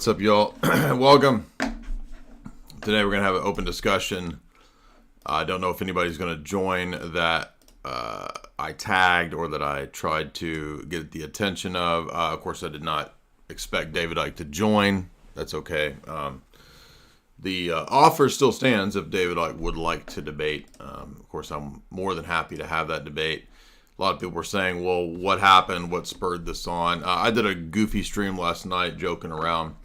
what's up, y'all? Welcome. Today we're going to have an open discussion. I don't know if anybody's going to join that I tagged or that I tried to get the attention of. Of course, I did not expect David Icke to join. That's okay. The offer still stands if David Icke would like to debate. Of course, I'm more than happy to have that debate. A lot of people were saying, well, what happened? What spurred this on? I did a goofy stream last night joking around.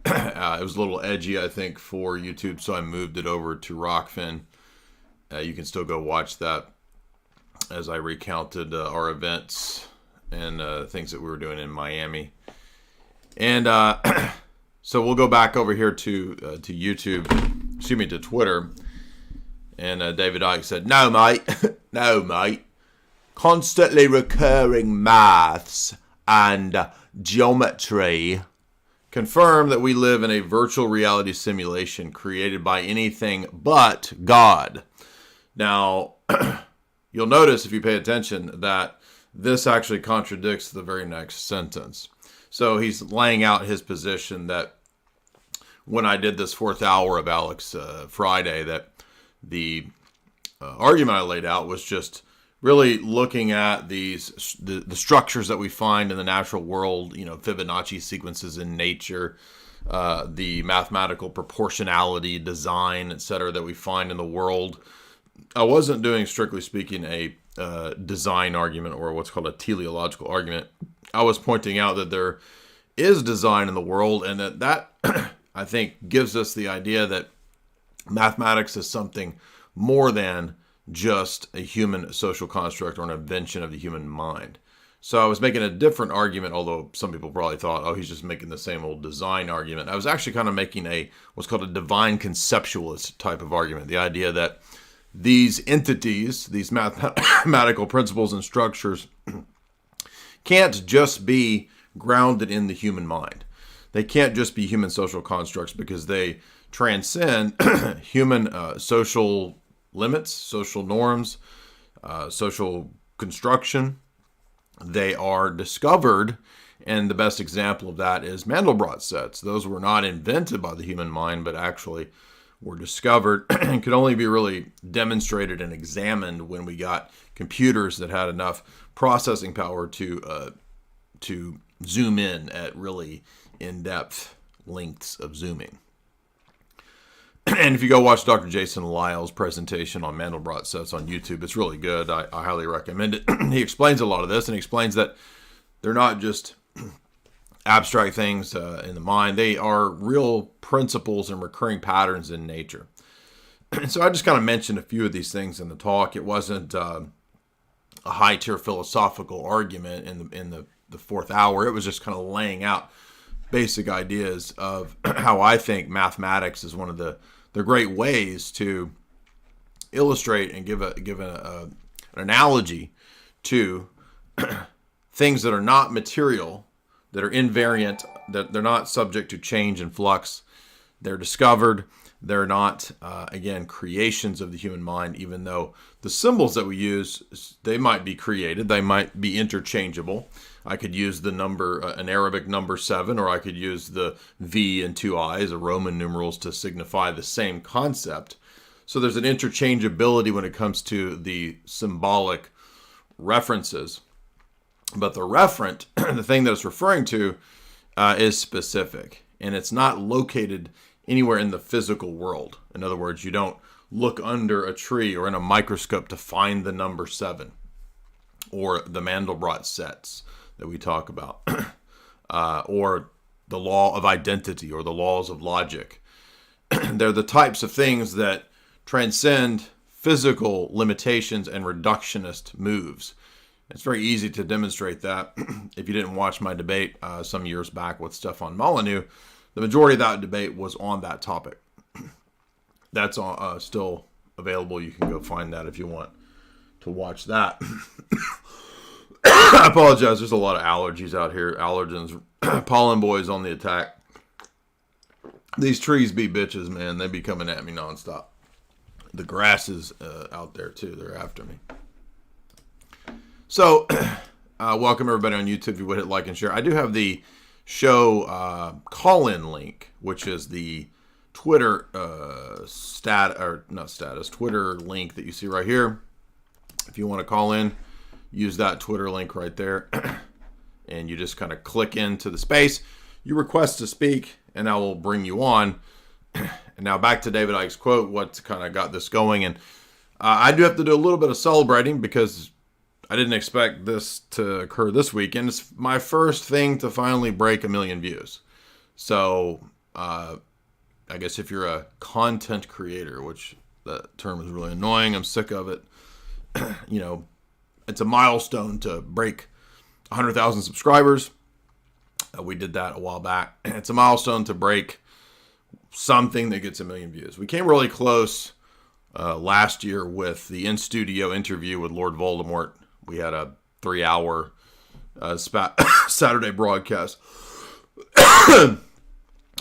It was a little edgy, I think, for YouTube, so I moved it over to Rockfin. You can still go watch that as I recounted our events and things that we were doing in Miami. And so we'll go back over here to YouTube, to Twitter. And David Icke said, no, mate. No, mate. Constantly recurring maths and geometry confirm that we live in a virtual reality simulation created by anything but God. Now, you'll notice if you pay attention that this actually contradicts the very next sentence. So he's laying out his position that when I did this fourth hour of Alex Friday, that the argument I laid out was just really looking at the structures that we find in the natural world, Fibonacci sequences in nature, the mathematical proportionality, design, etc., that we find in the world. I wasn't doing, strictly speaking, a design argument or what's called a teleological argument. I was pointing out that there is design in the world, and that I think gives us the idea that mathematics is something more than just a human social construct or an invention of the human mind. So I was making a different argument, although some people probably thought, oh, he's just making the same old design argument. I was actually kind of making what's called a divine conceptualist type of argument. The idea that these entities, these mathematical principles and structures can't just be grounded in the human mind. They can't just be human social constructs because they transcend human social limits, social norms, social construction. They are discovered, and the best example of that is Mandelbrot sets. Those were not invented by the human mind, but actually were discovered and could only be really demonstrated and examined when we got computers that had enough processing power to zoom in at really in-depth lengths of zooming. And if you go watch Dr. Jason Lyle's presentation on Mandelbrot sets on YouTube, it's really good. I highly recommend it. He explains a lot of this, and he explains that they're not just abstract things in the mind. They are real principles and recurring patterns in nature. So I just kind of mentioned a few of these things in the talk. It wasn't a high-tier philosophical argument in the fourth hour. It was just kind of laying out basic ideas of how I think mathematics is one of the great ways to illustrate and give an analogy to things that are not material, that are invariant, that they're not subject to change and flux. They're discovered. They're not, again, creations of the human mind, even though the symbols that we use, they might be created. They might be interchangeable. I could use the number, an Arabic number 7, or I could use the V and 2 I's, the Roman numerals, to signify the same concept. So there's an interchangeability when it comes to the symbolic references. But the referent, the thing that it's referring to, is specific. And it's not located anywhere in the physical world. In other words, you don't look under a tree or in a microscope to find the number 7 or the Mandelbrot sets that we talk about, or the law of identity or the laws of logic. They're the types of things that transcend physical limitations and reductionist moves. It's very easy to demonstrate that. If you didn't watch my debate some years back with Stefan Molyneux, the majority of that debate was on that topic. That's still available. You can go find that if you want to watch that. I apologize. There's a lot of allergies out here. Allergens, pollen boys on the attack. These trees be bitches, man. They be coming at me nonstop. The grass is out there too. They're after me. So, welcome everybody on YouTube. If you would hit like and share. I do have the show call-in link, which is the Twitter Twitter link that you see right here. If you want to call in, use that Twitter link right there, and you just kind of click into the space. You request to speak, and that will bring you on. And now back to David Icke's quote, what kind of got this going. And I do have to do a little bit of celebrating because I didn't expect this to occur this weekend. It's my first thing to finally break 1 million views. So I guess if you're a content creator, which that term is really annoying, I'm sick of it. It's a milestone to break 100,000 subscribers. We did that a while back. It's a milestone to break something that gets 1 million views. We came really close last year with the in-studio interview with Lord Voldemort. We had a 3-hour Saturday broadcast.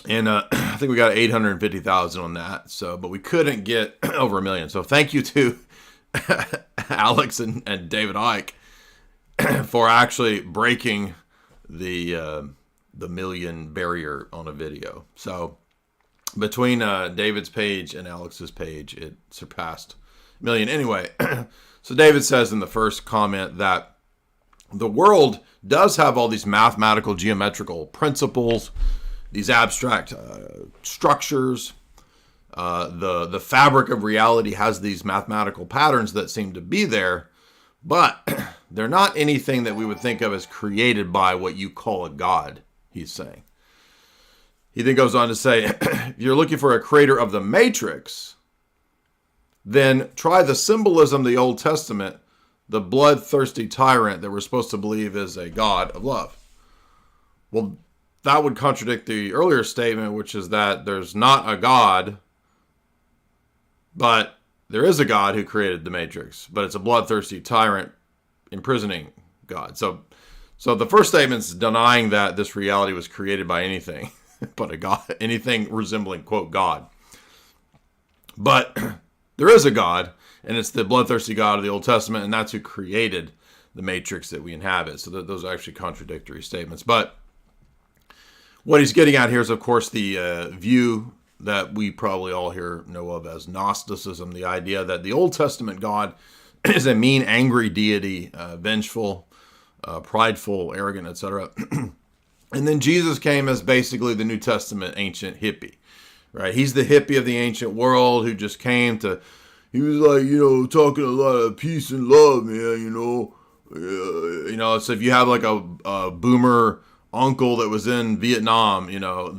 And I think we got 850,000 on that. But we couldn't get over 1 million. So thank you to Alex and David Icke for actually breaking the million barrier on a video. So between David's page and Alex's page, it surpassed 1 million. Anyway, so David says in the first comment that the world does have all these mathematical, geometrical principles, these abstract structures. The fabric of reality has these mathematical patterns that seem to be there, but they're not anything that we would think of as created by what you call a god, he's saying. He then goes on to say, if you're looking for a creator of the Matrix, then try the symbolism of the Old Testament, the bloodthirsty tyrant that we're supposed to believe is a god of love. Well, that would contradict the earlier statement, which is that there's not a god, but there is a God who created the Matrix, but it's a bloodthirsty tyrant imprisoning God. So the first statement's denying that this reality was created by anything but a God, anything resembling, quote, God. But there is a God, and it's the bloodthirsty God of the Old Testament, and that's who created the Matrix that we inhabit. So those are actually contradictory statements. But what he's getting at here is, of course, the view that we probably all here know of as Gnosticism, the idea that the Old Testament God is a mean, angry deity, vengeful, prideful, arrogant, etc. And then Jesus came as basically the New Testament ancient hippie, right? He's the hippie of the ancient world who just came to, he was like, talking a lot of peace and love, man, so if you have like a boomer uncle that was in Vietnam,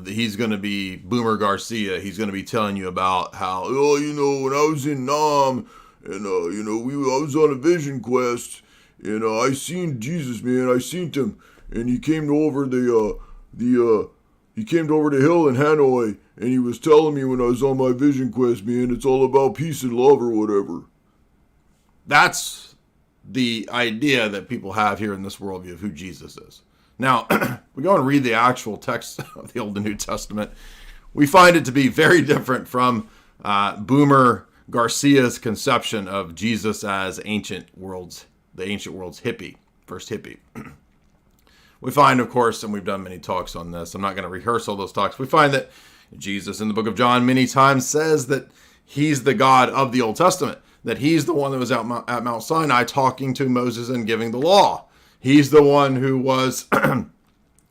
he's going to be Boomer Garcia. He's going to be telling you about how, when I was in Nam and, I was on a vision quest and I seen Jesus, man. I seen him and he came over he came over the hill in Hanoi and he was telling me when I was on my vision quest, man, it's all about peace and love or whatever. That's the idea that people have here in this worldview of who Jesus is. Now, we go and read the actual text of the Old and New Testament. We find it to be very different from Boomer Garcia's conception of Jesus as the ancient world's hippie, first hippie. We find, of course, and we've done many talks on this, I'm not going to rehearse all those talks. We find that Jesus in the book of John many times says that he's the God of the Old Testament, that he's the one that was out at Mount Sinai talking to Moses and giving the law. He's the one who was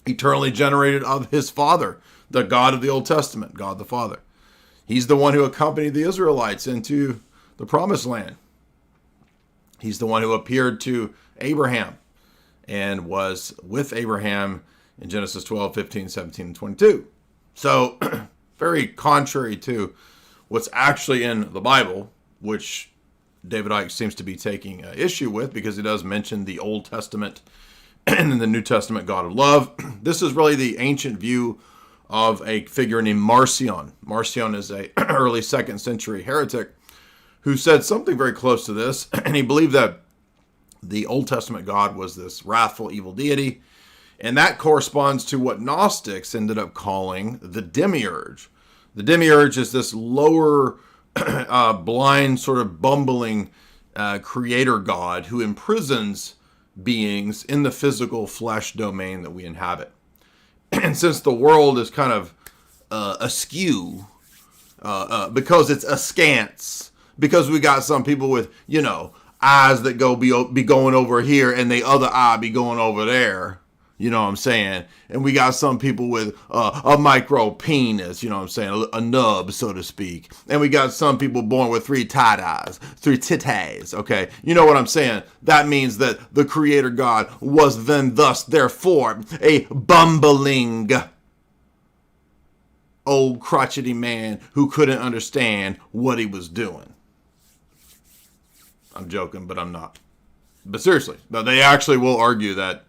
eternally generated of his Father, the God of the Old Testament, God the Father. He's the one who accompanied the Israelites into the Promised Land. He's the one who appeared to Abraham and was with Abraham in Genesis 12, 15, 17, and 22. So, very contrary to what's actually in the Bible, which David Icke seems to be taking issue with because he does mention the Old Testament and the New Testament God of love. This is really the ancient view of a figure named Marcion. Marcion is a early 2nd century heretic who said something very close to this, and he believed that the Old Testament God was this wrathful, evil deity, and that corresponds to what Gnostics ended up calling the demiurge. The demiurge is this lower, blind, sort of bumbling creator God who imprisons beings in the physical flesh domain that we inhabit. And since the world is kind of askew, because it's askance, because we got some people with, eyes that be going over here and the other eye be going over there. You know what I'm saying? And we got some people with a micro penis, you know what I'm saying? A nub, so to speak. And we got some people born with three titties, three titties, okay? You know what I'm saying? That means that the Creator God was then, thus, therefore, a bumbling old crotchety man who couldn't understand what he was doing. I'm joking, but I'm not. But seriously, they actually will argue that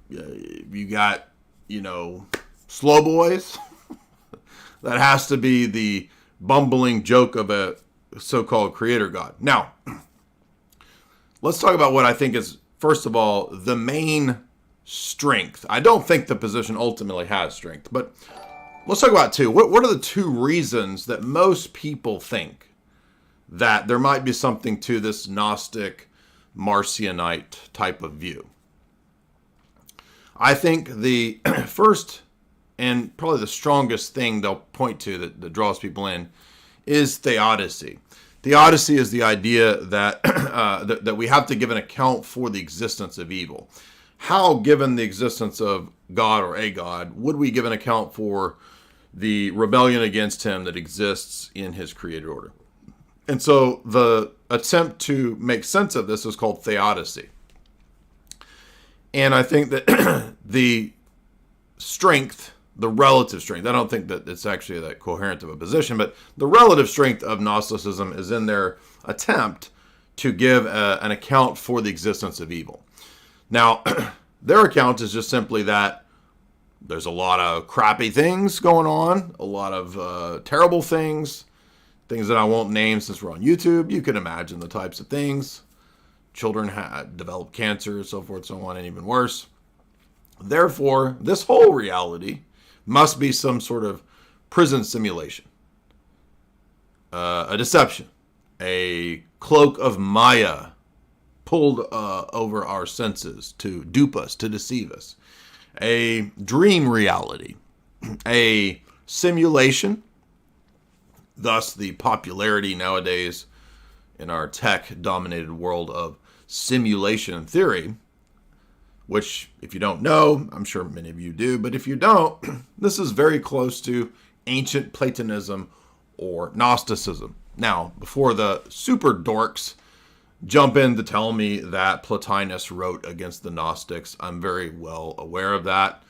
you got, slow boys. That has to be the bumbling joke of a so-called Creator God. Now, let's talk about what I think is, first of all, the main strength. I don't think the position ultimately has strength, but let's talk about two. What are the two reasons that most people think that there might be something to this Gnostic, Marcionite type of view? I think the first and probably the strongest thing they'll point to that draws people in is theodicy. Theodicy is the idea that that we have to give an account for the existence of evil. How, given the existence of God or a God, would we give an account for the rebellion against him that exists in his created order? And so the attempt to make sense of this is called theodicy. And I think that the strength, the relative strength, I don't think that it's actually that coherent of a position, but the relative strength of Gnosticism is in their attempt to give an account for the existence of evil. Now, their account is just simply that there's a lot of crappy things going on, a lot of terrible things that I won't name since we're on YouTube. You can imagine the types of things. Children develop cancer, so forth, so on, and even worse. Therefore, this whole reality must be some sort of prison simulation, a deception, a cloak of Maya pulled over our senses to dupe us, to deceive us, a dream reality, a simulation. Thus, the popularity nowadays in our tech-dominated world of simulation theory, which, if you don't know, I'm sure many of you do, but if you don't, this is very close to ancient Platonism or Gnosticism. Now, before the super dorks jump in to tell me that Plotinus wrote against the Gnostics, I'm very well aware of that.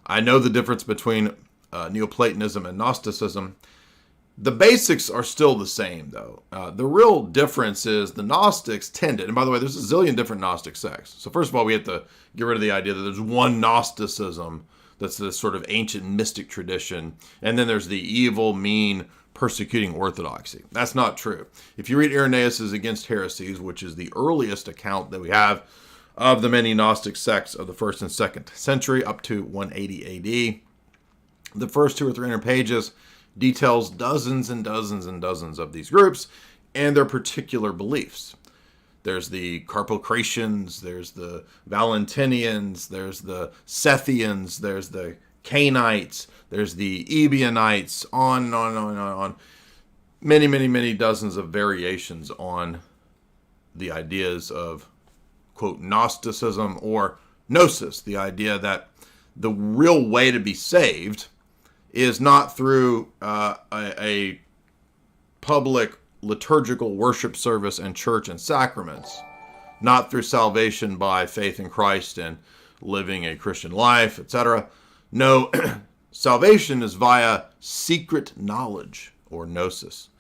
I know the difference between Neoplatonism and Gnosticism. The basics are still the same, though. The real difference is the Gnostics tended, and by the way, there's a zillion different Gnostic sects. So first of all, we have to get rid of the idea that there's one Gnosticism that's this sort of ancient mystic tradition, and then there's the evil, mean, persecuting orthodoxy. That's not true. If you read Irenaeus' Against Heresies, which is the earliest account that we have of the many Gnostic sects of the 1st and 2nd century up to 180 AD, the first 200 or 300 pages details dozens and dozens and dozens of these groups and their particular beliefs. There's the Carpocratians, there's the Valentinians, there's the Sethians, there's the Cainites, there's the Ebionites, on and on and on and on. Many, many, many dozens of variations on the ideas of, quote, Gnosticism or gnosis, the idea that the real way to be saved is not through a public liturgical worship service and church and sacraments, not through salvation by faith in Christ and living a Christian life, etc. No, salvation is via secret knowledge or gnosis.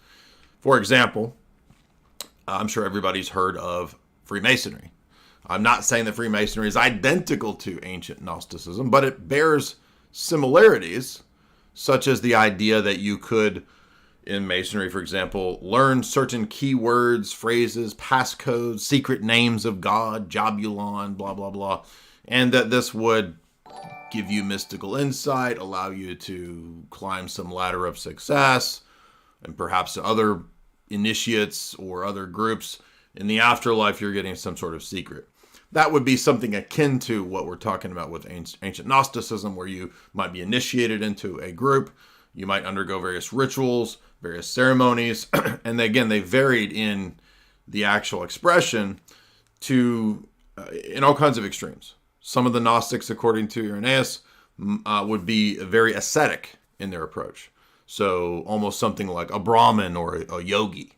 For example, I'm sure everybody's heard of Freemasonry. I'm not saying that Freemasonry is identical to ancient Gnosticism, but it bears similarities, such as the idea that you could, in Masonry, for example, learn certain keywords, phrases, passcodes, secret names of God, Jabulon, blah, blah, blah, and that this would give you mystical insight, allow you to climb some ladder of success, and perhaps other initiates or other groups. In the afterlife, you're getting some sort of secret. that would be something akin to what we're talking about with ancient Gnosticism, where you might be initiated into a group, you might undergo various rituals, various ceremonies, and again, they varied in the actual expression to in all kinds of extremes. Some of the Gnostics, according to Irenaeus, would be very ascetic in their approach. So almost something like a Brahmin or a yogi.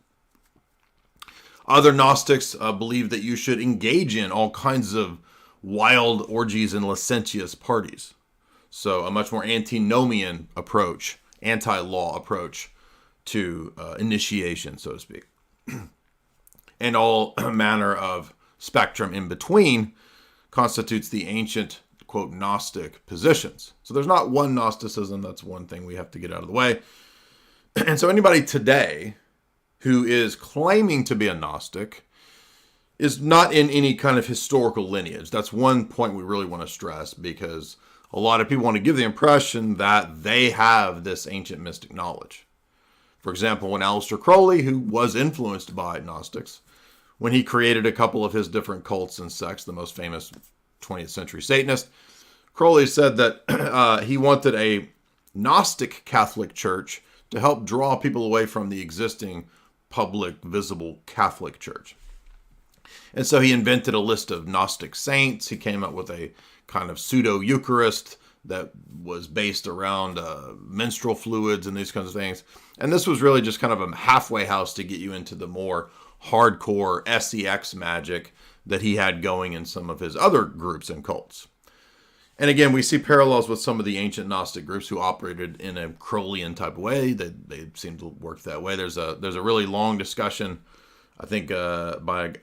Other Gnostics believe that you should engage in all kinds of wild orgies and licentious parties. So a much more antinomian approach, anti-law approach to initiation, so to speak. And all manner of spectrum in between constitutes the ancient, quote, Gnostic positions. So there's not one Gnosticism. That's one thing we have to get out of the way. And so anybody today who is claiming to be a Gnostic is not in any kind of historical lineage. That's one point we really want to stress, because a lot of people want to give the impression that they have this ancient mystic knowledge. For example, when Aleister Crowley, who was influenced by Gnostics, when he created a couple of his different cults and sects, the most famous 20th century Satanist, Crowley said that he wanted a Gnostic Catholic Church to help draw people away from the existing public, visible Catholic Church. And so he invented a list of Gnostic saints. He came up with a kind of pseudo-Eucharist that was based around menstrual fluids and these kinds of things. And this was really just kind of a halfway house to get you into the more hardcore sex magic that he had going in some of his other groups and cults. And again, we see parallels with some of the ancient Gnostic groups who operated in a Crowleyan type of way. They seem to work that way. There's a really long discussion, I think, by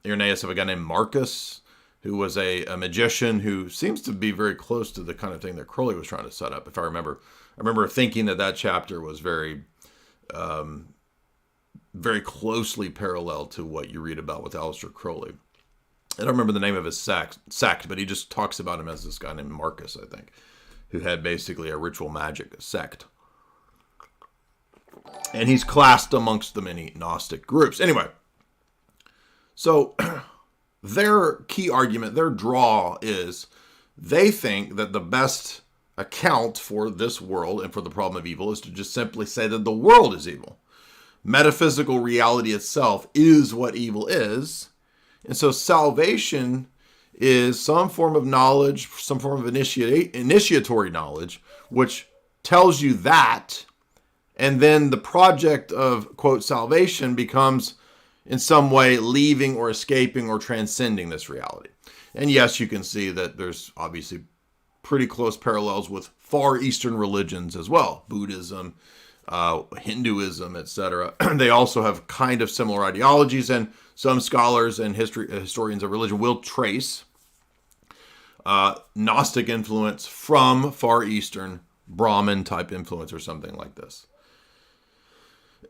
Irenaeus, of a guy named Marcus, who was a magician who seems to be very close to the kind of thing that Crowley was trying to set up. If I remember thinking that chapter was very closely parallel to what you read about with Aleister Crowley. I don't remember the name of his sect, but he just talks about him as this guy named Marcus, I think, who had basically a ritual magic sect. And he's classed amongst the many Gnostic groups. Anyway, so their key argument, their draw is they think that the best account for this world and for the problem of evil is to just simply say that the world is evil. Metaphysical reality itself is what evil is. And so salvation is some form of knowledge, some form of initiatory knowledge, which tells you that. And then the project of, quote, salvation becomes in some way leaving or escaping or transcending this reality. And yes, you can see that there's obviously pretty close parallels with Far Eastern religions as well. Buddhism, Hinduism, etc. They also have kind of similar ideologies, and some scholars and historians of religion will trace Gnostic influence from Far Eastern Brahmin type influence or something like this.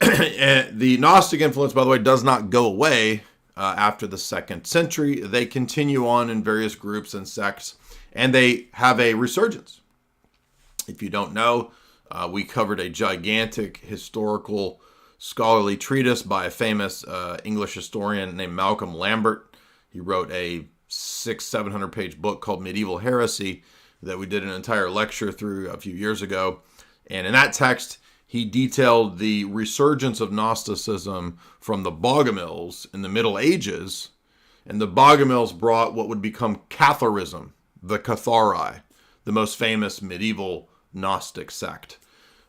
And the Gnostic influence, by the way, does not go away after the 2nd century. They continue on in various groups and sects, and they have a resurgence. If you don't know, we covered a gigantic historical scholarly treatise by a famous English historian named Malcolm Lambert. He wrote a 600-700 page book called Medieval Heresy that we did an entire lecture through a few years ago. And in that text, he detailed the resurgence of Gnosticism from the Bogomils in the Middle Ages. And the Bogomils brought what would become Catharism, the Cathari, the most famous medieval Gnostic sect.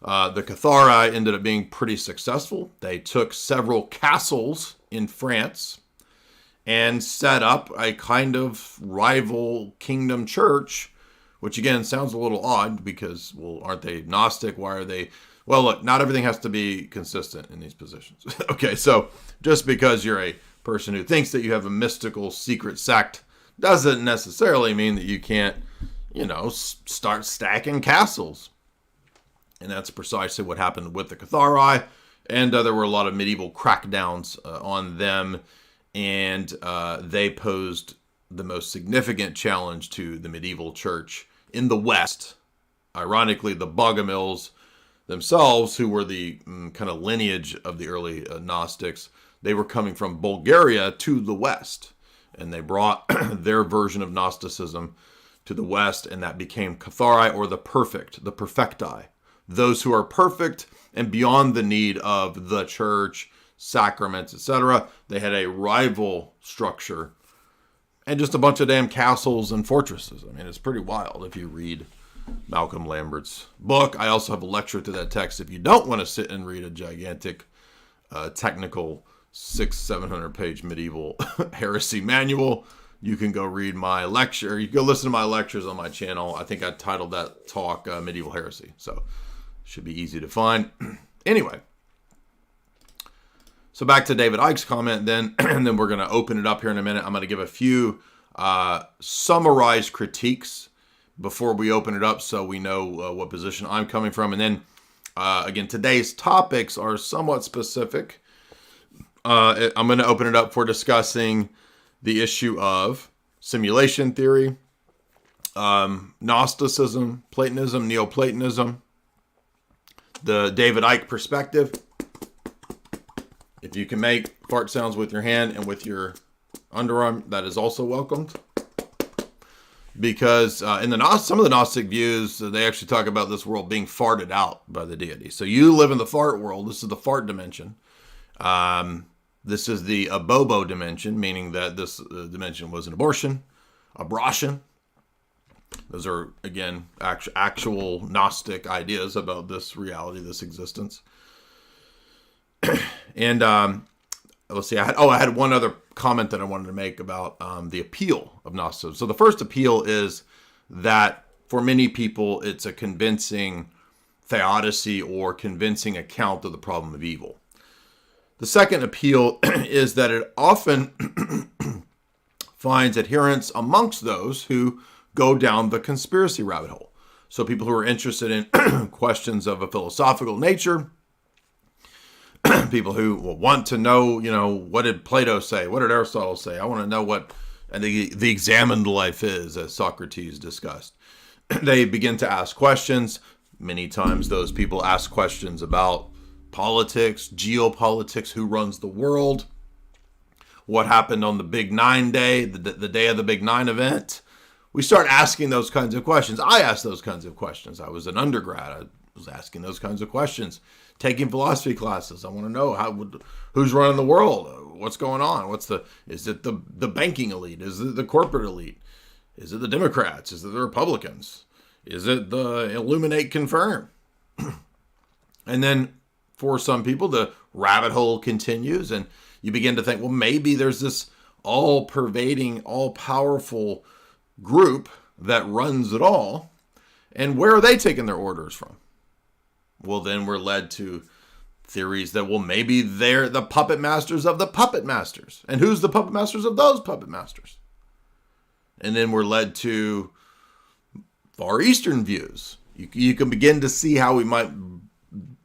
The Cathari ended up being pretty successful. They took several castles in France and set up a kind of rival kingdom church, which again sounds a little odd because, well, aren't they Gnostic? Why are they? Well, look, not everything has to be consistent in these positions. Okay, so just because you're a person who thinks that you have a mystical secret sect doesn't necessarily mean that you can't, start stacking castles. And that's precisely what happened with the Cathari. And there were a lot of medieval crackdowns on them. And they posed the most significant challenge to the medieval church in the West. Ironically, the Bogomils themselves, who were the kind of lineage of the early Gnostics, they were coming from Bulgaria to the West. And they brought their version of Gnosticism to the West, and that became Cathari, or the perfect, the perfecti. Those who are perfect and beyond the need of the church, sacraments, etc. They had a rival structure and just a bunch of damn castles and fortresses. I mean, it's pretty wild if you read Malcolm Lambert's book. I also have a lecture to that text. If you don't want to sit and read a gigantic, technical 600-700 page medieval heresy manual, you can go read my lecture. You can go listen to my lectures on my channel. I think I titled that talk Medieval Heresy. So should be easy to find. Anyway. So back to David Icke's comment then, and then we're going to open it up here in a minute. I'm going to give a few summarized critiques before we open it up so we know what position I'm coming from. And then, again, today's topics are somewhat specific. I'm going to open it up for discussing the issue of simulation theory, Gnosticism, Platonism, Neoplatonism, the David Icke perspective. If you can make fart sounds with your hand and with your underarm, that is also welcomed. Because in some of the Gnostic views, they actually talk about this world being farted out by the deity. So you live in the fart world. This is the fart dimension. This is the abobo dimension, meaning that this dimension was an abortion. Those are, again, actual Gnostic ideas about this reality, this existence. And let's see, I had one other comment that I wanted to make about the appeal of Gnosticism. So the first appeal is that for many people, it's a convincing theodicy or convincing account of the problem of evil. The second appeal is that it often finds adherents amongst those who go down the conspiracy rabbit hole. So people who are interested in questions of a philosophical nature, people who want to know, what did Plato say? What did Aristotle say? I want to know what the examined life is, as Socrates discussed. They begin to ask questions. Many times those people ask questions about politics, geopolitics, who runs the world, what happened on the Big Nine Day, the day of the Big Nine event. We start asking those kinds of questions. I asked those kinds of questions. I was an undergrad. I was asking those kinds of questions. Taking philosophy classes. I want to know who's running the world. What's going on? Is it the banking elite? Is it the corporate elite? Is it the Democrats? Is it the Republicans? Is it the Illuminate confirm? And then for some people, the rabbit hole continues and you begin to think, well, maybe there's this all-pervading, all-powerful group that runs it all. And where are they taking their orders from? Well, then we're led to theories that, well, maybe they're the puppet masters of the puppet masters. And who's the puppet masters of those puppet masters? And then we're led to Far Eastern views. You can begin to see how we might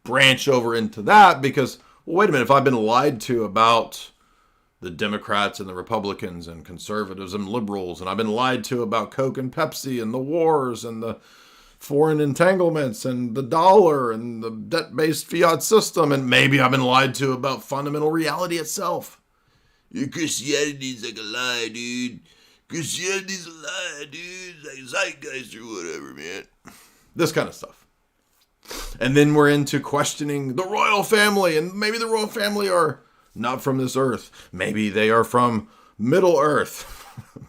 branch over into that because, well, wait a minute, if I've been lied to about the Democrats and the Republicans and conservatives and liberals, and I've been lied to about Coke and Pepsi and the wars and the foreign entanglements and the dollar and the debt-based fiat system, and maybe I've been lied to about fundamental reality itself. Christianity's like a lie, dude. Christianity's a lie, dude. It's like zeitgeist or whatever, man. This kind of stuff. And then we're into questioning the royal family, and maybe the royal family are not from this earth. Maybe they are from Middle Earth.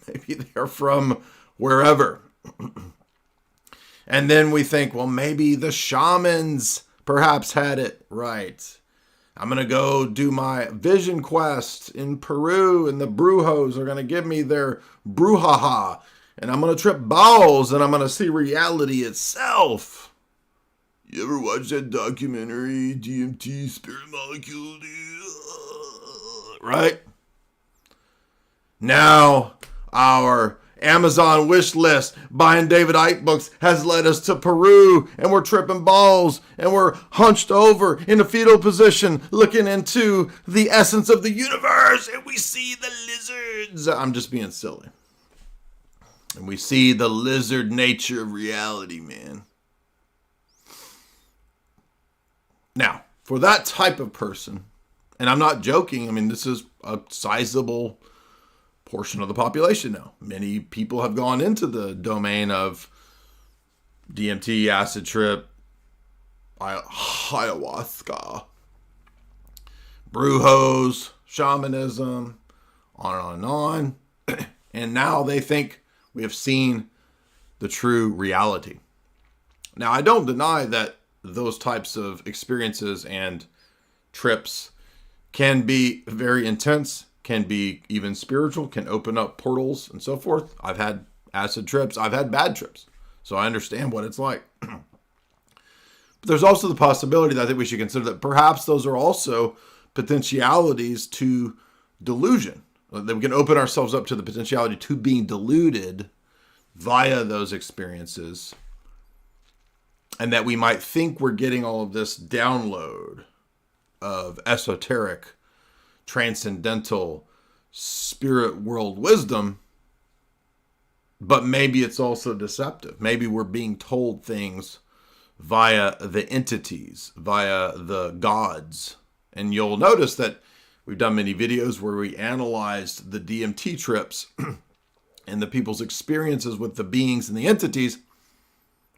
Maybe they are from wherever. And then we think, well, maybe the shamans perhaps had it right. I'm going to go do my vision quest in Peru, and the brujos are going to give me their brujaha. And I'm going to trip balls, and I'm going to see reality itself. You ever watch that documentary, DMT, Spirit Molecule, dude? Right? Now, our Amazon wish list buying David Icke books has led us to Peru, and we're tripping balls, and we're hunched over in a fetal position looking into the essence of the universe, and we see the lizards. I'm just being silly. And we see the lizard nature of reality, man. Now, for that type of person, and I'm not joking, I mean, this is a sizable portion of the population now. Many people have gone into the domain of DMT, acid trip, ayahuasca, brujos, shamanism, on and on. And now they think we have seen the true reality. Now, I don't deny that those types of experiences and trips can be very intense, can be even spiritual, can open up portals and so forth. I've had acid trips. I've had bad trips. So I understand what it's like. But there's also the possibility that I think we should consider that perhaps those are also potentialities to delusion. That we can open ourselves up to the potentiality to being deluded via those experiences. And that we might think we're getting all of this download of esoteric, transcendental, spirit world wisdom, but maybe it's also deceptive. Maybe we're being told things via the entities, via the gods. And you'll notice that we've done many videos where we analyzed the DMT trips and the people's experiences with the beings and the entities.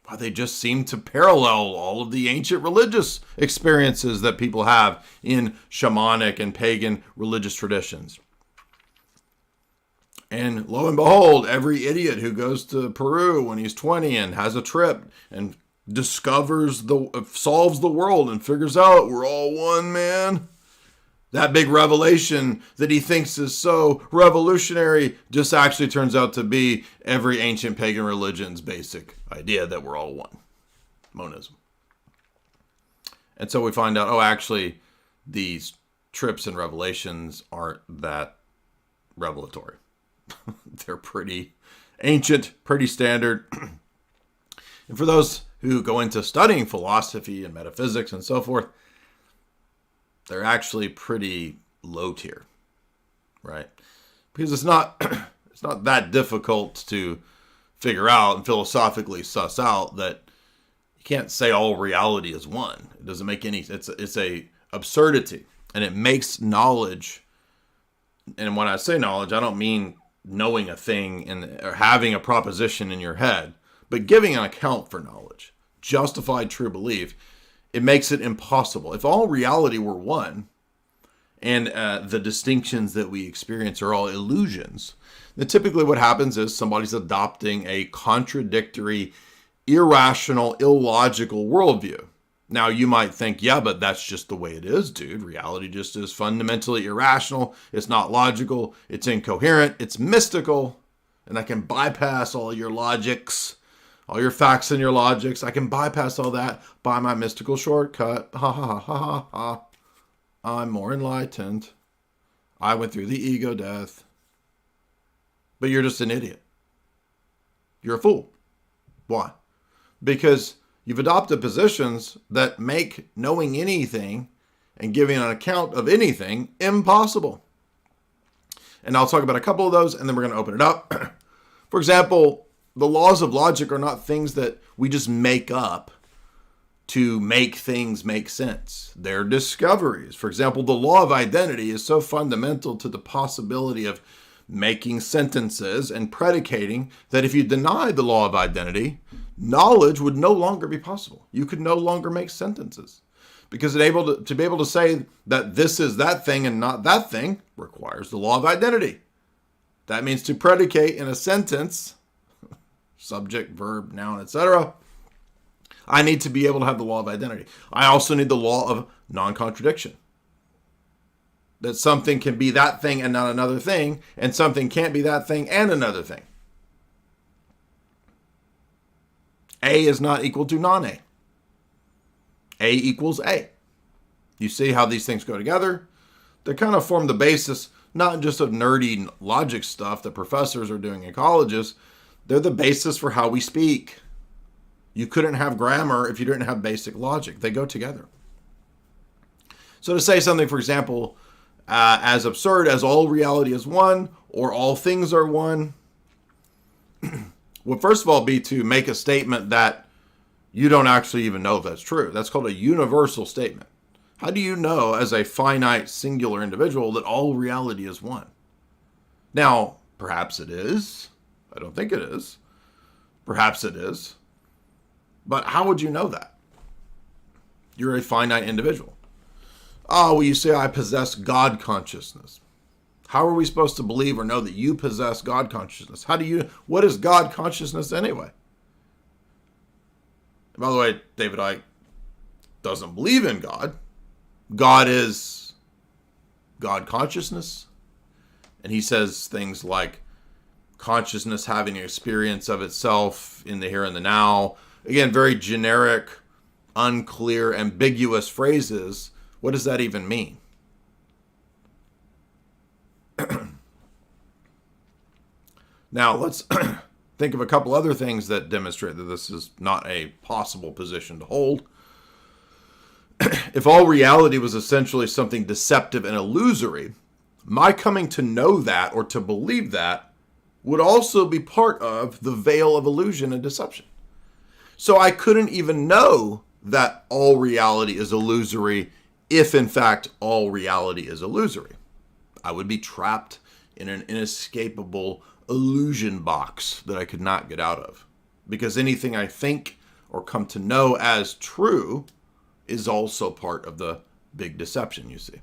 Well, they just seem to parallel all of the ancient religious experiences that people have in shamanic and pagan religious traditions. And lo and behold, every idiot who goes to Peru when he's 20 and has a trip and solves the world and figures out we're all one, man. That big revelation that he thinks is so revolutionary just actually turns out to be every ancient pagan religion's basic idea that we're all one. Monism. And so we find out, actually, these trips and revelations aren't that revelatory. They're pretty ancient, pretty standard. And for those who go into studying philosophy and metaphysics and so forth, they're actually pretty low tier, right? Because it's not that difficult to figure out and philosophically suss out that you can't say all reality is one. It doesn't make any. It's a absurdity, and it makes knowledge. And when I say knowledge, I don't mean knowing a thing or having a proposition in your head, but giving an account for knowledge, justified true belief. It makes it impossible. If all reality were one, and the distinctions that we experience are all illusions, then typically what happens is somebody's adopting a contradictory, irrational, illogical worldview. Now, you might think, yeah, but that's just the way it is, dude. Reality just is fundamentally irrational. It's not logical. It's incoherent. It's mystical. And I can bypass all your logics. All your facts and your logics, I can bypass all that by my mystical shortcut. Ha ha ha ha ha. I'm more enlightened. I went through the ego death. But you're just an idiot. You're a fool. Why? Because you've adopted positions that make knowing anything and giving an account of anything impossible. And I'll talk about a couple of those, and then we're going to open it up. For example, the laws of logic are not things that we just make up to make things make sense. They're discoveries. For example, the law of identity is so fundamental to the possibility of making sentences and predicating that if you deny the law of identity, knowledge would no longer be possible. You could no longer make sentences. Because to be able to say that this is that thing and not that thing requires the law of identity. That means to predicate in a sentence, subject, verb, noun, etc., I need to be able to have the law of identity. I also need the law of non-contradiction. That something can be that thing and not another thing, and something can't be that thing and another thing. A is not equal to non-A. A equals A. You see how these things go together? They kind of form the basis, not just of nerdy logic stuff that professors are doing in colleges. They're the basis for how we speak. You couldn't have grammar if you didn't have basic logic. They go together. So to say something, for example, as absurd as all reality is one, or all things are one, would first of all be to make a statement that you don't actually even know if that's true. That's called a universal statement. How do you know as a finite singular individual that all reality is one? Now, Perhaps it is. I don't think it is. Perhaps it is. But how would you know that? You're a finite individual. Oh, well, you say I possess God consciousness. How are we supposed to believe or know that you possess God consciousness? What is God consciousness anyway? By the way, David Icke doesn't believe in God. God is God consciousness. And he says things like consciousness having an experience of itself in the here and the now. Again, very generic, unclear, ambiguous phrases. What does that even mean? Now, let's think of a couple other things that demonstrate that this is not a possible position to hold. If all reality was essentially something deceptive and illusory, my coming to know that or to believe that would also be part of the veil of illusion and deception. So I couldn't even know that all reality is illusory if, in fact, all reality is illusory. I would be trapped in an inescapable illusion box that I could not get out of. Because anything I think or come to know as true is also part of the big deception, you see.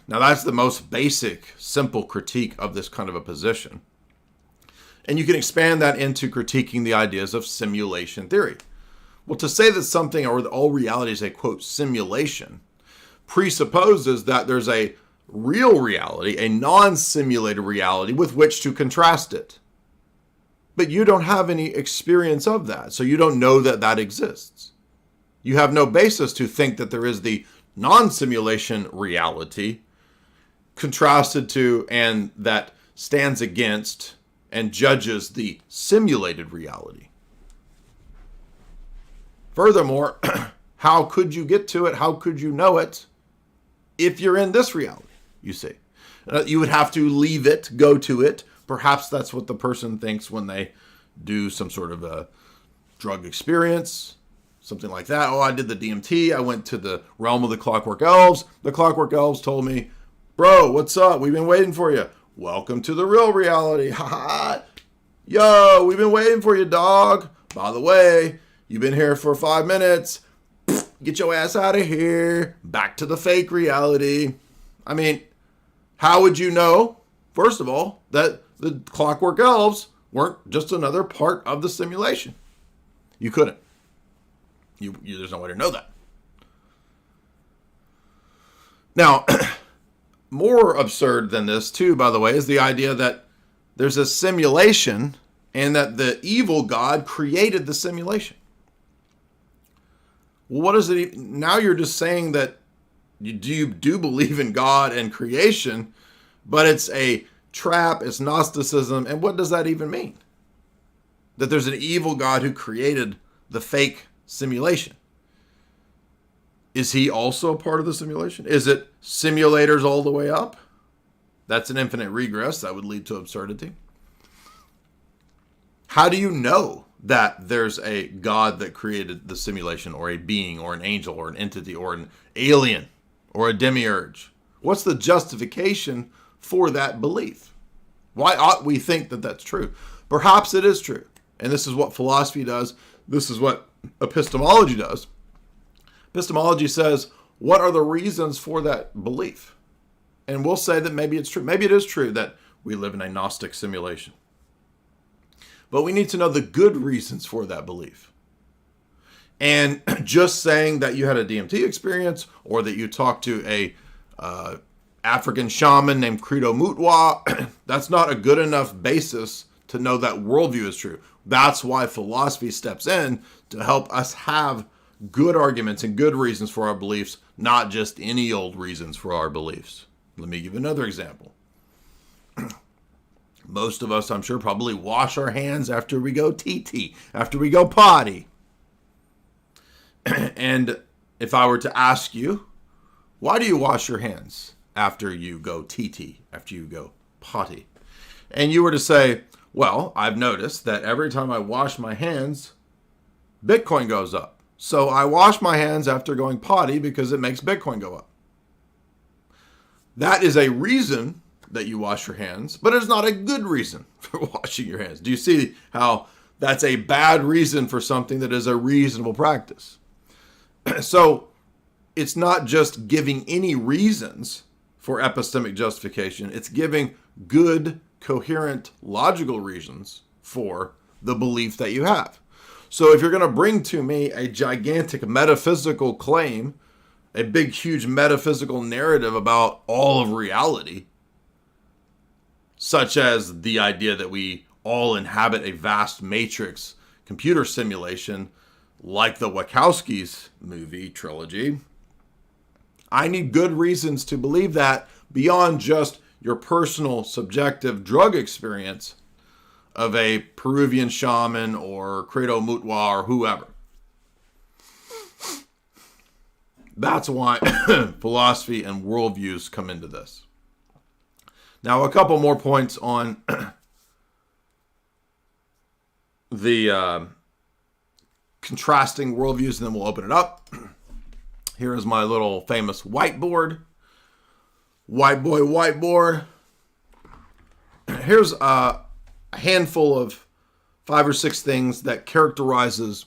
Now, that's the most basic, simple critique of this kind of a position. And you can expand that into critiquing the ideas of simulation theory. Well, to say that something or that all reality is a, quote, simulation presupposes that there's a real reality, a non-simulated reality with which to contrast it. But you don't have any experience of that, so you don't know that that exists. You have no basis to think that there is the non-simulation reality contrasted to and that stands against and judges the simulated reality. Furthermore, how could you get to it? How could you know it if you're in this reality, you see? You would have to leave it, go to it. Perhaps that's what the person thinks when they do some sort of a drug experience, something like that. Oh, I did the DMT. I went to the realm of the Clockwork Elves. The Clockwork Elves told me, bro, what's up? We've been waiting for you. Welcome to the real reality. Ha ha. Yo, we've been waiting for you, dog. By the way, you've been here for 5 minutes. Get your ass out of here. Back to the fake reality. I mean, how would you know, first of all, that the Clockwork Elves weren't just another part of the simulation? You couldn't. There's no way to know that. Now, more absurd than this, too, by the way, is the idea that there's a simulation and that the evil God created the simulation. Well, what is it? Now you're just saying that you do believe in God and creation, but it's a trap, it's Gnosticism, and what does that even mean? That there's an evil God who created the fake simulation. Is he also a part of the simulation? Is it simulators all the way up? That's an infinite regress. That would lead to absurdity. How do you know that there's a God that created the simulation, or a being, or an angel, or an entity, or an alien, or a demiurge? What's the justification for that belief? Why ought we think that that's true? Perhaps it is true. And this is what philosophy does. This is what epistemology does. Epistemology says, what are the reasons for that belief? And we'll say that maybe it's true. Maybe it is true that we live in a Gnostic simulation. But we need to know the good reasons for that belief. And just saying that you had a DMT experience or that you talked to a African shaman named Credo Mutwa, that's not a good enough basis to know that worldview is true. That's why philosophy steps in to help us have good arguments and good reasons for our beliefs, not just any old reasons for our beliefs. Let me give another example. Most of us, I'm sure, probably wash our hands after we go TT, after we go potty. And if I were to ask you, why do you wash your hands after you go TT, after you go potty? And you were to say, well, I've noticed that every time I wash my hands, Bitcoin goes up. So I wash my hands after going potty because it makes Bitcoin go up. That is a reason that you wash your hands, but it's not a good reason for washing your hands. Do you see how that's a bad reason for something that is a reasonable practice? So it's not just giving any reasons for epistemic justification. It's giving good, coherent, logical reasons for the belief that you have. So if you're going to bring to me a gigantic metaphysical claim, a big, huge metaphysical narrative about all of reality, such as the idea that we all inhabit a vast matrix computer simulation like the Wachowskis movie trilogy, I need good reasons to believe that beyond just your personal subjective drug experience of a Peruvian shaman or Credo Mutwa or whoever. That's why philosophy and worldviews come into this. Now, a couple more points on the contrasting worldviews, and then we'll open it up. Here is my little famous whiteboard. Whiteboard. Here's a handful of 5 or 6 things that characterizes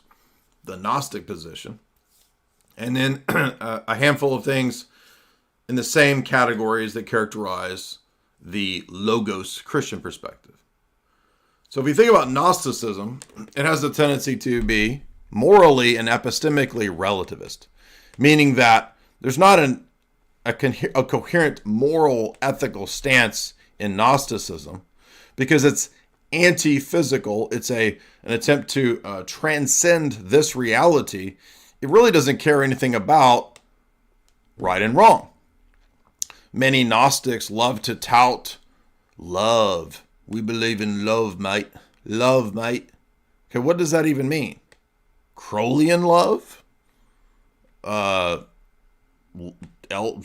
the Gnostic position. And then a handful of things in the same categories that characterize the Logos Christian perspective. So if you think about Gnosticism, it has a tendency to be morally and epistemically relativist, meaning that there's not a coherent moral ethical stance in Gnosticism because it's anti-physical. It's an attempt to transcend this reality. It really doesn't care anything about right and wrong. Many Gnostics love to tout love. We believe in love, mate. Love, mate. Okay, what does that even mean? Crowleyan love?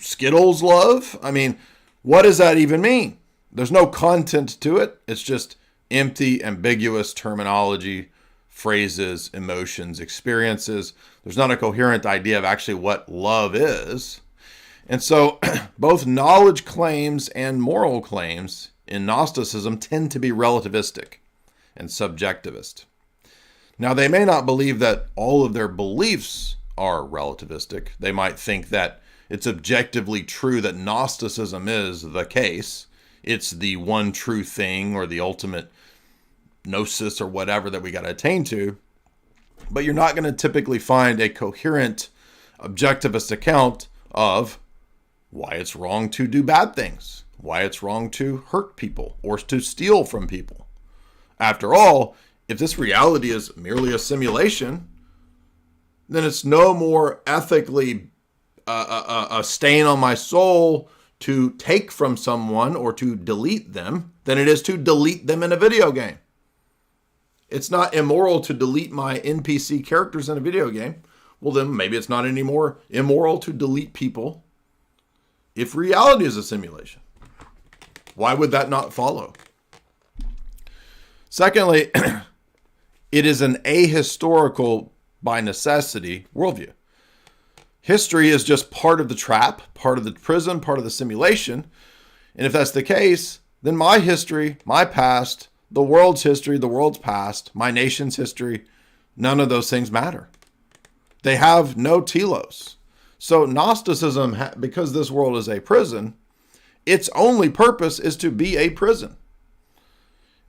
Skittles love? I mean, what does that even mean? There's no content to it. It's just empty, ambiguous terminology, phrases, emotions, experiences. There's not a coherent idea of actually what love is. And so both knowledge claims and moral claims in Gnosticism tend to be relativistic and subjectivist. Now, they may not believe that all of their beliefs are relativistic. They might think that it's objectively true that Gnosticism is the case. It's the one true thing or the ultimate gnosis or whatever that we got to attain to. But you're not going to typically find a coherent objectivist account of why it's wrong to do bad things, why it's wrong to hurt people or to steal from people. After all, if this reality is merely a simulation, then it's no more ethically a stain on my soul to take from someone or to delete them than it is to delete them in a video game. It's not immoral to delete my NPC characters in a video game. Well, then maybe it's not any more immoral to delete people if reality is a simulation. Why would that not follow? Secondly, it is an ahistorical, by necessity, worldview. History is just part of the trap, part of the prison, part of the simulation. And if that's the case, then my history, my past, the world's history, the world's past, my nation's history, none of those things matter. They have no telos. So Gnosticism, because this world is a prison, its only purpose is to be a prison.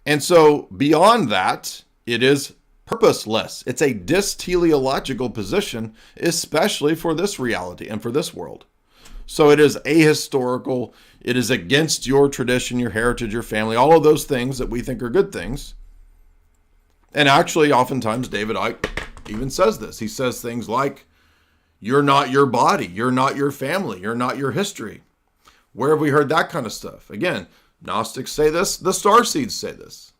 And so beyond that, it is purposeless. It's a dysteleological position, especially for this reality and for this world. So it is ahistorical. It is against your tradition, your heritage, your family, all of those things that we think are good things. And actually, oftentimes, David Icke even says this. He says things like, you're not your body, you're not your family, you're not your history. Where have we heard that kind of stuff? Again, Gnostics say this, the Starseeds say this.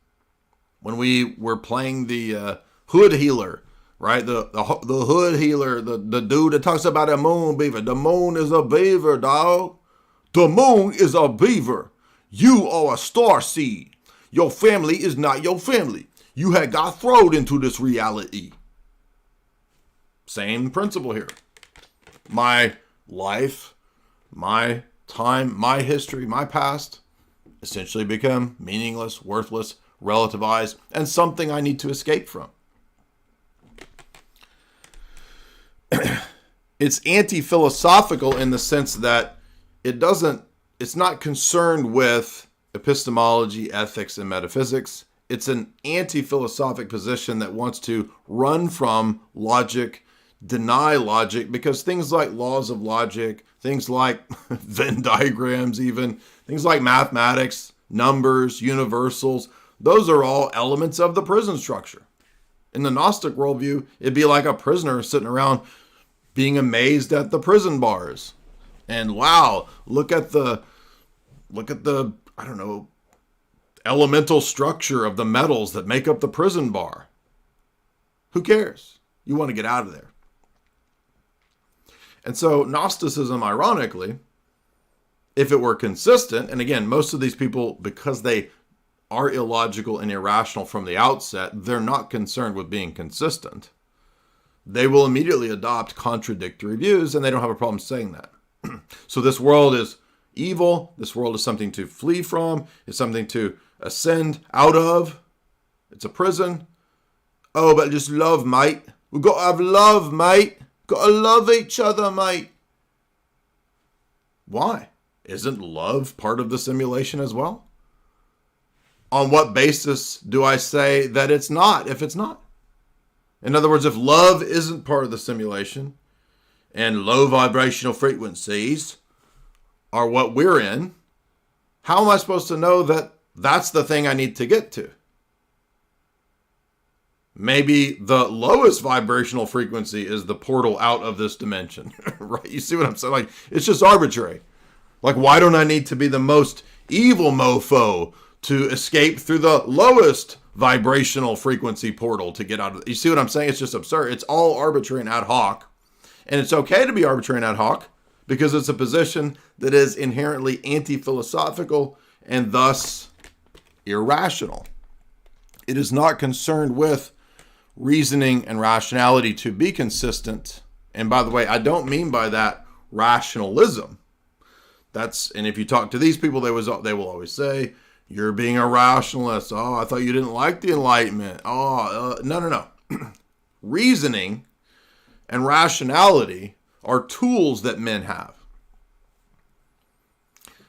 When we were playing the Hood Healer, right? The Hood Healer, the dude that talks about a moon beaver. The moon is a beaver, dog. The moon is a beaver. You are a starseed. Your family is not your family. You had got thrown into this reality. Same principle here. My life, my time, my history, my past, essentially become meaningless, worthless, relativized, and something I need to escape from. It's anti-philosophical in the sense that it's not concerned with epistemology, ethics, and metaphysics. It's an anti-philosophic position that wants to run from logic, deny logic, because things like laws of logic, things like Venn diagrams even, things like mathematics, numbers, universals, those are all elements of the prison structure. In the Gnostic worldview, it'd be like a prisoner sitting around being amazed at the prison bars. And wow, look at the, I don't know, elemental structure of the metals that make up the prison bar. Who cares? You want to get out of there. And so Gnosticism, ironically, if it were consistent, and again, most of these people, because they are illogical and irrational from the outset, they're not concerned with being consistent. They will immediately adopt contradictory views, and they don't have a problem saying that. So this world is evil. This world is something to flee from. It's something to ascend out of. It's a prison. Oh, but just love, mate. We've got to have love, mate. Got to love each other, mate. Why? Isn't love part of the simulation as well? On what basis do I say that it's not, if it's not? In other words, if love isn't part of the simulation and low vibrational frequencies are what we're in, how am I supposed to know that that's the thing I need to get to? Maybe the lowest vibrational frequency is the portal out of this dimension, right? You see what I'm saying? Like, it's just arbitrary. Like, why don't I need to be the most evil mofo to escape through the lowest vibrational frequency portal to get out of it? You see what I'm saying? It's just absurd. It's all arbitrary and ad hoc. And it's okay to be arbitrary and ad hoc because it's a position that is inherently anti-philosophical and thus irrational. It is not concerned with reasoning and rationality to be consistent. And by the way, I don't mean by that rationalism. And if you talk to these people, they will always say, you're being a rationalist. Oh, I thought you didn't like the Enlightenment. No. Reasoning and rationality are tools that men have.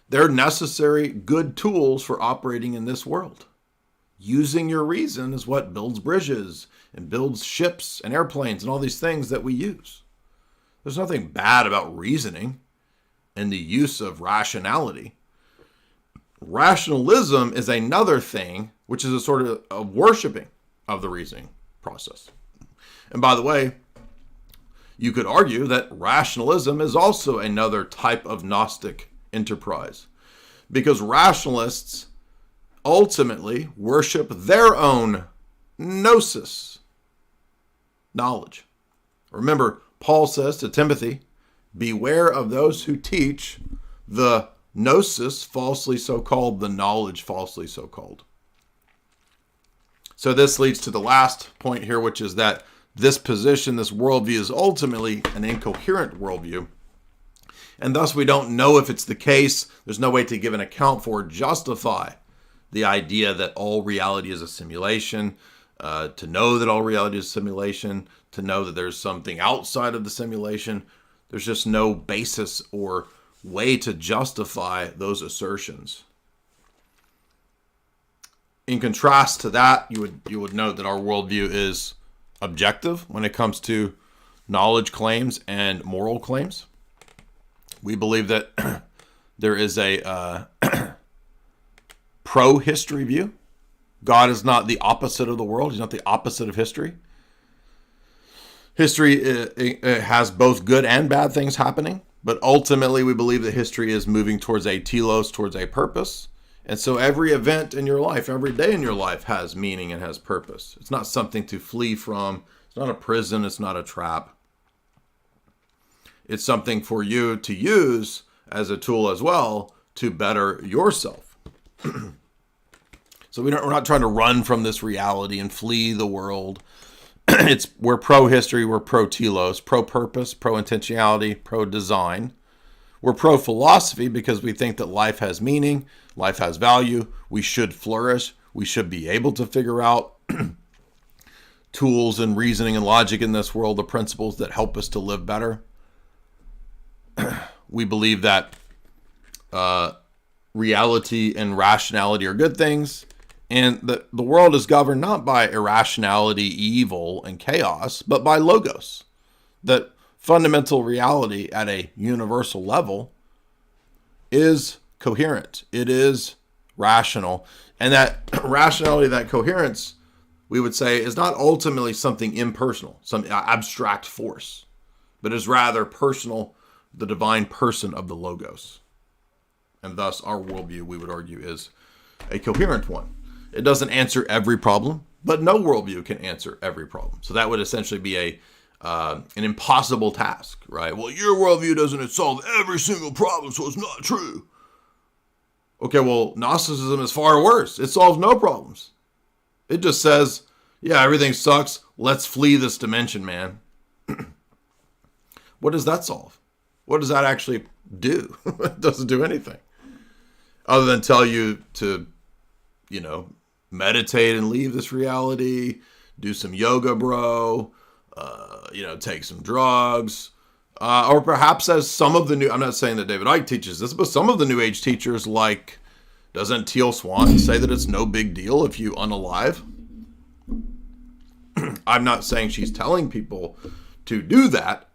They're necessary, good tools for operating in this world. Using your reason is what builds bridges and builds ships and airplanes and all these things that we use. There's nothing bad about reasoning and the use of rationality. Rationalism is another thing, which is a sort of a worshiping of the reasoning process. And by the way, you could argue that rationalism is also another type of Gnostic enterprise, because rationalists ultimately worship their own gnosis, knowledge. Remember, Paul says to Timothy, beware of those who teach the gnosis falsely so-called, the knowledge falsely so-called. So this leads to the last point here, which is that this position, this worldview is ultimately an incoherent worldview. And thus we don't know if it's the case. There's no way to give an account for or justify the idea that all reality is a simulation, to know that all reality is a simulation, to know that there's something outside of the simulation. There's just no basis or way to justify those assertions. In contrast to that, you would note that our worldview is objective when it comes to knowledge claims and moral claims. We believe that there is a pro-history view. God is not the opposite of the world. He's not the opposite of history. History it has both good and bad things happening, but ultimately we believe that history is moving towards a telos, towards a purpose. And so every event in your life, every day in your life has meaning and has purpose. It's not something to flee from. It's not a prison. It's not a trap. It's something for you to use as a tool as well to better yourself. So we're not trying to run from this reality and flee the world. We're pro-history, we're pro-telos, pro-purpose, pro-intentionality, pro-design. We're pro-philosophy because we think that life has meaning, life has value, we should flourish, we should be able to figure out tools and reasoning and logic in this world, the principles that help us to live better. We believe that reality and rationality are good things, and that the world is governed not by irrationality, evil, and chaos, but by logos. That fundamental reality at a universal level is coherent. It is rational. And that rationality, that coherence, we would say, is not ultimately something impersonal, some abstract force, but is rather personal, the divine person of the logos. And thus, our worldview, we would argue, is a coherent one. It doesn't answer every problem, but no worldview can answer every problem. So that would essentially be an impossible task, right? Well, your worldview doesn't solve every single problem, so it's not true. Okay, well, Gnosticism is far worse. It solves no problems. It just says, yeah, everything sucks. Let's flee this dimension, man. What does that solve? What does that actually do? It doesn't do anything. Other than tell you to, meditate and leave this reality, do some yoga, bro, take some drugs, or perhaps as some of the new, I'm not saying that David Icke teaches this, but some of the New Age teachers, like, doesn't Teal Swan say that it's no big deal if you unalive? I'm not saying she's telling people to do that.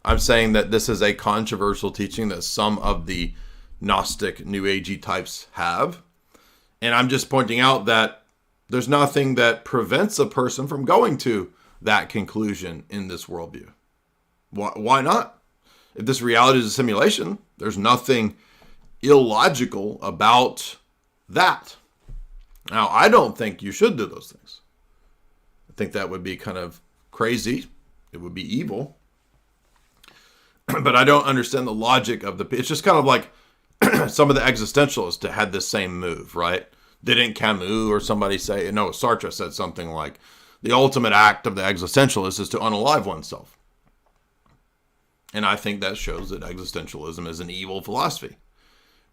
I'm saying that this is a controversial teaching that some of the Gnostic New Agey types have. And I'm just pointing out that there's nothing that prevents a person from going to that conclusion in this worldview. Why not? If this reality is a simulation, there's nothing illogical about that. Now, I don't think you should do those things. I think that would be kind of crazy. It would be evil. But I don't understand the logic of it's just kind of like some of the existentialists had this same move, right? Didn't Camus or somebody say, no, Sartre said something like, the ultimate act of the existentialist is to unalive oneself. And I think that shows that existentialism is an evil philosophy.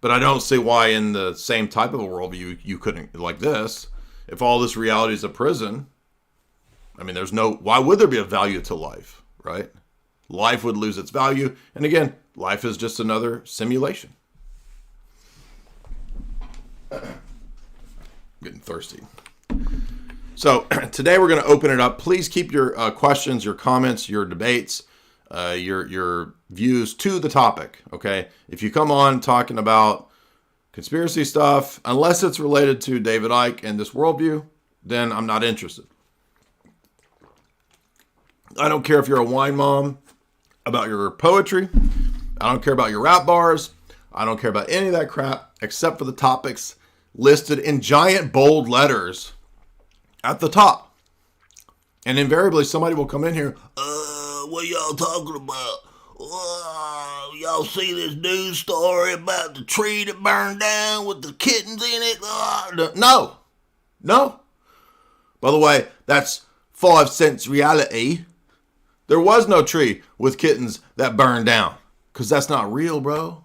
But I don't see why in the same type of a worldview you couldn't, like this, if all this reality is a prison, I mean, why would there be a value to life, right? Life would lose its value. And again, life is just another simulation. Getting thirsty. So today we're going to open it up. Please keep your questions, your comments, your debates, your views to the topic, okay? If you come on talking about conspiracy stuff, unless it's related to David Icke and this worldview, then I'm not interested. I don't care if you're a wine mom about your poetry. I don't care about your rap bars. I don't care about any of that crap except for the topics listed in giant bold letters at the top. And invariably somebody will come in here, what y'all talking about? Y'all see this news story about the tree that burned down with the kittens in it? No. By the way, that's 5 cents reality. There was no tree with kittens that burned down. Because that's not real, bro.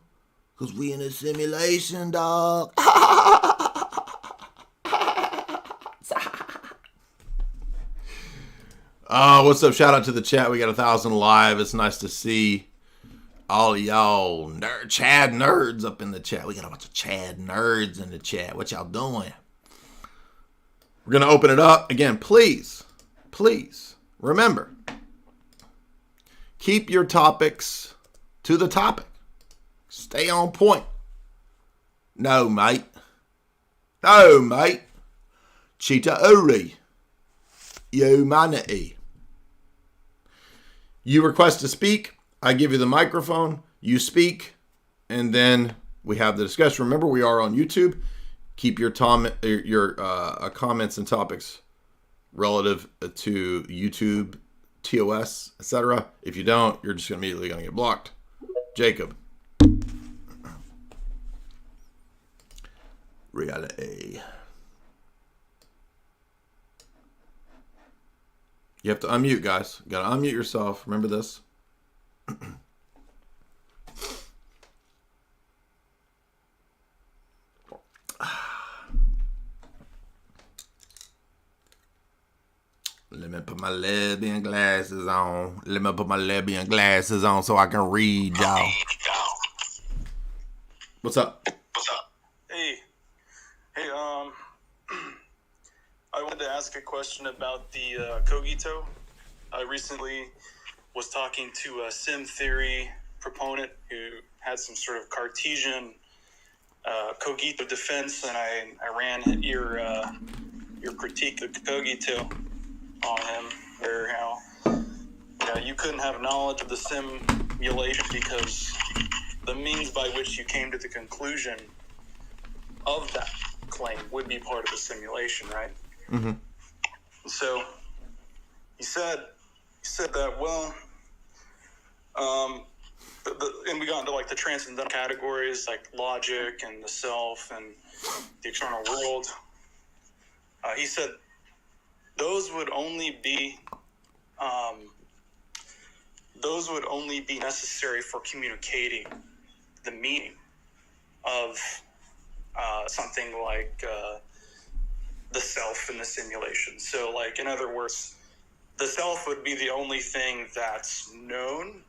Because we in a simulation, dog. What's up? Shout out to the chat. We got 1,000 live. It's nice to see all y'all Chad nerds up in the chat. We got a bunch of Chad nerds in the chat. What y'all doing? We're going to open it up. Again, please, remember, keep your topics to the topic. Stay on point. No, mate. Cheetah Uri. Humanity. You request to speak. I give you the microphone. You speak. And then we have the discussion. Remember, we are on YouTube. Keep your comments and topics relative to YouTube, TOS, etc. If you don't, you're just immediately going to get blocked. Jacob. Reality. You have to unmute, guys. You got to unmute yourself. Remember this. Let me put my lesbian glasses on. Let me put my lesbian glasses on so I can read, y'all. What's up? Hey, I wanted to ask a question about the cogito. I recently was talking to a sim theory proponent who had some sort of Cartesian cogito defense, and I ran your critique of cogito on him, where how you couldn't have knowledge of the simulation because the means by which you came to the conclusion of that claim would be part of the simulation, right? Mm-hmm. So he said that, well, and we got into like the transcendental categories, like logic and the self and the external world. He said those would only be necessary for communicating the meaning of something like the self in the simulation. So, like, in other words, the self would be the only thing that's known,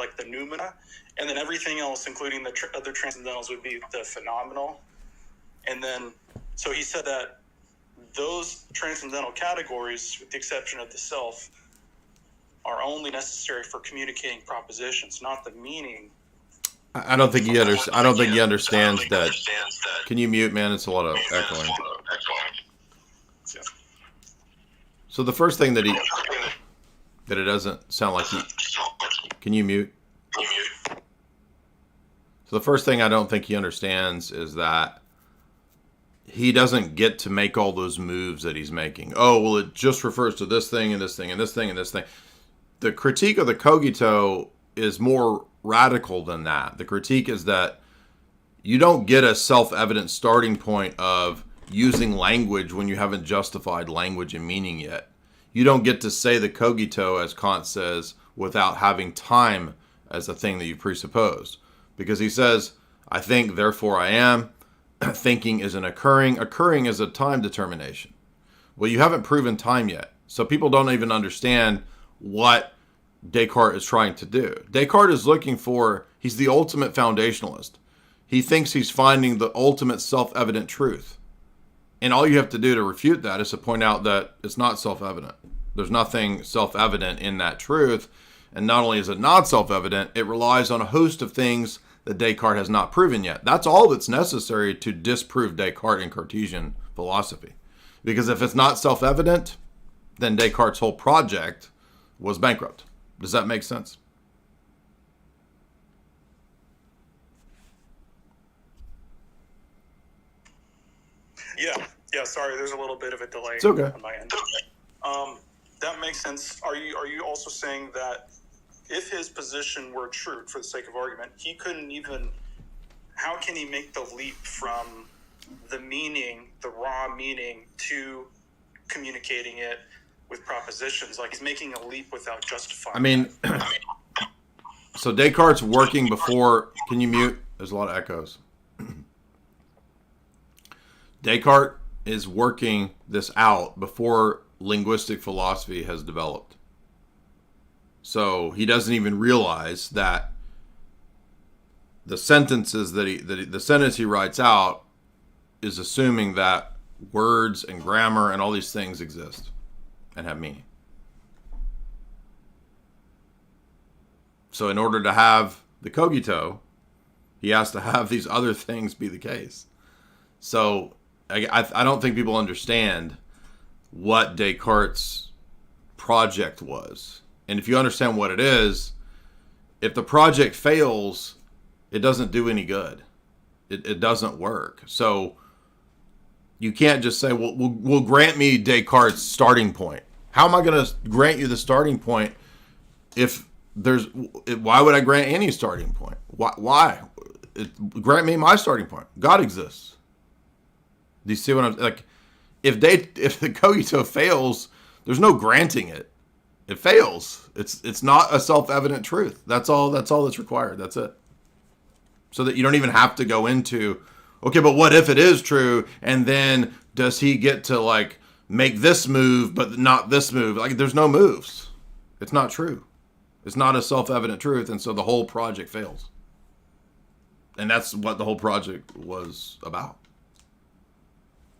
like the noumena, and then everything else, including the other transcendentals, would be the phenomenal. And then, so he said that those transcendental categories, with the exception of the self, are only necessary for communicating propositions, not the meaning. I don't think he understands that. Can you mute, man? It's a lot of echoing. So the first thing that it doesn't sound like he. Can you mute? So the first thing I don't think he understands is that he doesn't get to make all those moves that he's making. Oh, well, it just refers to this thing and this thing and this thing and this thing. The critique of the cogito is more radical than that. The critique is that you don't get a self-evident starting point of using language when you haven't justified language and meaning yet. You don't get to say the cogito, as Kant says, without having time as a thing that you presupposed. Because he says, I think, therefore I am. Thinking is an occurring. Occurring is a time determination. Well, you haven't proven time yet. So people don't even understand what Descartes is trying to do. Descartes is looking for, he's the ultimate foundationalist. He thinks he's finding the ultimate self-evident truth. And all you have to do to refute that is to point out that it's not self-evident. There's nothing self-evident in that truth. And not only is it not self-evident, it relies on a host of things that Descartes has not proven yet. That's all that's necessary to disprove Descartes in Cartesian philosophy. Because if it's not self-evident, then Descartes' whole project was bankrupt. Does that make sense? Yeah. Sorry, there's a little bit of a delay. It's okay. On my end. That makes sense. Are you also saying that if his position were true, for the sake of argument, he couldn't even? How can he make the leap from the meaning, the raw meaning, to communicating it with propositions? Like, he's making a leap without justifying. I mean, so Descartes working before. Can you mute? There's a lot of echoes. Descartes is working this out before linguistic philosophy has developed. So he doesn't even realize that the sentences the sentence he writes out is assuming that words and grammar and all these things exist and have meaning. So in order to have the cogito, he has to have these other things be the case. So I don't think people understand what Descartes' project was. And if you understand what it is, if the project fails, it doesn't do any good. It doesn't work. So you can't just say, well, we'll grant me Descartes' starting point. How am I going to grant you the starting point if why would I grant any starting point? Why? Grant me my starting point. God exists. Do you see what I'm like? If the cogito fails, there's no granting it. It fails. It's not a self-evident truth. That's all that's required. That's it. So that you don't even have to go into, okay, but what if it is true? And then does he get to like make this move, but not this move. Like, there's no moves. It's not true. It's not a self-evident truth, and so the whole project fails. And that's what the whole project was about.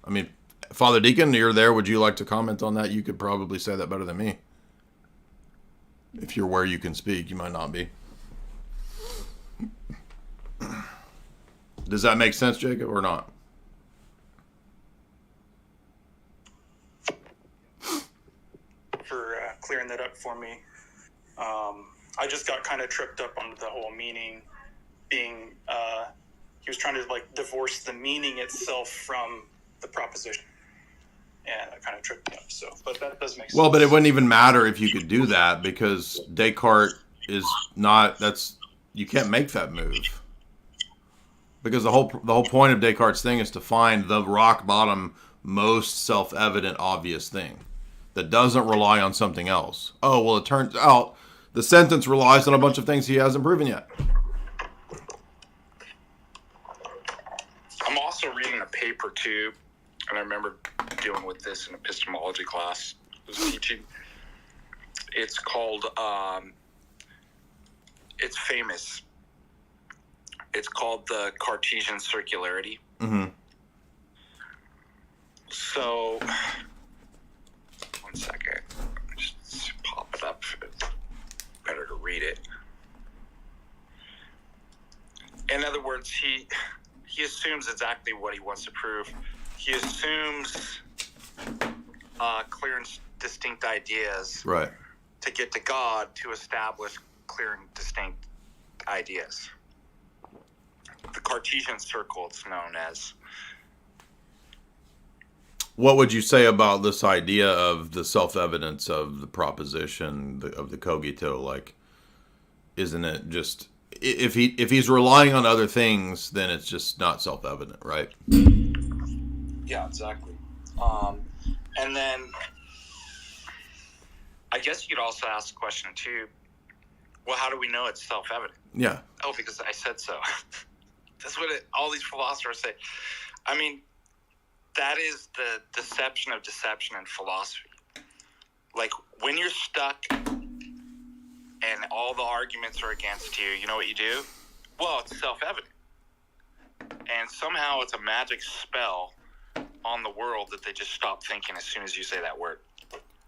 I mean, Father Deacon, you're there. Would you like to comment on that? You could probably say that better than me. If you're where you can speak, you might not be. Does that make sense, Jacob, or not? For clearing that up for me. I just got kind of tripped up on the whole meaning being, he was trying to like divorce the meaning itself from the proposition. And I kind of tripped me up. So, but that does make sense. Well, but it wouldn't even matter if you could do that, because Descartes is not, you can't make that move. Because the whole point of Descartes' thing is to find the rock bottom, most self-evident, obvious thing that doesn't rely on something else. Oh, well, it turns out the sentence relies on a bunch of things he hasn't proven yet. I'm also reading a paper too, and I remember dealing with this in epistemology class I was teaching. It's called, it's famous. It's called the Cartesian circularity. Mm-hmm. So, one second. Just pop it up. It's better to read it. In other words, he assumes exactly what he wants to prove. He assumes clear and distinct ideas, Right, to get to God, to establish clear and distinct ideas. The Cartesian circle, it's known as. What would you say about this idea of the self-evidence of the proposition, of the cogito? Like, isn't it just, if he's relying on other things, then it's just not self-evident, right? Yeah, exactly. And then I guess you could also ask the question too, well, how do we know it's self-evident? Yeah. Oh, because I said so. That's what all these philosophers say. I mean, that is the deception of deception in philosophy. Like, when you're stuck and all the arguments are against you, you know what you do? Well, it's self-evident. And somehow it's a magic spell on the world that they just stop thinking as soon as you say that word.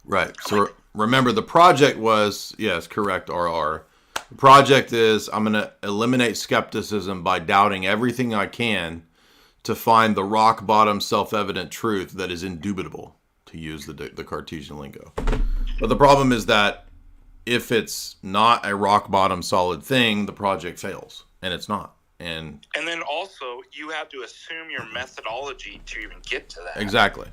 Right. So remember, the project was, yes, correct, RR. The project is, I'm going to eliminate skepticism by doubting everything I can to find the rock bottom self-evident truth that is indubitable, to use the Cartesian lingo. But the problem is that if it's not a rock bottom solid thing, the project fails, and it's not. And then also, you have to assume your methodology to even get to that. Exactly.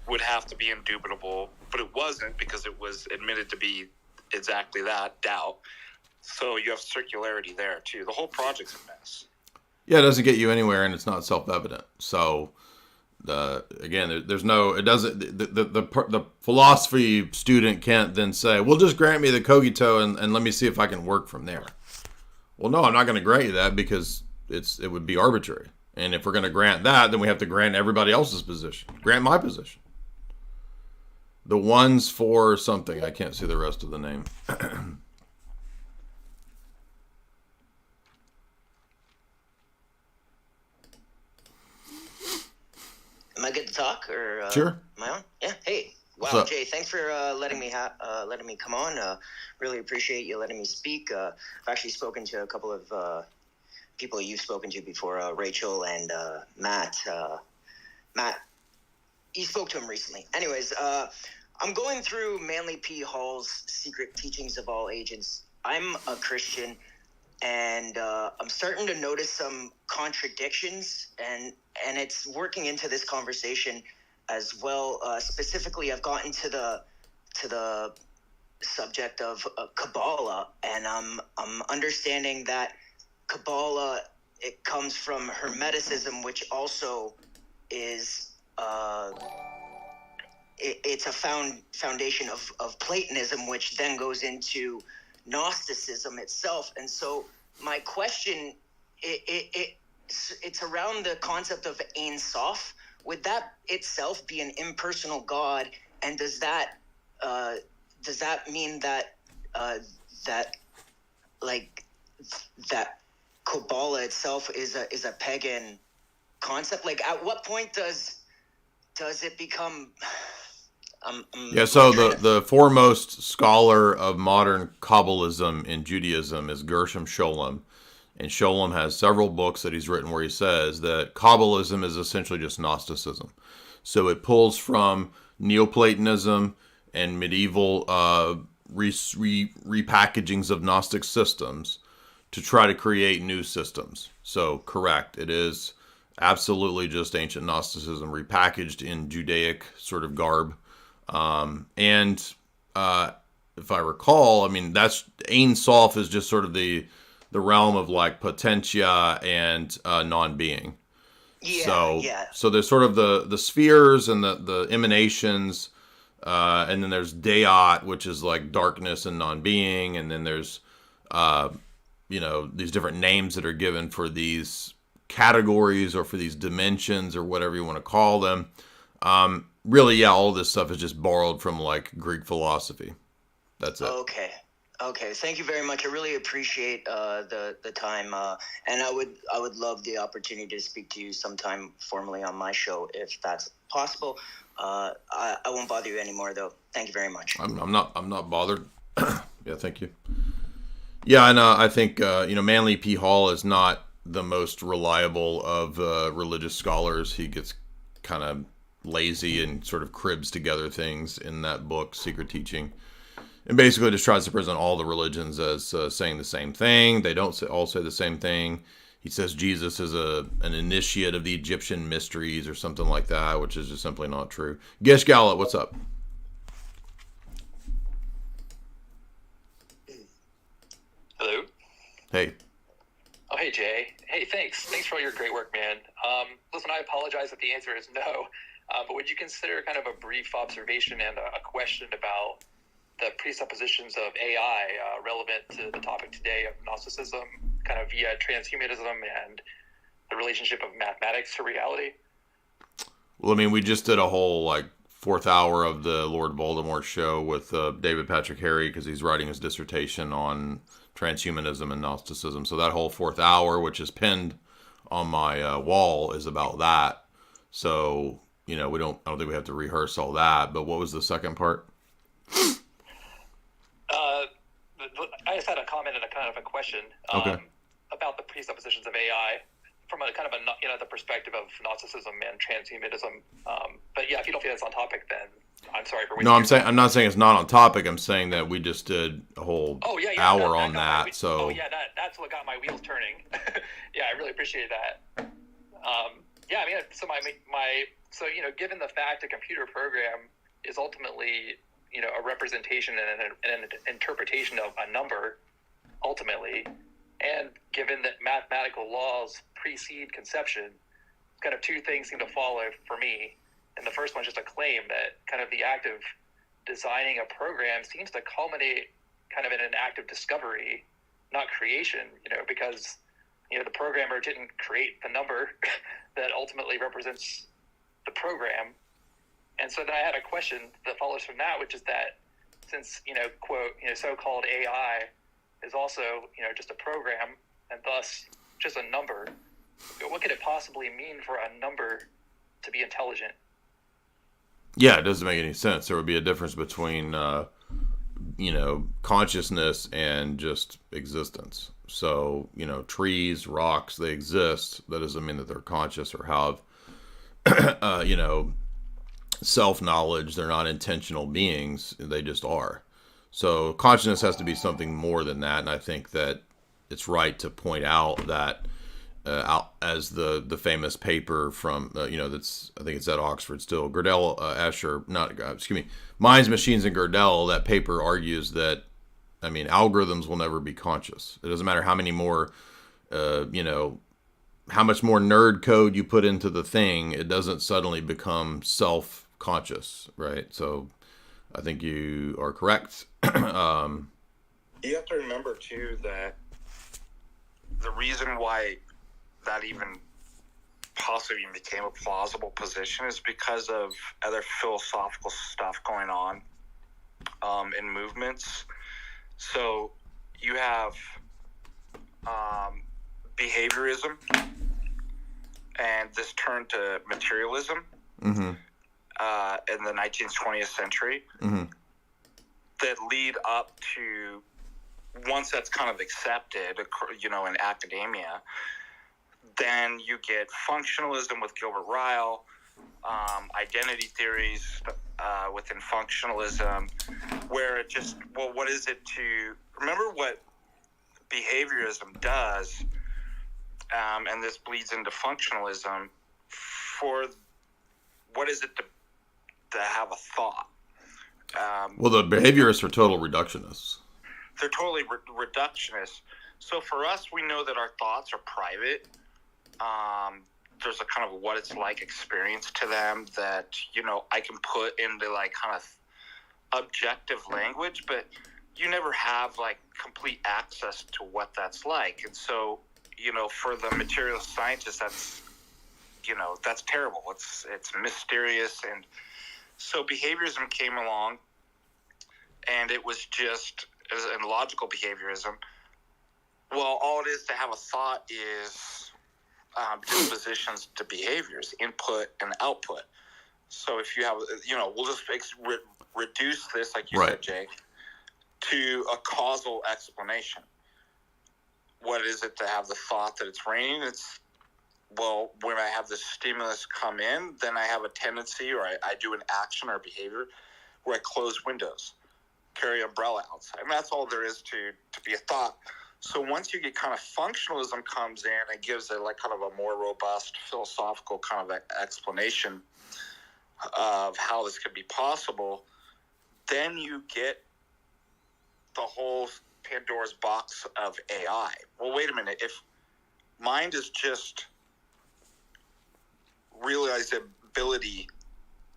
Would have to be indubitable, but it wasn't, because it was admitted to be exactly that, doubt. So you have circularity there too. The whole project's a mess. Yeah, it doesn't get you anywhere, and it's not self-evident. So, again, there's no. It doesn't. The philosophy student can't then say, "Well, just grant me the cogito and let me see if I can work from there." Well, no, I'm not going to grant you that, because it would be arbitrary. And if we're going to grant that, then we have to grant everybody else's position. Grant my position. The ones for something. I can't see the rest of the name. Am I good to talk, or Sure. Am I on? Yeah. Hey. Wow, Jay. Thanks for letting me come on. Really appreciate you letting me speak. I've actually spoken to a couple of people you've spoken to before, Rachel and Matt. Matt, you spoke to him recently. Anyways, I'm going through Manly P. Hall's Secret Teachings of All Ages. I'm a Christian, and I'm starting to notice some contradictions, and it's working into this conversation as well. Specifically, I've gotten to the subject of Kabbalah, and I'm understanding that Kabbalah, it comes from Hermeticism, which also is it's a foundation of Platonism, which then goes into Gnosticism itself. And so my question, it's around the concept of Ein Sof, would that itself be an impersonal God? And does that mean that that like that Kabbalah itself is a pagan concept? Like, at what point does it become? Yeah, so the foremost scholar of modern Kabbalism in Judaism is Gershom Scholem. And Scholem has several books that he's written where he says that Kabbalism is essentially just Gnosticism. So it pulls from Neoplatonism and medieval repackagings of Gnostic systems to try to create new systems. So correct, it is absolutely just ancient Gnosticism repackaged in Judaic sort of garb. And if I recall, I mean, that's Ein Sof is just sort of the realm of like potentia and non-being. Yeah, So there's sort of the spheres and the emanations, and then there's Deot, which is like darkness and non-being, and then there's these different names that are given for these categories or for these dimensions or whatever you want to call them. Really, yeah, all this stuff is just borrowed from like Greek philosophy. That's it. Okay. Thank you very much. I really appreciate the time, and I would love the opportunity to speak to you sometime formally on my show if that's possible. I won't bother you anymore, though. Thank you very much. I'm not bothered. Yeah, thank you. Yeah, and I think Manly P. Hall is not the most reliable of religious scholars. He gets kind of lazy and sort of cribs together things in that book, Secret Teaching, and basically just tries to present all the religions as saying the same thing. They don't all say the same thing. He says Jesus is an initiate of the Egyptian mysteries or something like that, which is just simply not true. Gish Gallup, what's up? Hello. Hey. Oh, hey, Jay. Hey, thanks. Thanks for all your great work, man. Listen, I apologize if the answer is no, but would you consider kind of a brief observation and a question about the presuppositions of AI relevant to the topic today of Gnosticism, kind of via transhumanism and the relationship of mathematics to reality? Well, I mean, we just did a whole like 4th hour of the Lord Voldemort show with David Patrick Harry because he's writing his dissertation on transhumanism and Gnosticism. So that whole 4th hour, which is pinned on my wall, is about that. So I don't think we have to rehearse all that. But what was the second part? I just had a comment and a kind of a question about the presuppositions of AI from a kind of the perspective of Gnosticism and transhumanism. But yeah, if you don't feel it's on topic, then I'm sorry for. No, I'm not saying it's not on topic. I'm saying that we just did a whole hour on that. So that's what got my wheels turning. Yeah, I really appreciate that. Yeah, I mean, so given the fact a computer program is ultimately a representation and an interpretation of a number, ultimately, and given that mathematical laws precede conception, kind of two things seem to follow for me. And the first one's just a claim that kind of the act of designing a program seems to culminate kind of in an act of discovery, not creation, because, the programmer didn't create the number that ultimately represents the program. And so then I had a question that follows from that, which is that since, quote, so-called AI is also, just a program and thus just a number, what could it possibly mean for a number to be intelligent? Yeah, it doesn't make any sense. There would be a difference between, consciousness and just existence. So, trees, rocks, they exist. That doesn't mean that they're conscious or have, self-knowledge. They're not intentional beings. They just are. So consciousness has to be something more than that. And I think that it's right to point out that as the famous paper from, I think it's at Oxford still, Minds, Machines, and Gödel, that paper argues that, algorithms will never be conscious. It doesn't matter how many more, how much more nerd code you put into the thing, it doesn't suddenly become self-conscious, right? So I think you are correct. You have to remember, too, that the reason why that even possibly even became a plausible position is because of other philosophical stuff going on in movements. So you have behaviorism and this turn to materialism in the 19th, 20th century that lead up to, once that's kind of accepted, you know, in academia, then you get functionalism with Gilbert Ryle, identity theories within functionalism, where it just, well, what is it to, remember what behaviorism does, and this bleeds into functionalism, for what is it to have a thought? Well, the behaviorists are total reductionists. They're totally reductionists. So for us, we know that our thoughts are private. There's a kind of what it's like experience to them that, you know, I can put into like kind of objective language, but you never have like complete access to what that's like. And so, you know, for the materialist scientists, that's, you know, that's terrible. It's mysterious. And so behaviorism came along, and it was just, and logical behaviorism, well, all it is to have a thought is dispositions to behaviors, input and output. So if you have, you know, we'll just reduce this, like you said, Jake, to a causal explanation. What is it to have the thought that it's raining? It's, well, when I have this stimulus come in, then I have a tendency, or I do an action or behavior where I close windows, carry umbrella outside. And that's all there is to be a thought. So once you get kind of functionalism comes in and gives it like kind of a more robust philosophical kind of explanation of how this could be possible, then you get the whole Pandora's box of AI. Well, wait a minute. If mind is just realizability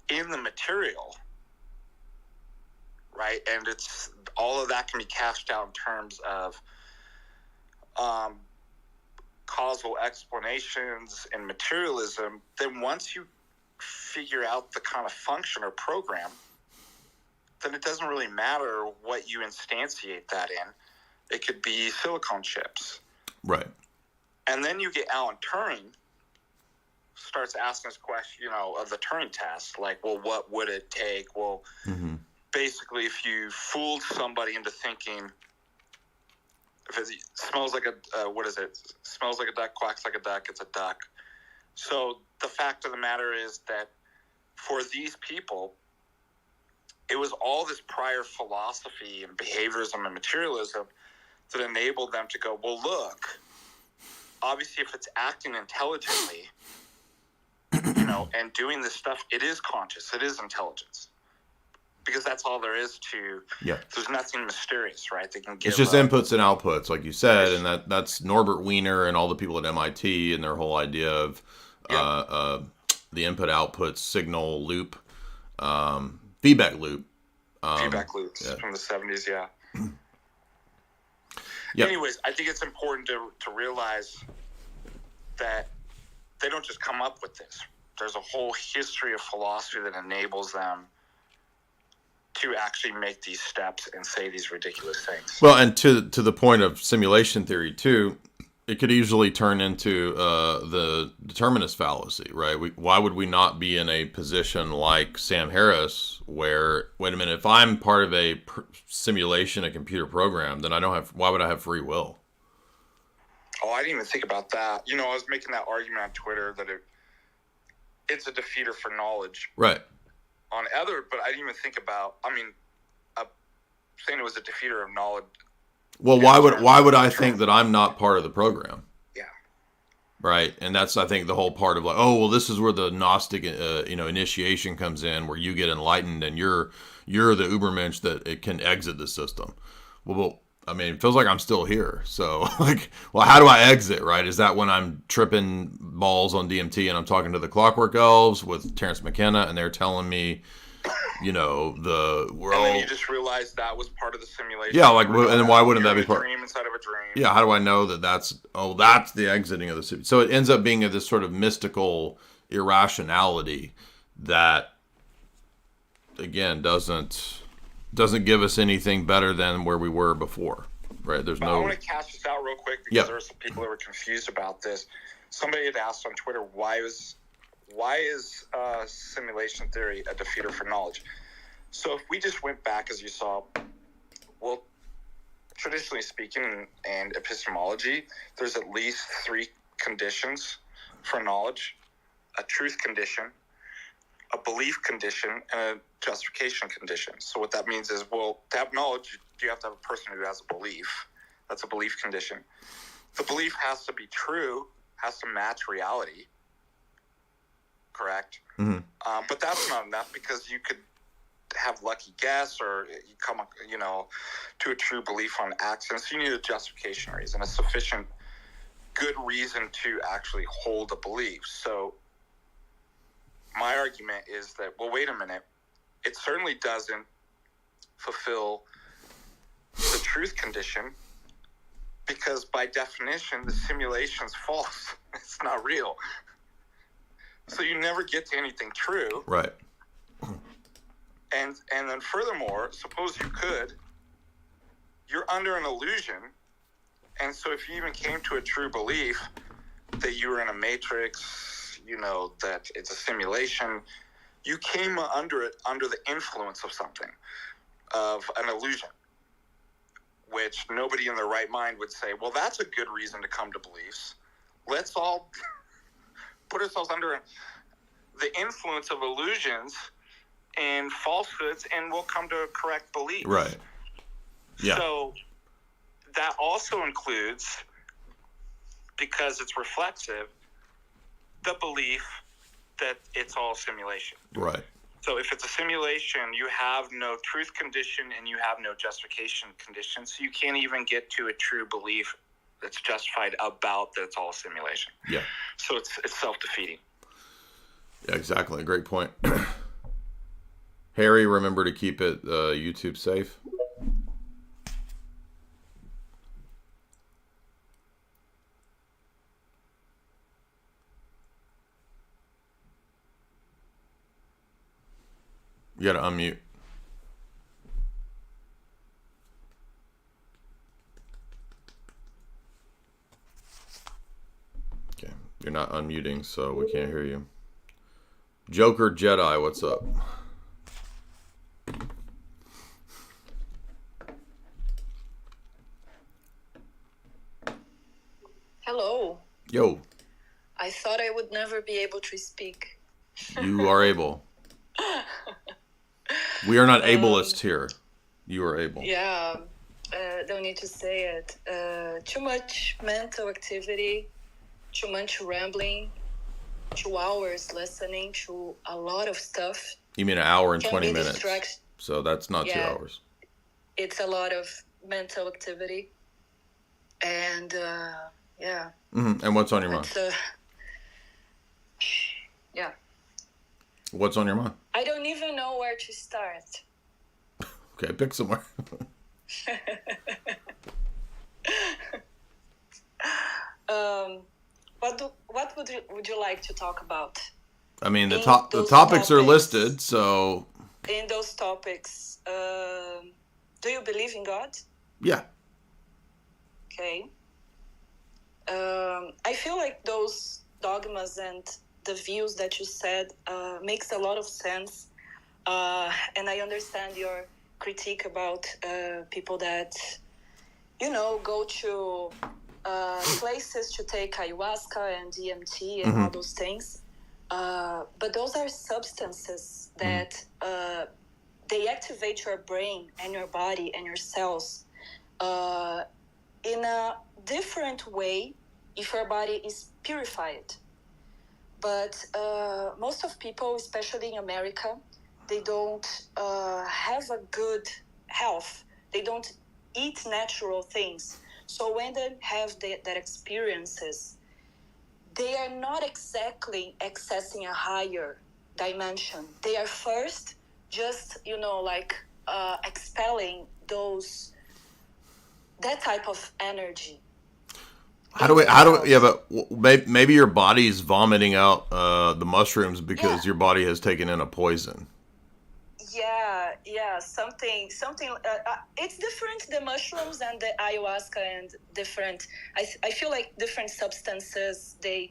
in the material, right, and it's all of that can be cashed out in terms of causal explanations and materialism, then once you figure out the kind of function or program, then it doesn't really matter what you instantiate that in. It could be silicon chips. Right. And then you get Alan Turing starts asking this question, you know, of the Turing test, like, well, what would it take? Well, basically, if you fooled somebody into thinking, if it smells like a, what is it? Smells like a duck, quacks like a duck, it's a duck. So the fact of the matter is that for these people, it was all this prior philosophy and behaviorism and materialism that enabled them to go, well, look, obviously if it's acting intelligently, you know, and doing this stuff, it is conscious, it is intelligence. Because that's all there is to. Yeah. There's nothing mysterious, right? They can give. It's just inputs and outputs, like you said, and that's Norbert Wiener and all the people at MIT and their whole idea of the input-output signal loop, feedback loop. Feedback loops from the 70s, Anyways, I think it's important to realize that they don't just come up with this. There's a whole history of philosophy that enables them to actually make these steps and say these ridiculous things. Well, and to the point of simulation theory too, it could easily turn into the determinist fallacy, right? Why would we not be in a position like Sam Harris, where, wait a minute, if I'm part of a simulation, a computer program, then why would I have free will? Oh, I didn't even think about that. You know, I was making that argument on Twitter that it's a defeater for knowledge. Right. But I didn't even think about, saying it was a defeater of knowledge. Well, why would I think that I'm not part of the program? Yeah. Right. And that's, I think, the whole part of like, oh, well, this is where the Gnostic, initiation comes in, where you get enlightened and you're the Ubermensch that it can exit the system. Well, I mean, it feels like I'm still here. So, like, well, how do I exit, right? Is that when I'm tripping balls on DMT and I'm talking to the Clockwork Elves with Terrence McKenna and they're telling me, you know, we're and all... then you just realize that was part of the simulation. Yeah, like, and then why wouldn't that be part? Dream inside of a dream. Yeah, how do I know that that's the exiting of the simulation? So it ends up being this sort of mystical irrationality that, again, doesn't give us anything better than where we were before, right? There's no... I want to cast this out real quick because there were some people that were confused about this. Somebody had asked on Twitter, why is simulation theory a defeater for knowledge? So if we just went back, as you saw, well, traditionally speaking, and epistemology, there's at least 3 conditions for knowledge: a truth condition, a belief condition, and a justification condition. So what that means is, well, to have knowledge, you have to have a person who has a belief. That's a belief condition. The belief has to be true, has to match reality. Correct? Mm-hmm. But that's not enough, because you could have lucky guess, or you come, to a true belief on accident. So you need a justification reason, a sufficient good reason to actually hold a belief. So my argument is that, well, wait a minute, it certainly doesn't fulfill the truth condition, because by definition, the simulation's false. It's not real. So you never get to anything true. Right. And then furthermore, suppose you could, you're under an illusion. And so if you even came to a true belief that you were in a matrix, that it's a simulation, you came under it under the influence of something, of an illusion, which nobody in their right mind would say, well, that's a good reason to come to beliefs. Let's all put ourselves under the influence of illusions and falsehoods, and we'll come to correct beliefs. Right. Yeah. So that also includes, because it's reflexive, the belief that it's all simulation. Right. So if it's a simulation, you have no truth condition and you have no justification condition, so you can't even get to a true belief that's justified about that it's all a simulation. Yeah. So it's self-defeating. Yeah, exactly. Great point. Harry, remember to keep it YouTube safe. You gotta unmute. Okay, you're not unmuting, so we can't hear you. Joker Jedi, what's up? Hello. Yo. I thought I would never be able to speak. You are able. We are not ableist here. You are able. Yeah, don't need to say it. Too much mental activity, too much rambling, 2 hours listening to a lot of stuff. You mean an hour and Can 20 be minutes. distract- So that's not 2 Yeah. hours. It's a lot of mental activity. And, yeah. Mm-hmm. And what's on your mind? It's, yeah. What's on your mind? I don't even know where to start. Okay, pick somewhere. What would you like to talk about? I mean, the Those topics are topics. listed, so In those topics, do you believe in God? yeah. Okay. I feel like those dogmas and the views that you said makes a lot of sense. And I understand your critique about people that, go to places to take ayahuasca and DMT and all those things. But those are substances that they activate your brain and your body and your cells in a different way if your body is purified. But most of people, especially in America, they don't have a good health. They don't eat natural things. So when they have that experiences, they are not exactly accessing a higher dimension. They are first just, like expelling that type of energy. Yeah, but maybe your body's vomiting out the mushrooms because your body has taken in a poison. Yeah, something. It's different, the mushrooms and the ayahuasca, and different. I feel like different substances, they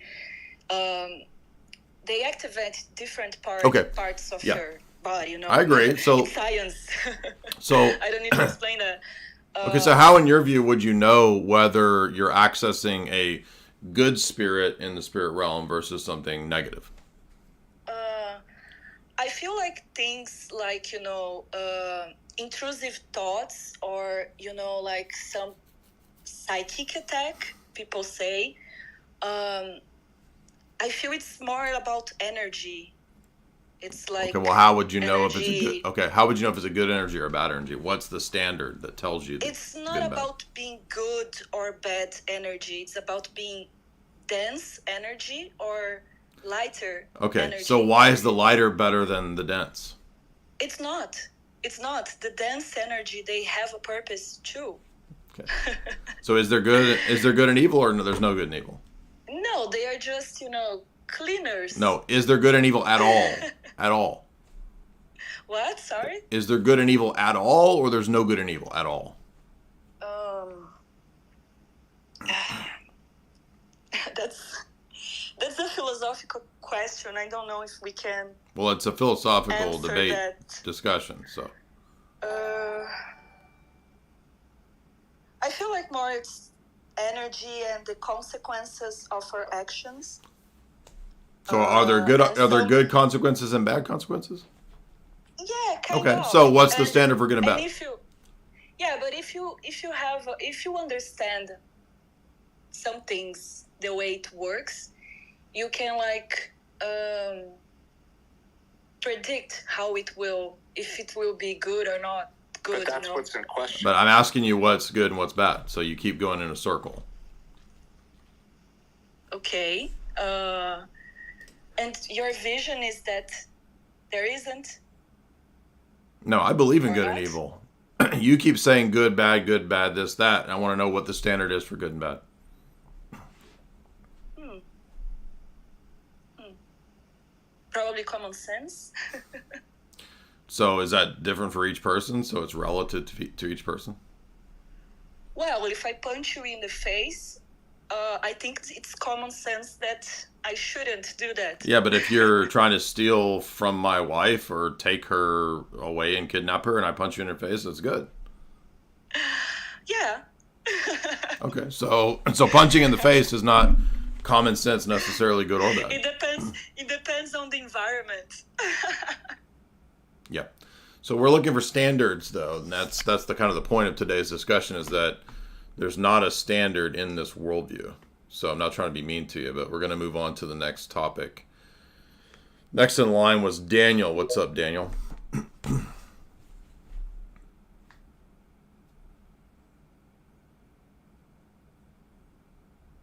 activate different parts of your body. I agree. So it's science. So I don't need to explain that. Okay, so how, in your view, would you know whether you're accessing a good spirit in the spirit realm versus something negative? I feel like things like, intrusive thoughts, or, like some psychic attack, people say. I feel it's more about energy. It's like, okay, well, how would you know if it's a good? Okay, how would you know if it's a good energy or a bad energy? What's the standard that tells you? It's not about being good or bad energy. It's about being dense energy or lighter. Okay, energy. So why is the lighter better than the dense? It's not. The dense energy, they have a purpose too. Okay. So is there good and evil, or no, there's no good and evil? No, they are just, cleaners. No, is there good and evil at all? At all? What? Sorry? Is there good and evil at all, or there's no good and evil at all? That's a philosophical question. I don't know if we can. Well, it's a philosophical debate discussion, so. I feel like more it's energy and the consequences of our actions. So are there good consequences and bad consequences? Yeah, kind of. Okay, so what's the standard for good and bad? But if you understand some things the way it works, you can predict if it will be good or not good. But that's what's in question. But I'm asking you what's good and what's bad, so you keep going in a circle. Okay. And your vision is that there isn't? No, I believe in good and evil. You keep saying good, bad, this, that, and I want to know what the standard is for good and bad. Probably common sense. So is that different for each person? So it's relative to each person? Well, if I punch you in the face, I think it's common sense that I shouldn't do that. Yeah, but if you're trying to steal from my wife or take her away and kidnap her and I punch you in her face, it's good. Yeah. Okay, so punching in the face is not common sense necessarily good or bad. It depends on the environment. Yeah. So we're looking for standards, though, and that's the kind of the point of today's discussion, is that there's not a standard in this worldview. So I'm not trying to be mean to you, but we're going to move on to the next topic. Next in line was Daniel. What's up, Daniel?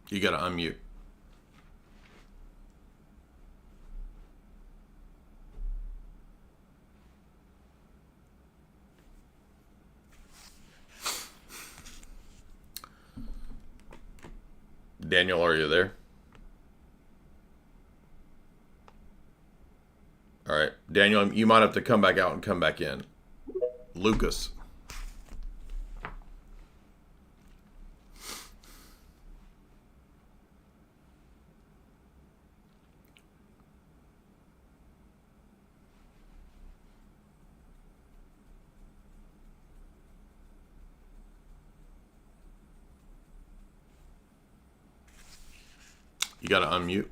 You got to unmute. Daniel, are you there? All right. Daniel, you might have to come back out and come back in. Lucas. You got to unmute.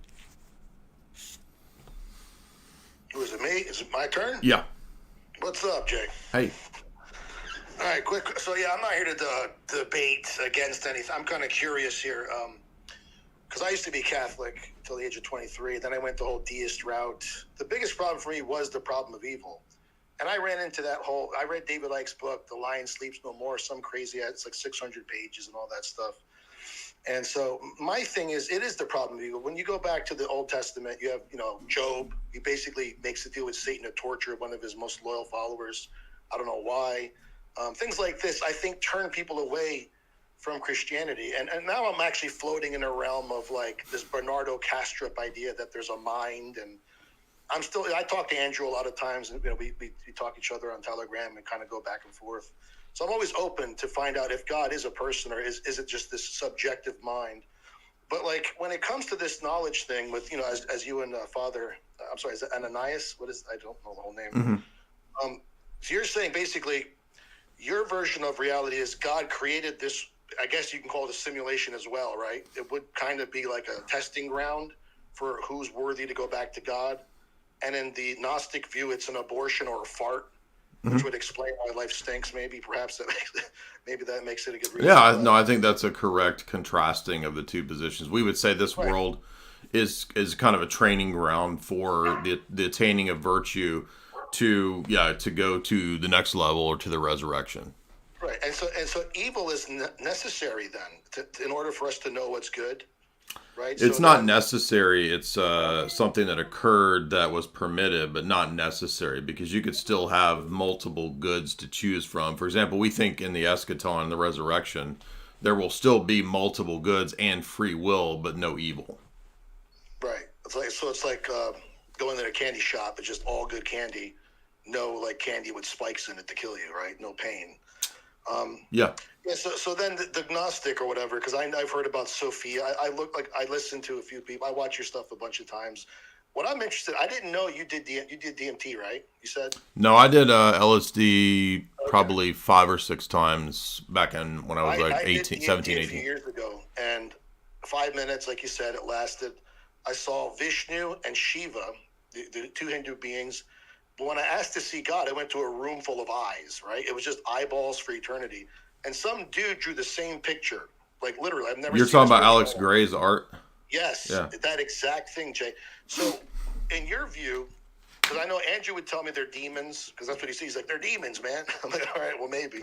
Was it me? Is it my turn? Yeah. What's up, Jay? Hey. All right, quick. So, yeah, I'm not here to debate against anything. I'm kind of curious here. Because I used to be Catholic until the age of 23. Then I went the whole deist route. The biggest problem for me was the problem of evil. And I ran into that I read David Icke's book, The Lion Sleeps No More, some crazy, it's like 600 pages and all that stuff. And so my thing is, it is the problem. When you go back to the Old Testament, you have, Job. He basically makes a deal with Satan to torture one of his most loyal followers. I don't know why. Things like this, I think, turn people away from Christianity. And now I'm actually floating in a realm of like this Bernardo Kastrup idea that there's a mind. And I talk to Andrew a lot of times, and we talk each other on Telegram and kind of go back and forth. So I'm always open to find out if God is a person or is it just this subjective mind. But like when it comes to this knowledge thing with, as you and Father, I'm sorry, is it Ananias? I don't know the whole name. Mm-hmm. So you're saying basically your version of reality is God created this, I guess you can call it a simulation as well, right? It would kind of be like a testing ground for who's worthy to go back to God. And in the Gnostic view, it's an abortion or a fart. Which would explain why life stinks. Perhaps that makes it a good reason. Yeah, no, I think that's a correct contrasting of the two positions. We would say this world is kind of a training ground for the attaining of virtue to go to the next level or to the resurrection. Right, and so evil is necessary then in order for us to know what's good. Right? It's not necessary. It's something that occurred that was permitted, but not necessary, because you could still have multiple goods to choose from. For example, we think in the eschaton, the resurrection, there will still be multiple goods and free will, but no evil. Right. It's like going to a candy shop. It's just all good candy. No like candy with spikes in it to kill you. Right. No pain. Yeah. So then the Gnostic or whatever, because I've heard about Sophia. I listened to a few people. I watch your stuff a bunch of times. What I'm interested, I didn't know you did DMT, right? You said? No, I did LSD probably 5 or 6 times back in when I was like 17, 18. A few years ago, and 5 minutes, like you said, it lasted. I saw Vishnu and Shiva, the two Hindu beings. But when I asked to see God, I went to a room full of eyes, right? It was just eyeballs for eternity. And some dude drew the same picture, like literally. I've never. You're talking about Alex Gray's art? Yes, yeah. That exact thing, Jay. So, in your view, because I know Andrew would tell me they're demons, because that's what he sees. Like, they're demons, man. I'm like, all right, well, maybe.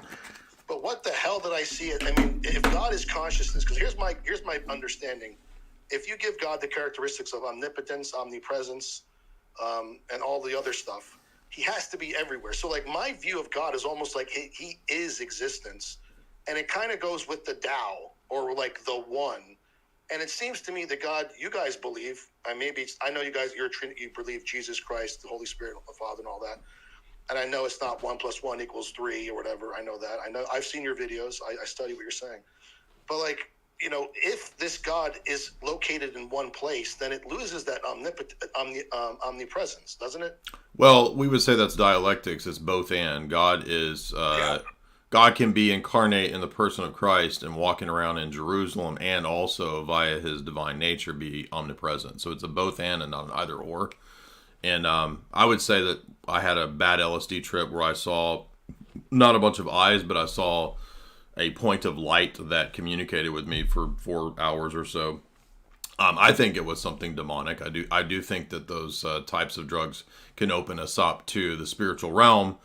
But what the hell did I see? I mean, if God is consciousness, because here's my understanding. If you give God the characteristics of omnipotence, omnipresence, and all the other stuff, he has to be everywhere. So, like, my view of God is almost like he is existence. And it kind of goes with the Tao, or like the one. And it seems to me that God, you guys believe, and I know you guys, you believe Jesus Christ, the Holy Spirit, the Father, and all that. And I know it's not 1 + 1 = 3 or whatever. I know that. I know I've seen your videos. I study what you're saying. But like, if this God is located in one place, then it loses that omnipresence, doesn't it? Well, we would say that's dialectics. It's both and. God is God can be incarnate in the person of Christ and walking around in Jerusalem, and also via his divine nature be omnipresent. So it's a both and not an either or. And I would say that I had a bad LSD trip where I saw not a bunch of eyes, but I saw a point of light that communicated with me for 4 hours or so. I think it was something demonic. I do think that those types of drugs can open us up to the spiritual realm.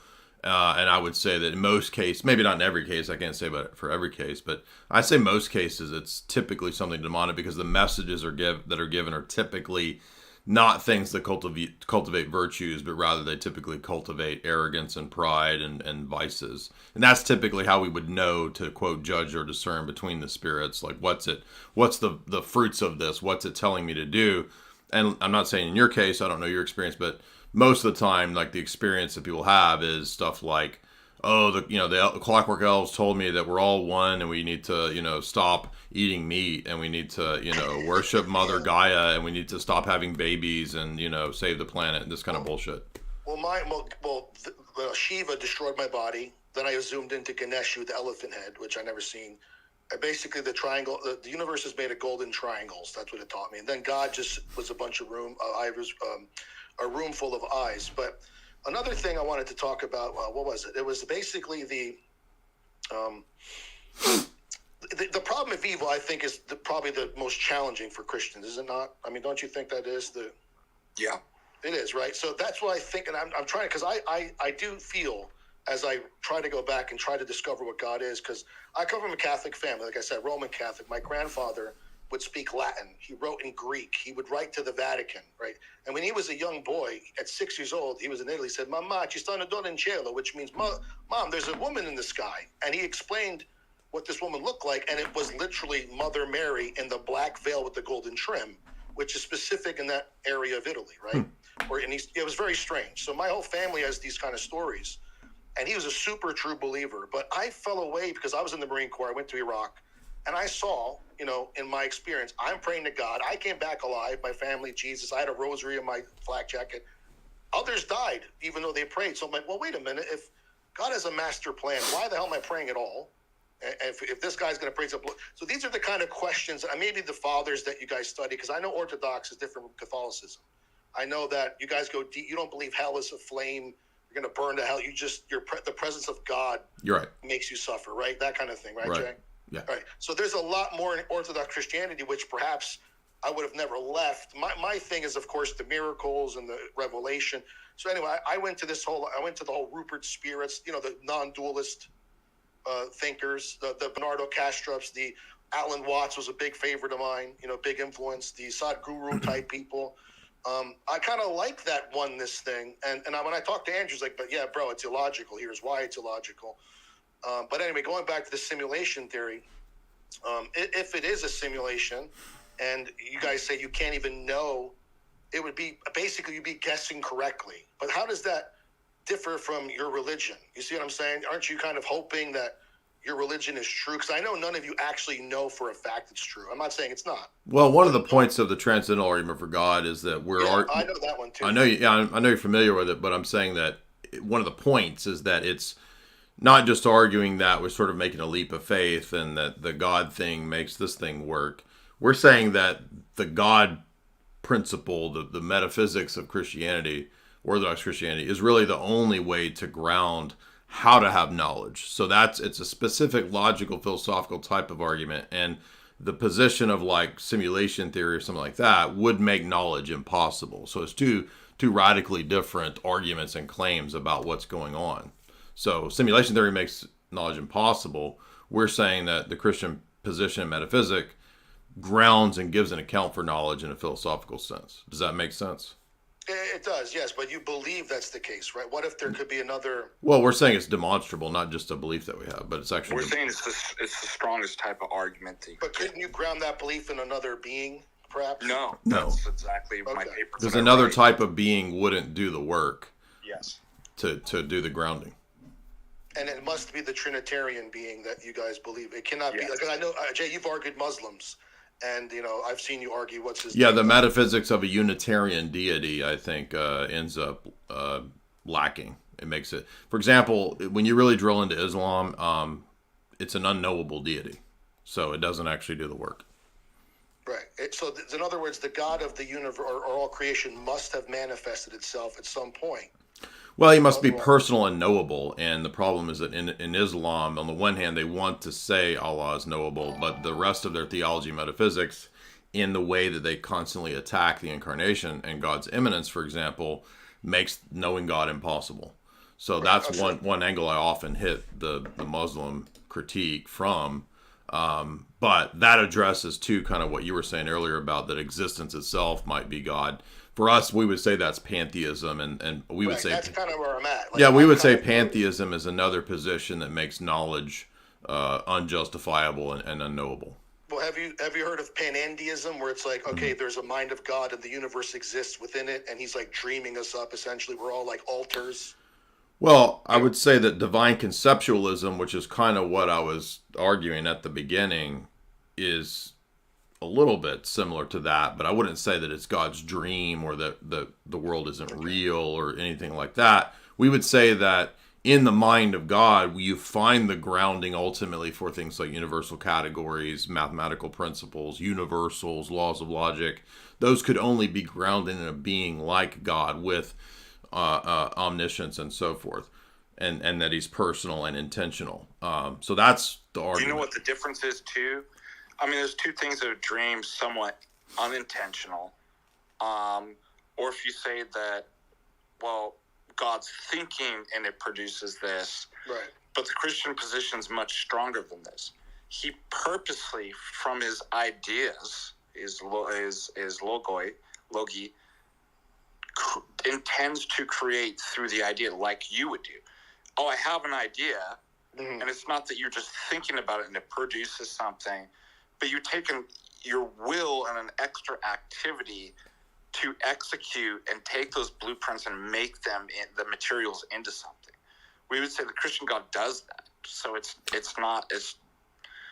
And I would say that in most cases, maybe not in every case, I can't say about it for every case, but I say most cases it's typically something demonic, because the messages that are given are typically not things that cultivate virtues, but rather they typically cultivate arrogance and pride and vices. And that's typically how we would know to, quote, judge or discern between the spirits. Like, what's the fruits of this? What's it telling me to do? And I'm not saying in your case, I don't know your experience, but most of the time, like, the experience that people have is stuff like, oh, the Clockwork Elves told me that we're all one, and we need to, stop eating meat, and we need to, worship Mother Gaia, and we need to stop having babies, and, save the planet, and this kind of bullshit. Well, Shiva destroyed my body. Then I zoomed into Ganesha, the elephant head, which I never seen. Basically, the triangle, the universe is made of golden triangles. That's what it taught me. And then God just was a bunch of a room full of eyes. But another thing I wanted to talk about, what was it? It was basically the problem of evil, I think, is probably the most challenging for Christians, is it not? I mean, don't you think that is Yeah. It is, right? So that's what I think, and I'm trying, because I do feel as I try to go back and try to discover what God is, because I come from a Catholic family, like I said, Roman Catholic. My grandfather would speak Latin. He wrote in Greek. He would write to the Vatican, right? And when he was a young boy, at 6 years old, he was in Italy, he said, Mamma, ci stanno donne in cielo, which means, Mom, there's a woman in the sky. And he explained what this woman looked like, and it was literally Mother Mary in the black veil with the golden trim, which is specific in that area of Italy, right? It was very strange. So my whole family has these kind of stories. And he was a super true believer. But I fell away because I was in the Marine Corps. I went to Iraq. And I saw, in my experience, I'm praying to God. I came back alive, my family, Jesus. I had a rosary in my flak jacket. Others died, even though they prayed. So I'm like, well, wait a minute. If God has a master plan, why the hell am I praying at all? And if this guy's going to pray to... So these are the kind of questions, maybe the fathers that you guys study, because I know Orthodox is different from Catholicism. I know that you guys go deep. You don't believe hell is a flame. You're going to burn to hell. The presence of God makes you suffer, right? That kind of thing, right, Jay? Yeah. Right. So there's a lot more in Orthodox Christianity, which perhaps I would have never left. My thing is, of course, the miracles and the revelation. So anyway, I went to the whole Rupert spirits, the non-dualist thinkers, the Bernardo Kastrups, the Alan Watts was a big favorite of mine, big influence, the Sadhguru type people. I kind of like that oneness thing. And when I talk to Andrew, he's like, but yeah, bro, it's illogical. Here's why it's illogical. But anyway, going back to the simulation theory, if it is a simulation and you guys say you can't even know, it would be basically you'd be guessing correctly. But how does that differ from your religion? You see what I'm saying? Aren't you kind of hoping that your religion is true? Because I know none of you actually know for a fact it's true. I'm not saying it's not. Well, one of the points of the transcendental argument for God is that I know that one too. I know you're familiar with it, but I'm saying that one of the points is that it's not just arguing that we're sort of making a leap of faith and that the God thing makes this thing work. We're saying that the God principle, the metaphysics of Christianity, Orthodox Christianity, is really the only way to ground how to have knowledge. So it's a specific logical, philosophical type of argument. And the position of like simulation theory or something like that would make knowledge impossible. So it's two radically different arguments and claims about what's going on. So simulation theory makes knowledge impossible. We're saying that the Christian position in metaphysics grounds and gives an account for knowledge in a philosophical sense. Does that make sense? It does, yes. But you believe that's the case, right? What if there could be another... Well, we're saying it's demonstrable, not just a belief that we have, but it's actually... We're saying it's the strongest type of argument. But couldn't you ground that belief in another being, perhaps? No. That's exactly my paper. Because another type of being wouldn't do the work. Yes. To do the grounding. And it must be the Trinitarian being that you guys believe. It cannot be. Because I know, Jay, you've argued Muslims. And, I've seen you argue what's his name. The metaphysics of a Unitarian deity, I think, ends up lacking. It makes it... For example, when you really drill into Islam, it's an unknowable deity. So it doesn't actually do the work. Right. So in other words, the God of the universe or all creation must have manifested itself at some point. Well, he must be personal and knowable, and the problem is that in Islam, on the one hand, they want to say Allah is knowable, but the rest of their theology, metaphysics, in the way that they constantly attack the incarnation and God's immanence, for example, makes knowing God impossible. So that's one angle I often hit the Muslim critique from. But that addresses too kind of what you were saying earlier about that existence itself might be God. For us, we would say that's pantheism, and we would say... That's kind of where I'm at. We would say pantheism is another position that makes knowledge unjustifiable and unknowable. Well, have you heard of panendeism, where it's like, okay, there's a mind of God and the universe exists within it, and he's like dreaming us up, essentially. We're all like altars. Well, I would say that divine conceptualism, which is kind of what I was arguing at the beginning, is a little bit similar to that, but I wouldn't say that it's God's dream or that the world isn't real or anything like that. We would say that in the mind of God, you find the grounding ultimately for things like universal categories, mathematical principles, universals, laws of logic. Those could only be grounded in a being like God with omniscience and so forth, and that he's personal and intentional. So that's the argument. Do you know what the difference is too? I mean, there's two things that are dreams, somewhat unintentional. Or if you say that, well, God's thinking and it produces this. Right. But the Christian position is much stronger than this. He purposely, from his ideas, his logi, intends to create through the idea like you would do. Oh, I have an idea, and it's not that you're just thinking about it and it produces something, but you're taking your will and an extra activity to execute and take those blueprints and make them the materials into something. We would say the Christian God does that. So it's not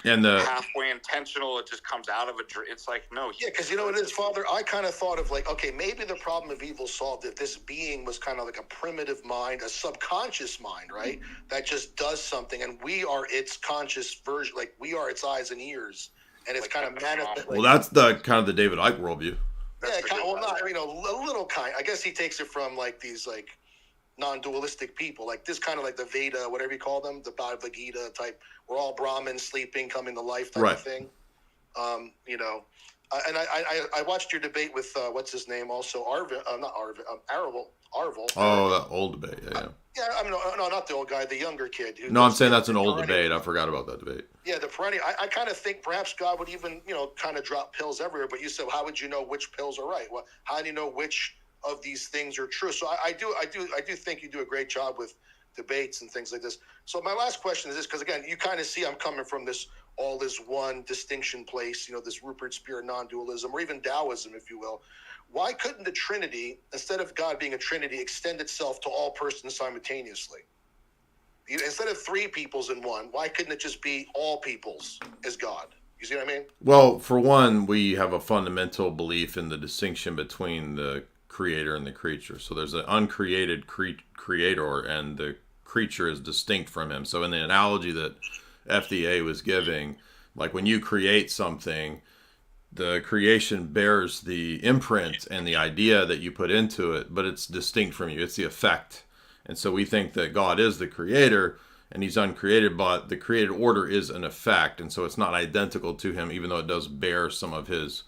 halfway intentional. It just comes out of a dream. It's like, no. Yeah, because you know what it is, Father? I kind of thought of like, okay, maybe the problem of evil solved if this being was kind of like a primitive mind, a subconscious mind, right? That just does something, and we are its conscious version. Like, we are its eyes and ears, and it's kind of manifest. Well, that's the kind of the David Icke worldview. Yeah, kind of, well, not, you know, a little kind. I guess he takes it from like these like non-dualistic people, like this kind of like the Veda, whatever you call them, the Bhagavad Gita type. We're all Brahmins sleeping, coming to life type of thing. You know, and I watched your debate with what's his name also, Arvil. Oh, that old debate. Yeah, I mean, no, not the old guy, the younger kid. No, I'm saying that's an old debate. I forgot about that debate. Yeah, the perennial. I kind of think perhaps God would even, you know, kind of drop pills everywhere. But you said, how would you know which pills are right? Well, how do you know which of these things are true? So I do think you do a great job with debates and things like this. So my last question is this, because again, you kind of see I'm coming from this all is one distinction place, you know, this Rupert Spear non-dualism, or even Taoism, if you will. Why couldn't the Trinity, instead of God being a Trinity, extend itself to all persons simultaneously? Instead of three peoples in one, why couldn't it just be all peoples as God? You see what I mean? Well, for one, we have a fundamental belief in the distinction between the creator and the creature. So there's an uncreated creator, and the creature is distinct from him. So in the analogy that FDA was giving, like when you create something, the creation bears the imprint and the idea that you put into it, but it's distinct from you. It's the effect. And so we think that God is the creator and he's uncreated, but the created order is an effect. And so it's not identical to him, even though it does bear some of his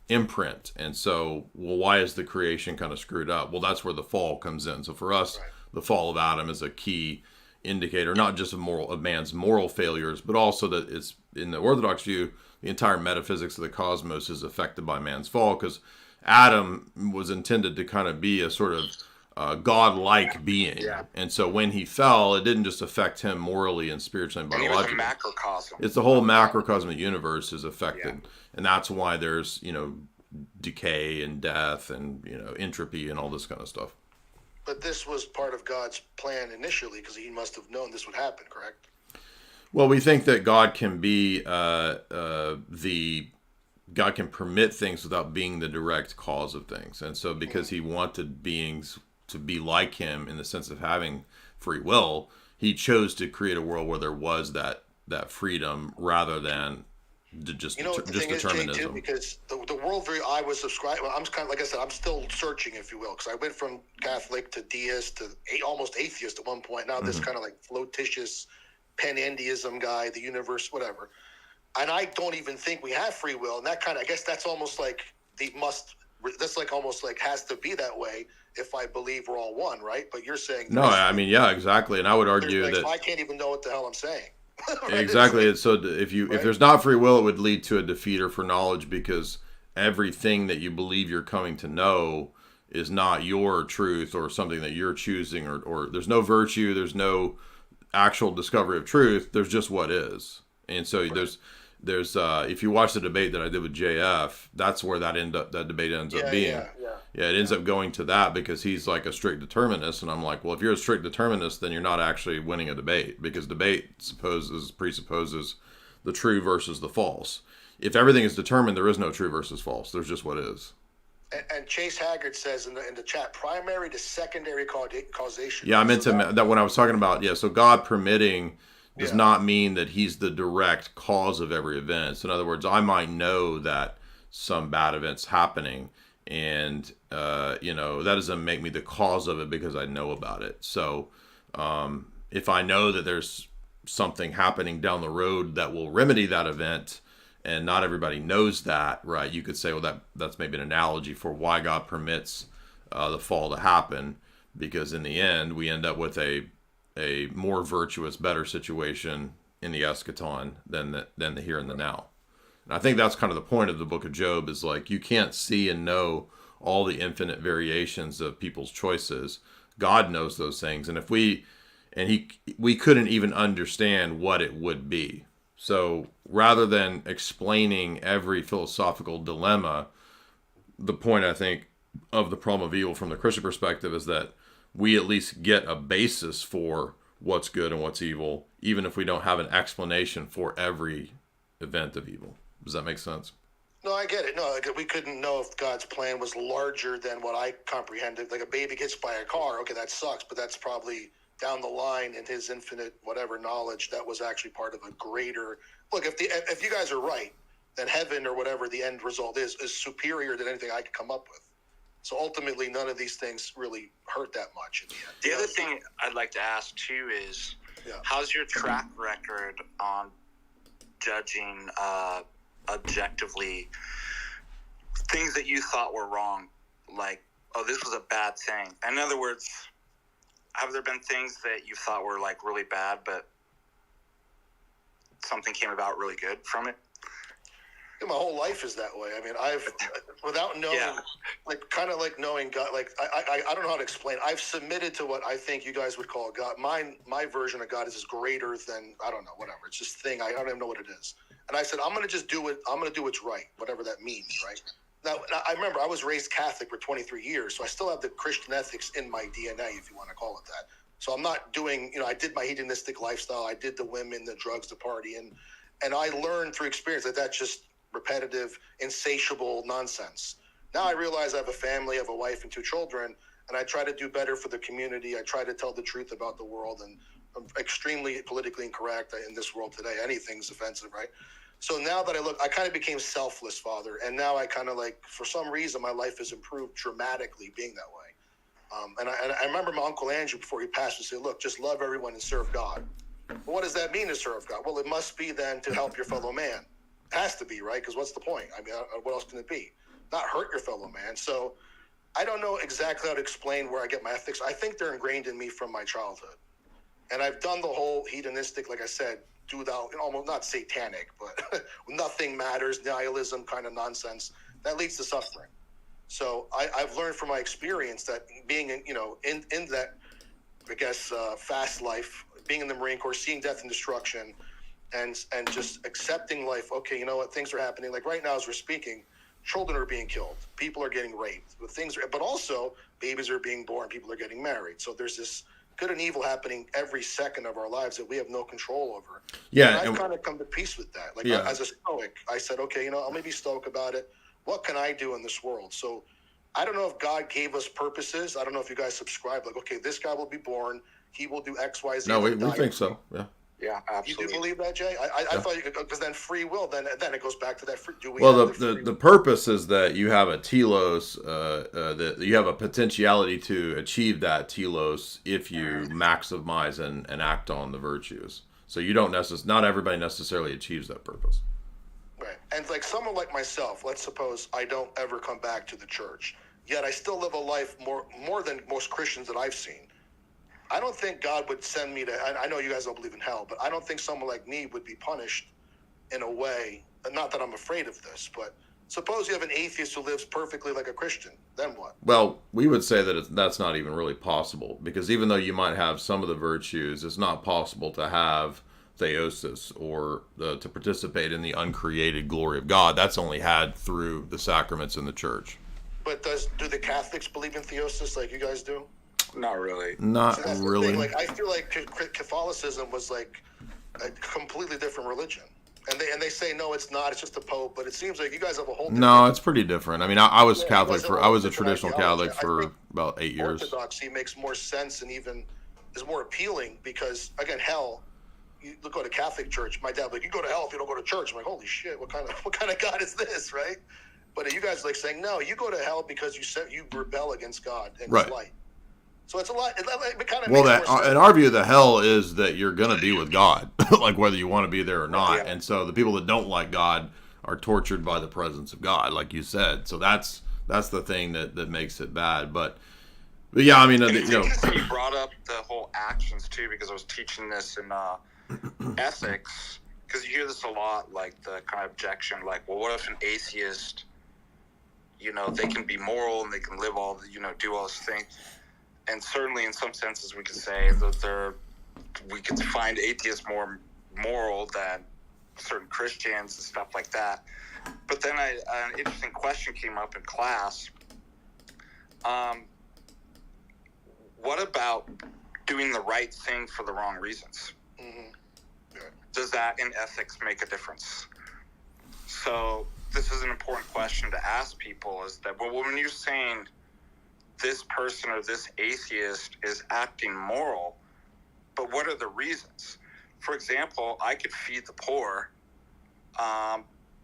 imprint. And so, well, why is the creation kind of screwed up? Well, that's where the fall comes in. So for us, the fall of Adam is a key indicator, not just of man's moral failures, but also that it's, in the Orthodox view, the entire metaphysics of the cosmos is affected by man's fall, because Adam was intended to kind of be a sort of God-like being. Yeah. And so when he fell, it didn't just affect him morally and spiritually and biologically. He was a macrocosm. It's the whole macrocosm of the universe is affected. Yeah. And that's why there's, you know, decay and death and, you know, entropy and all this kind of stuff. But this was part of God's plan initially, because he must have known this would happen, correct? Well, we think that God can be God can permit things without being the direct cause of things. And so because he wanted beings to be like him in the sense of having free will, he chose to create a world where there was that freedom rather than just determinism. Is, Jay, too, because the worldview I was subscribing, I'm kind of, like I said, I'm still searching, if you will, because I went from Catholic to deist to almost atheist at one point. Now this kind of like flotitious panendeism guy, the universe, whatever. And I don't even think we have free will. And that kind of, I guess that's almost like that's like almost like has to be that way if I believe we're all one, right? But you're saying no. I mean, yeah, exactly. And I would argue that I can't even know what the hell I'm saying. Right? Exactly. So if there's not free will, it would lead to a defeater for knowledge, because everything that you believe you're coming to know is not your truth or something that you're choosing, or there's no virtue, there's no actual discovery of truth, there's just what is. And so there's if you watch the debate that I did with JF, that's where that debate ends up being. Yeah, it ends up going to that, because he's like a strict determinist, and I'm like, well, if you're a strict determinist, then you're not actually winning a debate, because debate presupposes the true versus the false. If everything is determined, there is no true versus false. There's just what is. And Chase Haggard says in the chat, primary to secondary causation. Yeah, I meant that when I was talking about, so God permitting does not mean that he's the direct cause of every event. So in other words, I might know that some bad event's happening, and that doesn't make me the cause of it because I know about it. So if I know that there's something happening down the road that will remedy that event, and not everybody knows that, right? You could say, well, that's maybe an analogy for why God permits the fall to happen. because in the end we end up with a more virtuous, better situation in the eschaton than the here and the now. And I think that's kind of the point of the book of Job, is like, you can't see and know all the infinite variations of people's choices. God knows those things, and we couldn't even understand what it would be. So rather than explaining every philosophical dilemma, the point, I think, of the problem of evil from the Christian perspective is that we at least get a basis for what's good and what's evil, even if we don't have an explanation for every event of evil. Does that make sense? No, I get it. No, like, we couldn't know if God's plan was larger than what I comprehended. Like, a baby gets by a car, okay, that sucks, but that's probably down the line in his infinite whatever knowledge that was actually part of a greater. Look, if you guys are right, then heaven or whatever the end result is superior than anything I could come up with. So ultimately, none of these things really hurt that much in the end. The other thing I'd like to ask too is, how's your track record on judging objectively things that you thought were wrong? Like, oh, this was a bad thing. In other words, have there been things that you thought were like really bad, but something came about really good from it? My whole life is that way. I mean, I've, without knowing, like, kind of like knowing God, like, I don't know how to explain. I've submitted to what I think you guys would call God. My version of God is greater than, I don't know, whatever. It's just thing. I don't even know what it is. And I said, I'm going to just do it. I'm going to do what's right, whatever that means, right? Now, I remember I was raised Catholic for 23 years, so I still have the Christian ethics in my DNA, if you want to call it that. So I'm not doing, I did my hedonistic lifestyle. I did the women, the drugs, the party. And I learned through experience that that's just repetitive, insatiable nonsense. Now I realize I have a family, I have a wife and 2 children, and I try to do better for the community. I try to tell the truth about the world, and I'm extremely politically incorrect in this world today. Anything's offensive, right? So now that I kind of became selfless, Father, and now I kind of like, for some reason, my life has improved dramatically being that way. And I remember my Uncle Andrew, before he passed, would say, look, just love everyone and serve God. Well, what does that mean, to serve God? Well, it must be then to help your fellow man. Has to be, right? Because what's the point? I mean, what else can it be? Not hurt your fellow man. So I don't know exactly how to explain where I get my ethics. I think they're ingrained in me from my childhood. And I've done the whole hedonistic, like I said, do thou, almost not satanic, but nothing matters, nihilism kind of nonsense. That leads to suffering. So I've learned from my experience that being in that, I guess, fast life, being in the Marine Corps, seeing death and destruction, and just accepting life. Okay, you know what? Things are happening. Like right now, as we're speaking, children are being killed. People are getting raped. But also babies are being born. People are getting married. So there's this good and evil happening every second of our lives that we have no control over. Yeah, and I've kind of come to peace with that. Like as a Stoic, I said, okay, I'll maybe Stoic about it. What can I do in this world? So I don't know if God gave us purposes. I don't know if you guys subscribe. Like, okay, this guy will be born. He will do X, Y, Z. No, we think so. Yeah. Yeah, absolutely. You do believe that, Jay? I thought you could, because then free will, then it goes back to that free. The purpose is that you have a telos, that you have a potentiality to achieve that telos if you maximize and act on the virtues. So you don't not everybody necessarily achieves that purpose. Right, and like someone like myself, let's suppose I don't ever come back to the church, yet I still live a life more than most Christians that I've seen. I don't think God would send me to, I know you guys don't believe in hell, but I don't think someone like me would be punished in a way, not that I'm afraid of this, but suppose you have an atheist who lives perfectly like a Christian, then what? Well, we would say that that's not even really possible, because even though you might have some of the virtues, it's not possible to have theosis or to participate in the uncreated glory of God. That's only had through the sacraments in the church. But do the Catholics believe in theosis like you guys do? Not really. Not really. Like, I feel like Catholicism was like a completely different religion, and they say no, it's not. It's just the Pope. But it seems like you guys have a whole. No, it's pretty different. I mean, I was Catholic I was a traditional Catholic for about 8 years. Orthodoxy makes more sense and even is more appealing because again, hell. You look at a Catholic church. My dad like, you go to hell if you don't go to church. I'm like, holy shit, what kind of God is this, right? But you guys like saying no, you go to hell because you rebel against God and His light. So it's a lot. It kind of makes more sense. In our view, the hell is that you're going to be with God, like whether you want to be there or not. Yeah. And so the people that don't like God are tortured by the presence of God, like you said. So that's the thing that makes it bad. But But yeah, I mean, And it's interesting you brought up the whole actions too, because I was teaching this in ethics, because you hear this a lot, like the kind of objection, like, well, what if an atheist, they can be moral and they can live all, do all these things. And certainly in some senses we could say that we could find atheists more moral than certain Christians and stuff like that. But then an interesting question came up in class. What about doing the right thing for the wrong reasons? Mm-hmm. Yeah. Does that in ethics make a difference? So this is an important question to ask people, is that, well, when you're saying this person or this atheist is acting moral, but what are the reasons? For example, I could feed the poor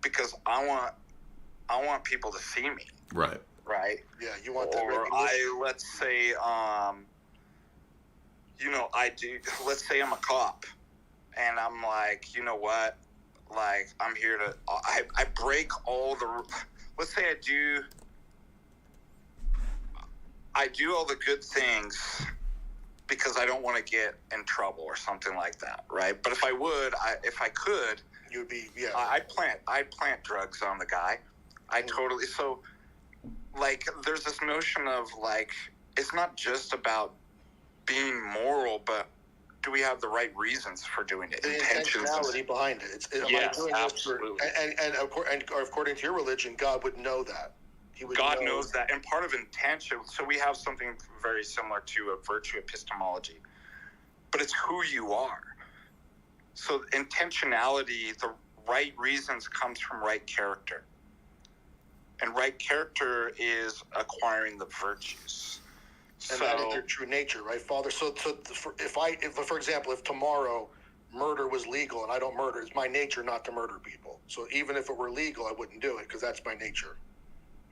because I want people to see me. Right. Right. Yeah, you want that. Or let's say, let's say I'm a cop and I'm like, you know what? Like, I'm here to, I break all the, let's say I do all the good things because I don't want to get in trouble or something like that. Right. But if I could, you would be, yeah. I'd plant drugs on the guy. So, like, there's this notion of, like, it's not just about being moral, but do we have the right reasons for doing it? The intentionality behind it. Yes, absolutely. And according to your religion, God would know that. God knows that. And part of intention, so we have something very similar to a virtue epistemology, but it's who you are. So intentionality, the right reasons comes from right character. And right character is acquiring the virtues. And that is your true nature, right, Father? So if for example, if tomorrow murder was legal and I don't murder, it's my nature not to murder people. So even if it were legal, I wouldn't do it because that's my nature.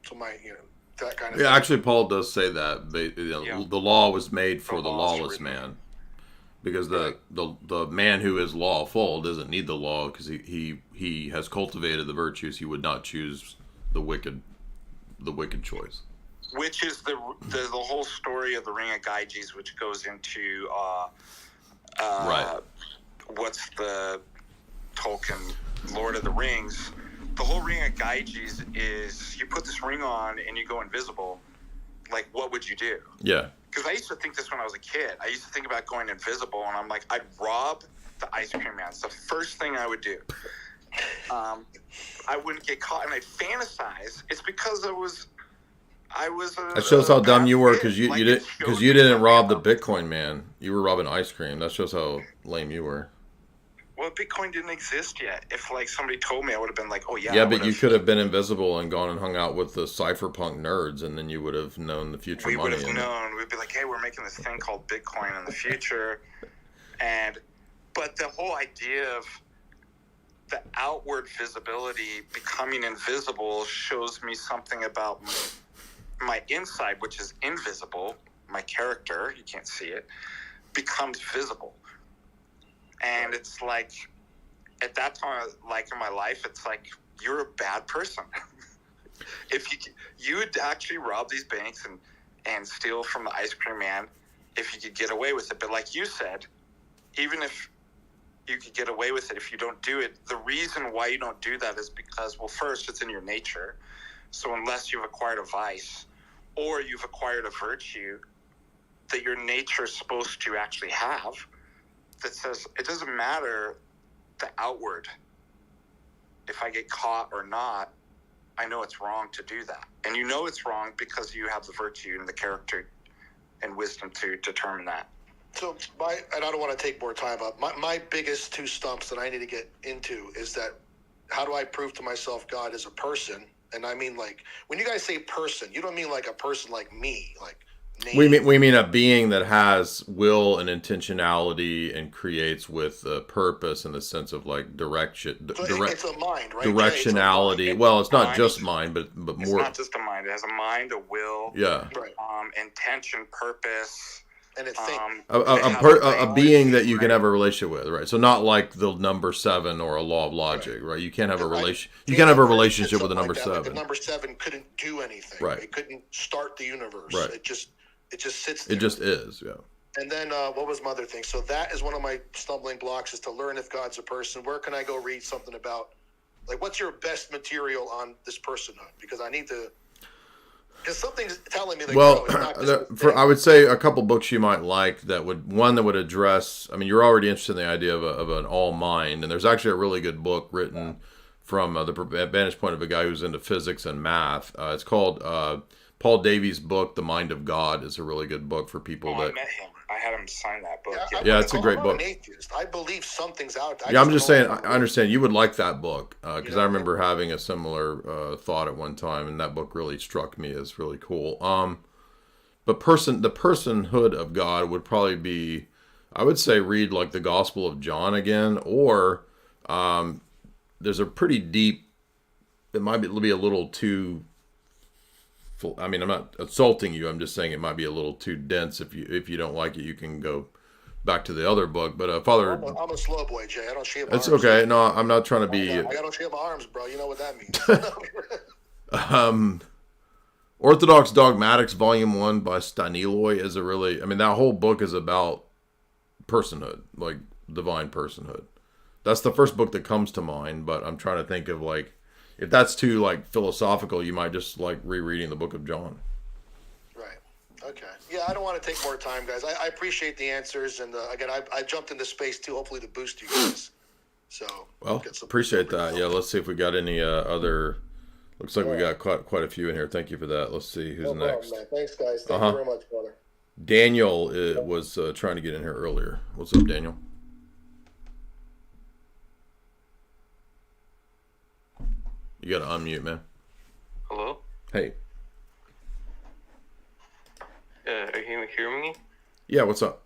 So that kind of thing. Actually, Paul does say that the law was made for the lawless man, because the man who is lawful doesn't need the law because he has cultivated the virtues. He would not choose the wicked choice. Which is the whole story of the Ring of Gyges, which goes into right. What's the Tolkien Lord of the Rings? The whole Ring of Gyges is you put this ring on and you go invisible. Like, what would you do? Yeah. Because I used to think this when I was a kid. I used to think about going invisible, and I'm like, I'd rob the ice cream man. It's the first thing I would do. I wouldn't get caught, and I'd fantasize. It's because that shows how dumb you were, because you didn't rob the Bitcoin man. You were robbing ice cream. That shows how lame you were. Well, Bitcoin didn't exist yet. If somebody told me, I would have been like, oh yeah. Yeah, but you could have been invisible and gone and hung out with the cypherpunk nerds, and then you would have known the future. We would have known. We'd be like, hey, we're making this thing called Bitcoin in the future, but the whole idea of the outward visibility becoming invisible shows me something about my inside, which is invisible. My character, you can't see it, becomes visible. And it's like, at that time, like in my life, it's like, you're a bad person. If you would actually rob these banks and steal from the ice cream man, if you could get away with it. But like you said, even if you could get away with it, if you don't do it, the reason why you don't do that is because, well, first, it's in your nature. So unless you've acquired a vice or you've acquired a virtue that your nature is supposed to actually have, that says it doesn't matter the outward. If I get caught or not, I know it's wrong to do that. And you know it's wrong because you have the virtue and the character and wisdom to determine that. So and I don't want to take more time up. My biggest two stumps that I need to get into is that, how do I prove to myself God is a person? And I mean, like, when you guys say person, you don't mean like a person like me, like name. We mean a being that has will and intentionality and creates with a purpose in the sense of like direction. So it's a mind, right? Directionality. Well, it's not just mind, but more. It's not just a mind. It has a mind, a will. Yeah. Right. Intention, purpose. And it thinks. A being that you can have a relationship with, right? So not like the number 7 or a law of logic, right? You can't have a relation. You can't have a relationship with the number 7. Like the number 7 couldn't do anything. Right. It couldn't start the universe. Right. It just It just sits there. It just is, yeah. And then what was my other thing? So that is one of my stumbling blocks, is to learn if God's a person. Where can I go read something about, like, what's your best material on this personhood? Because I need to, because something's telling me that, well, it's not this I would say a couple books you might like that would address, I mean, you're already interested in the idea of an all mind, and there's actually a really good book written from the vantage point of a guy who's into physics and math. It's called Paul Davies' book, The Mind of God, is a really good book for people I that... met him. I had him sign that book. Yeah, it's a great book. I'm an atheist. I believe something's out there. Yeah, I'm just saying, I understand you would like that book, because I remember having a similar thought at one time, and that book really struck me as really cool. But the personhood of God would probably be, I would say, read like the Gospel of John again, or there's a pretty deep, it might be a little too, I mean, I'm not insulting you, I'm just saying it might be a little too dense. If you don't like it, you can go back to the other book. But Father, I'm a slow boy, Jay. I don't shave my arms. It's okay. No, I'm not trying to be. I don't shave my arms, bro. You know what that means. Orthodox Dogmatics, Volume 1 by Staniloy is a really, I mean, that whole book is about personhood, like divine personhood. That's the first book that comes to mind, but I'm trying to think of, like, if that's too, like, philosophical, you might just like rereading the Book of John. Right. Okay. Yeah, I don't want to take more time, guys. I appreciate the answers, and again, I jumped into space too, hopefully to boost you guys. So, well, appreciate that. Yeah, let's see if we got any other. Looks like we got quite a few in here. Thank you for that. Let's see who's next. Man. Thanks, guys. Thank you very much, brother. Daniel was trying to get in here earlier. What's up, Daniel? You got to unmute, man. Hello? Hey. Are you hearing me? Yeah, what's up?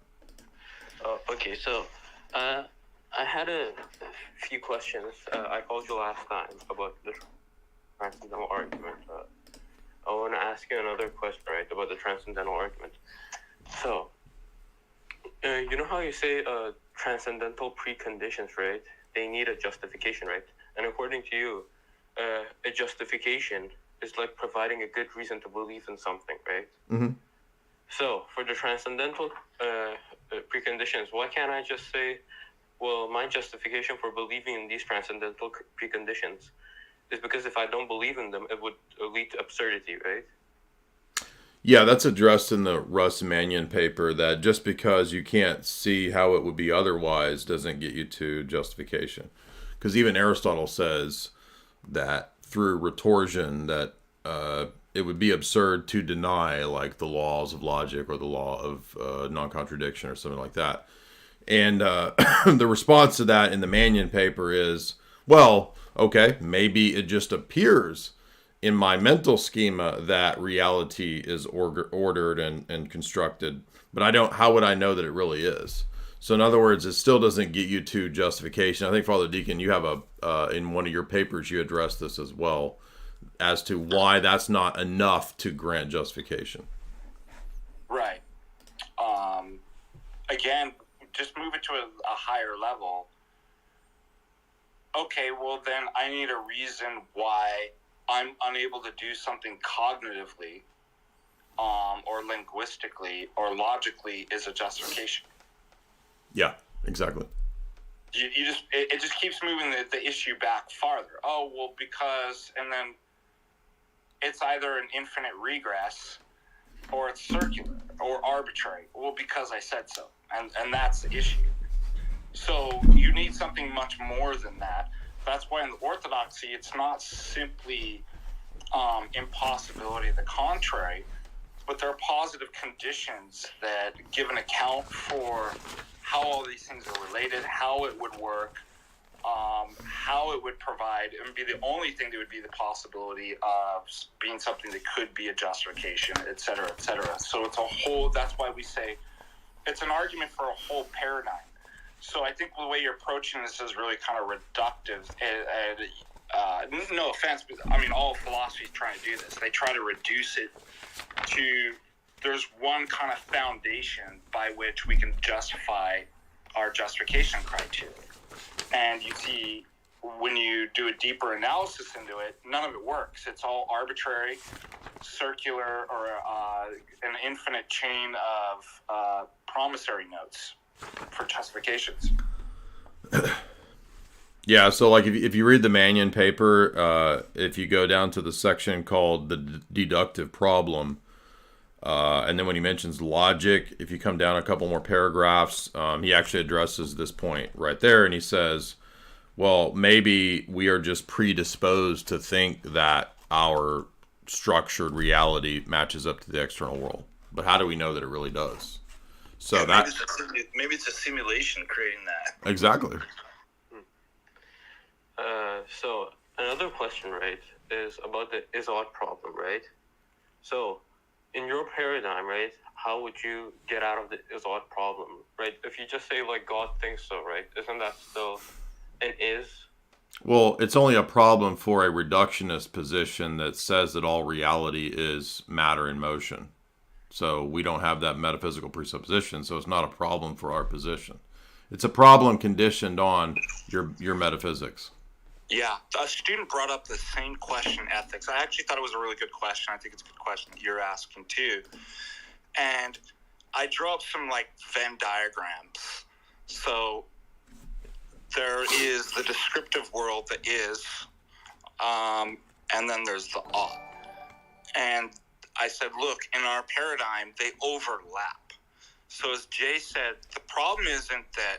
Okay, so I had a few questions. I called you last time about the Transcendental argument. I want to ask you another question, right, about the Transcendental argument. So, you know how you say transcendental preconditions, right? They need a justification, right? And according to you, a justification is like providing a good reason to believe in something, right? Mm-hmm. So, for the transcendental preconditions, why can't I just say, well, my justification for believing in these transcendental preconditions is because if I don't believe in them, it would lead to absurdity, right? Yeah, that's addressed in the Russ Mannion paper, that just because you can't see how it would be otherwise doesn't get you to justification. Because even Aristotle says that through retorsion that it would be absurd to deny, like, the laws of logic or the law of non-contradiction or something like that. And the response to that in the Mannion paper is, well, okay, maybe it just appears in my mental schema that reality is ordered and constructed, but how would I know that it really is? So in other words, it still doesn't get you to justification. I think, Father Deacon, you have in one of your papers, you addressed this as well, as to why that's not enough to grant justification. Right. Again, just move it to a higher level. Okay, well then I need a reason why I'm unable to do something cognitively, or linguistically, or logically is a justification. Yeah, exactly. It just keeps moving the issue back farther. Oh, well, because, and then it's either an infinite regress, or it's circular, or arbitrary. Well, because I said so. And that's the issue. So you need something much more than that. That's why in the Orthodoxy, it's not simply impossibility, the contrary, but there are positive conditions that give an account for how all these things are related, how it would work, how it would provide. It would be the only thing that would be the possibility of being something that could be a justification, et cetera, et cetera. So it's a whole, that's why we say it's an argument for a whole paradigm. So I think the way you're approaching this is really kind of reductive. No offense, but I mean, all philosophy is trying to do this. They try to reduce it to, there's one kind of foundation by which we can justify our justification criteria. And you see, when you do a deeper analysis into it, none of it works. It's all arbitrary. circular or an infinite chain of promissory notes for justifications. Yeah, so like if you read the Mannion paper, if you go down to the section called the deductive problem, and then when he mentions logic, if you come down a couple more paragraphs, he actually addresses this point right there, and he says, well, maybe we are just predisposed to think that our structured reality matches up to the external world. But how do we know that it really does? So yeah, maybe it's a simulation creating that. Exactly. So another question, right, is about the Izod problem, right? So in your paradigm, right, how would you get out of the Izod problem, right? If you just say, like, God thinks so, right, isn't that still an is? Well, it's only a problem for a reductionist position that says that all reality is matter in motion. So we don't have that metaphysical presupposition, so it's not a problem for our position. It's a problem conditioned on your metaphysics. Yeah, a student brought up the same question, ethics. I actually thought it was a really good question. I think it's a good question that you're asking too. And I drew up some like Venn diagrams. So there is the descriptive world that is, and then there's the ought. And I said, look, in our paradigm, they overlap. So as Jay said, the problem isn't that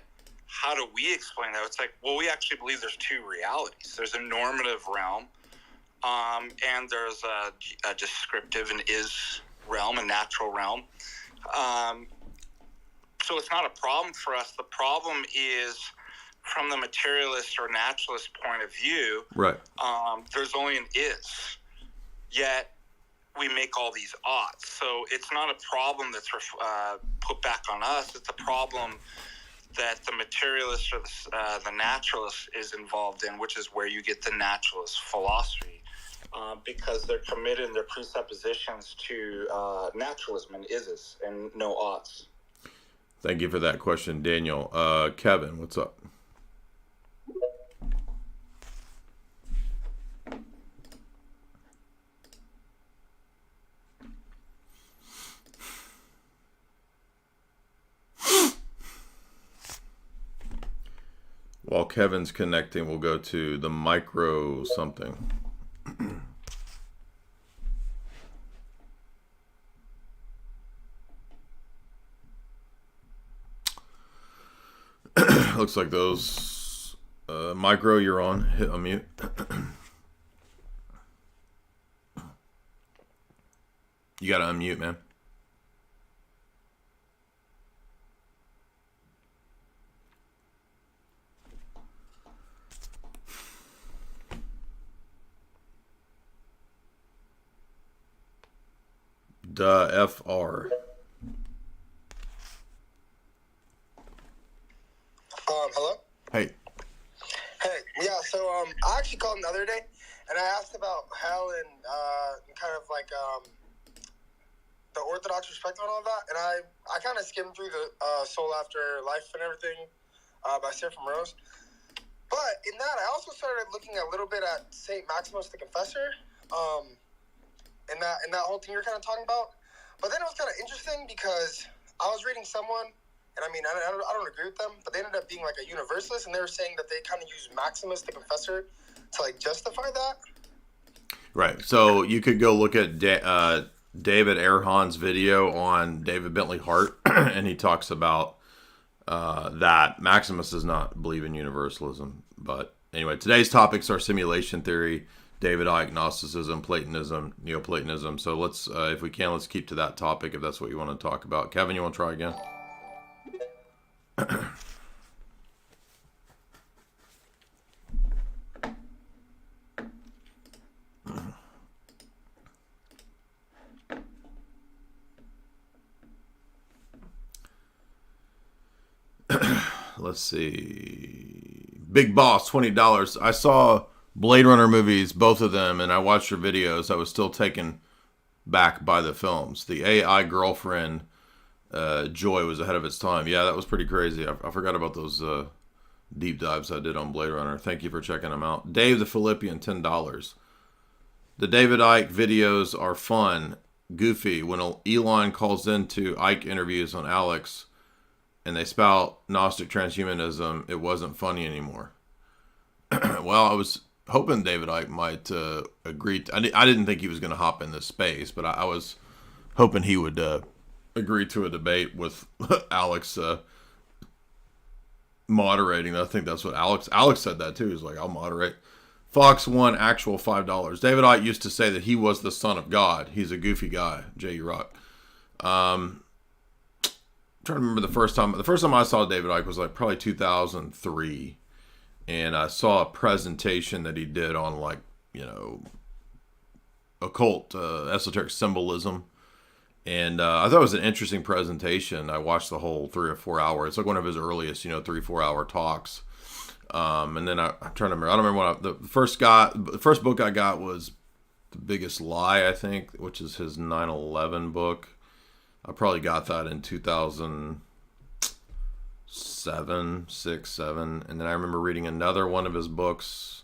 how do we explain that? It's like, well, we actually believe there's two realities. There's a normative realm, and there's a descriptive and is realm, a natural realm. So it's not a problem for us. The problem is from the materialist or naturalist point of view, right? There's only an is, yet we make all these oughts. So it's not a problem that's put back on us. It's a problem that the materialist or the naturalist is involved in, which is where you get the naturalist philosophy, because they're committed in their presuppositions to naturalism and ises and no oughts. Thank you for that question, Daniel. Kevin, what's up? While Kevin's connecting, we'll go to the micro something. Looks like those micro, you're on. Hit unmute. You gotta unmute, man. FR. Hello? Hey. Hey, yeah, so I actually called the other day, and I asked about hell and kind of like the Orthodox perspective and all that, and I kind of skimmed through the Soul After Life and everything by Sarah from Rose. But in that, I also started looking a little bit at St. Maximus the Confessor, and that whole thing you're kind of talking about. But then it was kind of interesting because I was reading someone, and I mean, I don't agree with them, but they ended up being like a universalist, and they were saying that they kind of use Maximus the Confessor to like justify that. Right. So you could go look at David Erhan's video on David Bentley Hart, and he talks about that Maximus does not believe in universalism. But anyway, today's topics are simulation theory, David Icke, Gnosticism, Platonism, Neoplatonism. So let's, if we can, let's keep to that topic if that's what you want to talk about. Kevin, you want to try again? Let's see. Big Boss, $20. I saw Blade Runner movies, both of them, and I watched your videos. I was still taken back by the films. The AI girlfriend, Joy, was ahead of its time. Yeah, that was pretty crazy. I forgot about those deep dives I did on Blade Runner. Thank you for checking them out. Dave the Philippian, $10. The David Icke videos are fun, goofy. When Elon calls into Icke interviews on Alex and they spout Gnostic transhumanism, it wasn't funny anymore. Well, I was hoping David Icke might agree. I didn't think he was going to hop in this space, but I was hoping he would agree to a debate with Alex moderating. I think that's what Alex said that too. He's like, I'll moderate. Fox won actual $5. David Icke used to say that he was the son of God. He's a goofy guy. J. Rock. I'm trying to remember the first time. The first time I saw David Icke was like probably 2003, and I saw a presentation that he did on like, you know, occult esoteric symbolism, and I thought it was an interesting presentation. I watched the whole 3 or 4 hours. It's like one of his earliest, 3-4 hour talks. And then I'm trying to remember. I don't remember what the first book I got was The Biggest Lie, I think, which is his 9/11 book. I probably got that in 2007, 6, 7. And then I remember reading another one of his books.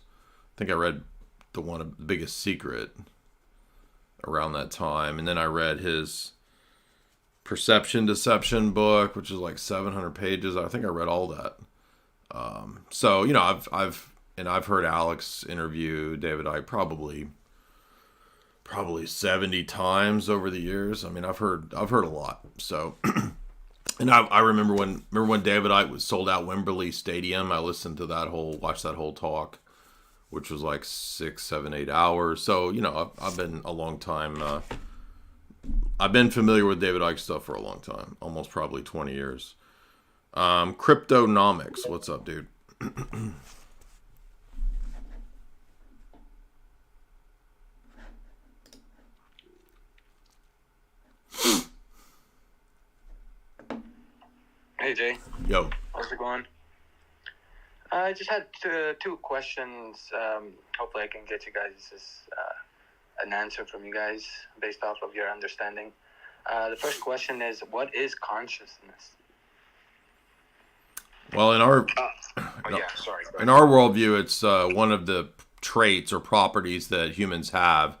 I think I read The Biggest Secret around that time. And then I read his Perception Deception book, which is like 700 pages. I think I read all that. So, I've heard Alex interview David Icke probably 70 times over the years. I mean, I've heard a lot. So, and I remember when David Icke was sold out Wembley Stadium, I listened to watched that whole talk, which was like 6, 7, 8 hours. So, I've been a long time, I've been familiar with David Icke stuff for a long time, almost probably 20 years. Cryptonomics. What's up, dude? Hey, Jay. Yo. How's it going? I just had two questions. Hopefully I can get you guys an answer from you guys based off of your understanding. The first question is, what is consciousness? Well, in our in our worldview, it's one of the traits or properties that humans have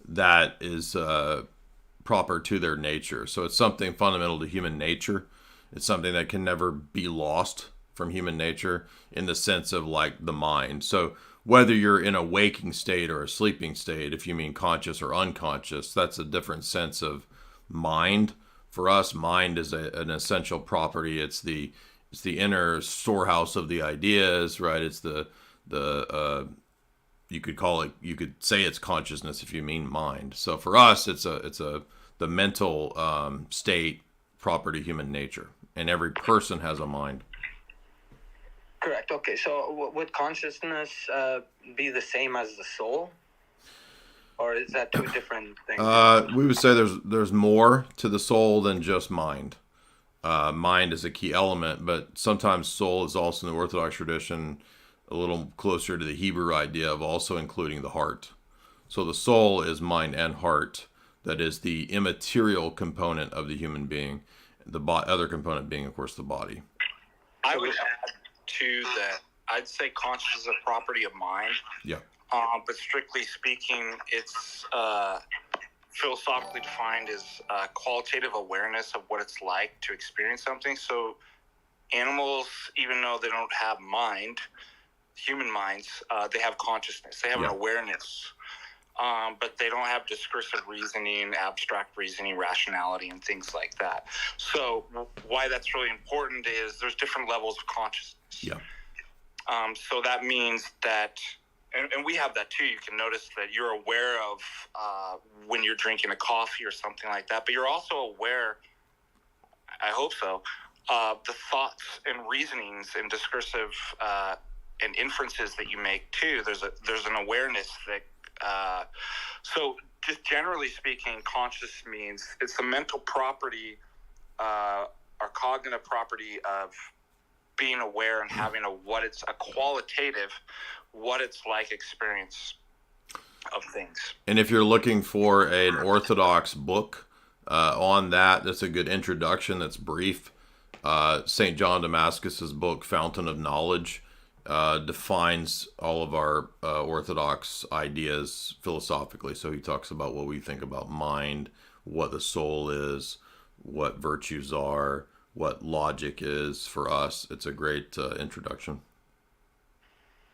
that is proper to their nature. So it's something fundamental to human nature. It's something that can never be lost from human nature in the sense of like the mind. So whether you're in a waking state or a sleeping state, if you mean conscious or unconscious, that's a different sense of mind. For us, mind is an essential property. It's the inner storehouse of the ideas, right? It's the you could say it's consciousness if you mean mind. So for us, it's the mental state proper to human nature, and every person has a mind. Correct. Okay. So would consciousness be the same as the soul, or is that two different things? We would say there's more to the soul than just mind. Mind is a key element, but sometimes soul is also in the Orthodox tradition a little closer to the Hebrew idea of also including the heart. So the soul is mind and heart. That is the immaterial component of the human being. The other component being, of course, the body. I would add to that. I'd say consciousness is a property of mind. Yeah. But strictly speaking, it's philosophically defined as qualitative awareness of what it's like to experience something. So animals, even though they don't have mind, human minds, they have consciousness. They have an awareness, but they don't have discursive reasoning, abstract reasoning, rationality, and things like that. So why that's really important is there's different levels of consciousness. Yeah. So that means that, and we have that too. You can notice that you're aware of when you're drinking a coffee or something like that, but you're also aware, I hope so, the thoughts and reasonings and discursive and inferences that you make too. There's an awareness that. So just generally speaking, conscious means it's the mental property or cognitive property of being aware and having a qualitative what it's like experience of things. And if you're looking for an Orthodox book on that, that's a good introduction. That's brief. St. John Damascus's book, Fountain of Knowledge, defines all of our orthodox ideas philosophically. So he talks about what we think about mind, what the soul is, what virtues are, what logic is for us. It's a great introduction.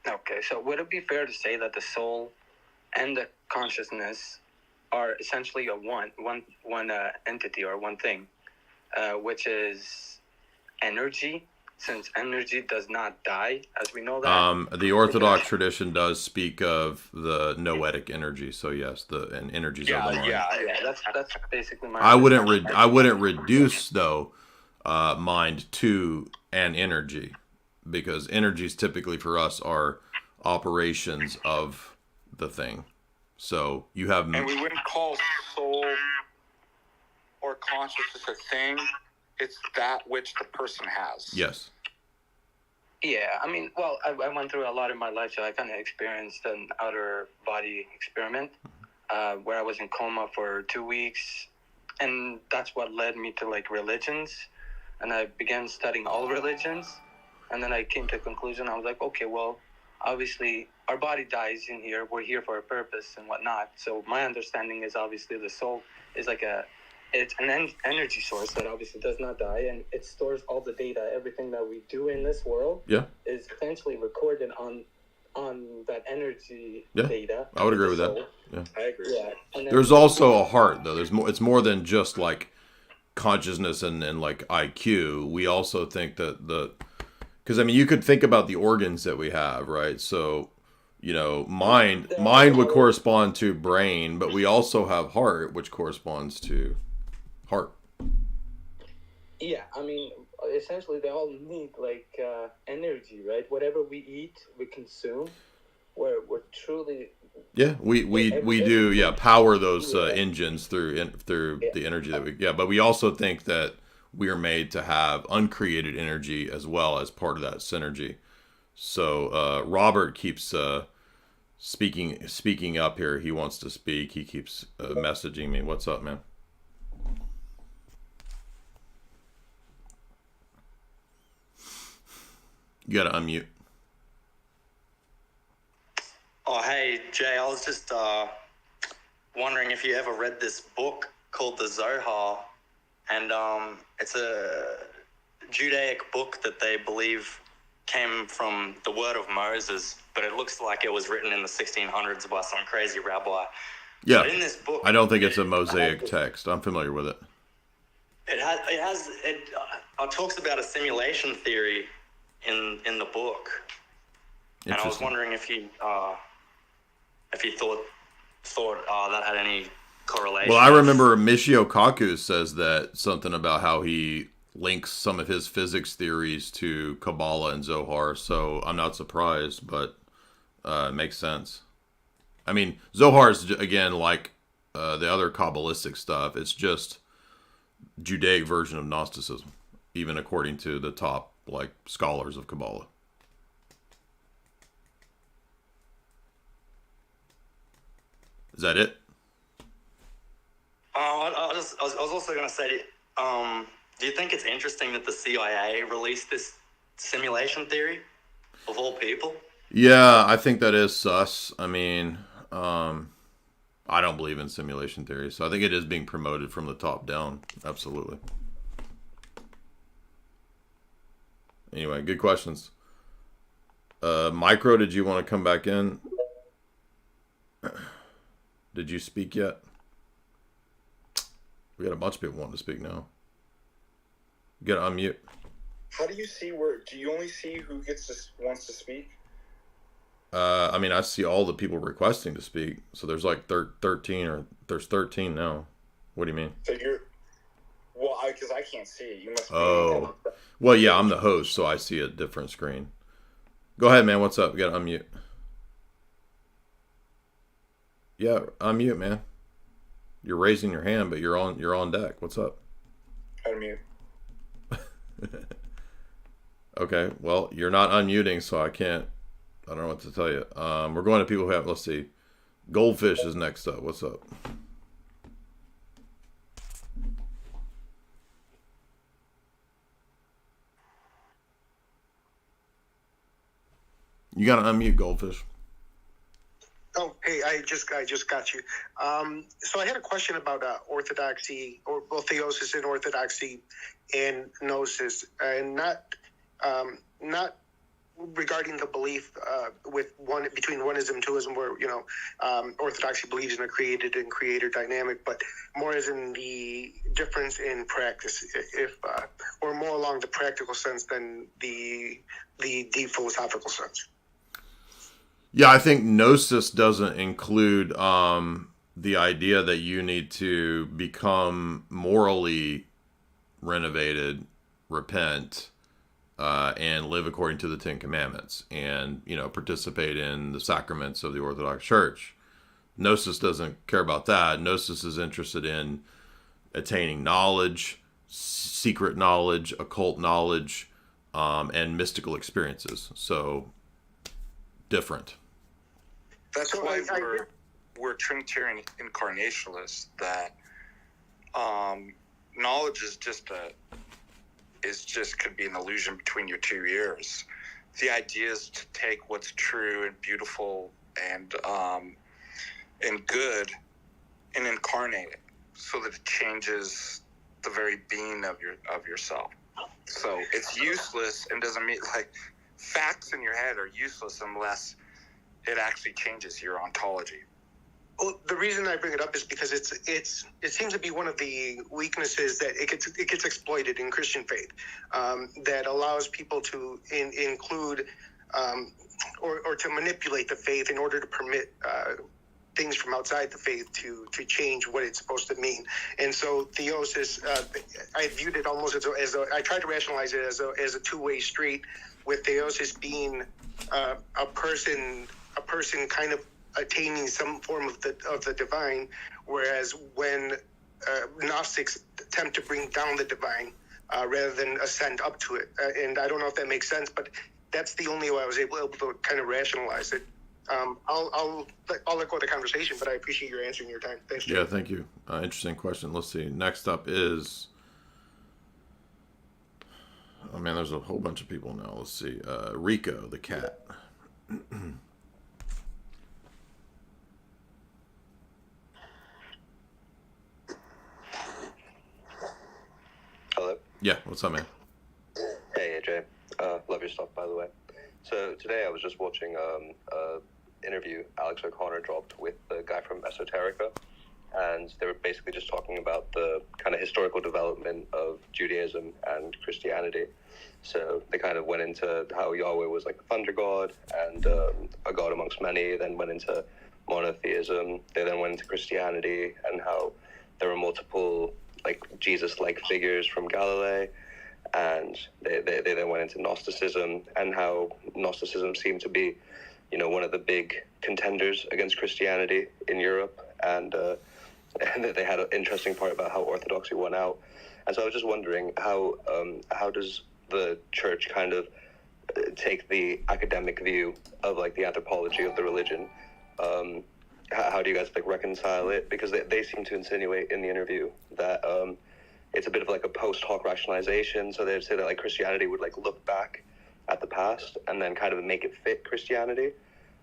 Okay, so would it be fair to say that the soul and the consciousness are essentially a one entity or one thing, which is energy, since energy does not die, as we know that? The Orthodox tradition does speak of the noetic energy. So yes, and energies of the mind. Yeah, that's basically my. I wouldn't reduce though mind to an energy, because energies typically for us are operations of the thing. So you have, and we wouldn't call soul or consciousness a thing. It's that which the person has. Yes. Yeah, I mean, well, I went through a lot in my life, so I kind of experienced an outer body experiment where I was in coma for 2 weeks, and that's what led me to like religions, and I began studying all religions, and then I came to a conclusion. I was like, okay, well, obviously our body dies in here. We're here for a purpose and whatnot. So my understanding is obviously the soul is like it's an energy source that obviously does not die, and it stores all the data. Everything that we do in this world is essentially recorded on that energy data. I would agree with that. Yeah, I agree. Yeah. There's also a heart though. There's more. It's more than just like consciousness and like IQ. We also think that because I mean you could think about the organs that we have, right? So you know, mind would correspond to brain, but we also have heart, which corresponds to heart. Yeah, I mean, essentially they all need like energy, right? Whatever we eat, we consume. We're truly. Yeah, we do power those engines through the energy that we but we also think that we are made to have uncreated energy as well as part of that synergy. So Robert keeps speaking up here. He wants to speak. He keeps messaging me. What's up, man? You gotta unmute. Oh, hey, Jay, I was just wondering if you ever read this book called the Zohar, and it's a Judaic book that they believe came from the word of Moses, but it looks like it was written in the 1600s by some crazy rabbi. Yeah, but in this book, I don't think it's a Mosaic text. I'm familiar with it. It talks about a simulation theory in the book, and I was wondering if you thought that had any correlation. Well, I remember Michio Kaku says that something about how he links some of his physics theories to Kabbalah and Zohar, so I'm not surprised, but it makes sense. I mean, Zohar is, again, like the other Kabbalistic stuff, it's just Judaic version of Gnosticism, even according to the top like scholars of Kabbalah. Is that it? I was also going to say, do you think it's interesting that the CIA released this simulation theory of all people? Yeah, I think that is sus. I mean, I don't believe in simulation theory, so I think it is being promoted from the top down. Absolutely. Anyway, good questions. Micro, did you want to come back in? Did you speak yet? We got a bunch of people wanting to speak now. You gotta unmute. How do you see do you only see who wants to speak? I mean, I see all the people requesting to speak. So there's like 13 or there's 13 now. What do you mean? So because I can't see it. You must be. Oh. Well, yeah, I'm the host, so I see a different screen. Go ahead, man. What's up? You gotta unmute. Yeah, unmute, man. You're raising your hand, but you're on deck. What's up? Unmute. Okay, well, you're not unmuting, so I don't know what to tell you. We're going to people who have, let's see. Goldfish is next up. What's up? You got to unmute, Goldfish. Oh, hey, I just got you. So I had a question about orthodoxy, or both theosis and orthodoxy, and gnosis, and not regarding the belief between oneism and twoism, where orthodoxy believes in a created and creator dynamic, but more as in the difference in practice, or more along the practical sense than the deep philosophical sense. Yeah, I think gnosis doesn't include the idea that you need to become morally renovated, repent, and live according to the Ten Commandments, and participate in the sacraments of the Orthodox Church. Gnosis doesn't care about that. Gnosis is interested in attaining knowledge, secret knowledge, occult knowledge, and mystical experiences. So different. That's why we're Trinitarian incarnationalists. That knowledge is just could be an illusion between your two ears. The idea is to take what's true and beautiful and good and incarnate it so that it changes the very being of yourself. So it's useless and doesn't mean, like, facts in your head are useless unless it actually changes your ontology. Well, the reason I bring it up is because it seems to be one of the weaknesses that it gets exploited in Christian faith, that allows people to include or to manipulate the faith in order to permit things from outside the faith to change what it's supposed to mean. And so theosis, I viewed it almost as I tried to rationalize it as a two-way street, with theosis being a person kind of attaining some form of the divine, whereas when Gnostics attempt to bring down the divine rather than ascend up to it. And I don't know if that makes sense, but that's the only way I was able to kind of rationalize it. I'll let go of the conversation, but I appreciate your answering your time. Thanks, Jim. Yeah, thank you. Interesting question. Let's see. Next up is... Oh, man, there's a whole bunch of people now. Let's see. Rico, the cat. Hello? Yeah, what's up, man? Hey, AJ. Love your stuff, by the way. So today I was just watching interview Alex O'Connor dropped with the guy from Esoterica, and they were basically just talking about the kind of historical development of Judaism and Christianity. So they kind of went into how Yahweh was like the thunder god and a god amongst many, then went into monotheism. They then went into Christianity and how there were multiple like Jesus-like figures from Galilee, and they then went into Gnosticism and how Gnosticism seemed to be, one of the big contenders against Christianity in Europe, and they had an interesting part about how Orthodoxy won out. And so I was just wondering how does the church kind of take the academic view of like the anthropology of the religion? How do you guys like reconcile it? Because they seem to insinuate in the interview that it's a bit of like a post hoc rationalization. So they'd say that like Christianity would like look back at the past and then kind of make it fit Christianity.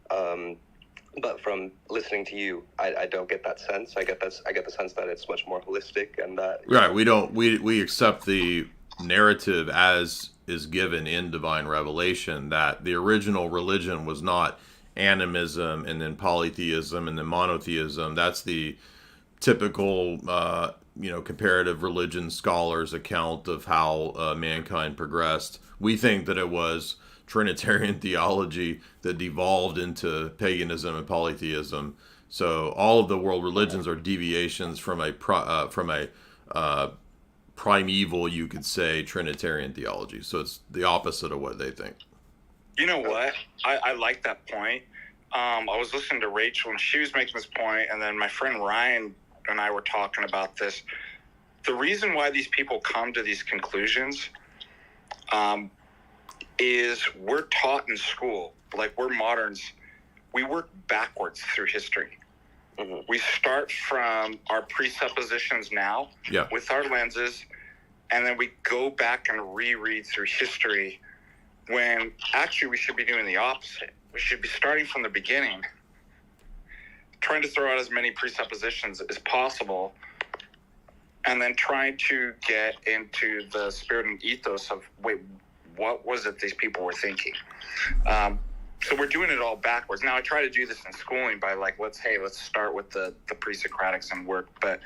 But from listening to you, I don't get that sense. I get the sense that it's much more holistic and that right. We accept the narrative as is given in divine revelation, that the original religion was not animism and then polytheism and then monotheism. That's the typical comparative religion scholars account of how mankind progressed. We think that it was Trinitarian theology that devolved into paganism and polytheism. So all of the world religions are deviations from a primeval, you could say, Trinitarian theology. So it's the opposite of what they think. You know what? I like that point. I was listening to Rachel and she was making this point, and then my friend Ryan and I were talking about this. The reason why these people come to these conclusions is we're taught in school, like we're moderns, we work backwards through history. Mm-hmm. We start from our presuppositions now with our lenses, and then we go back and reread through history when actually we should be doing the opposite. We should be starting from the beginning, trying to throw out as many presuppositions as possible, and then trying to get into the spirit and ethos of, wait, what was it these people were thinking? So we're doing it all backwards. Now, I try to do this in schooling by like, let's start with the pre-Socratics and work. But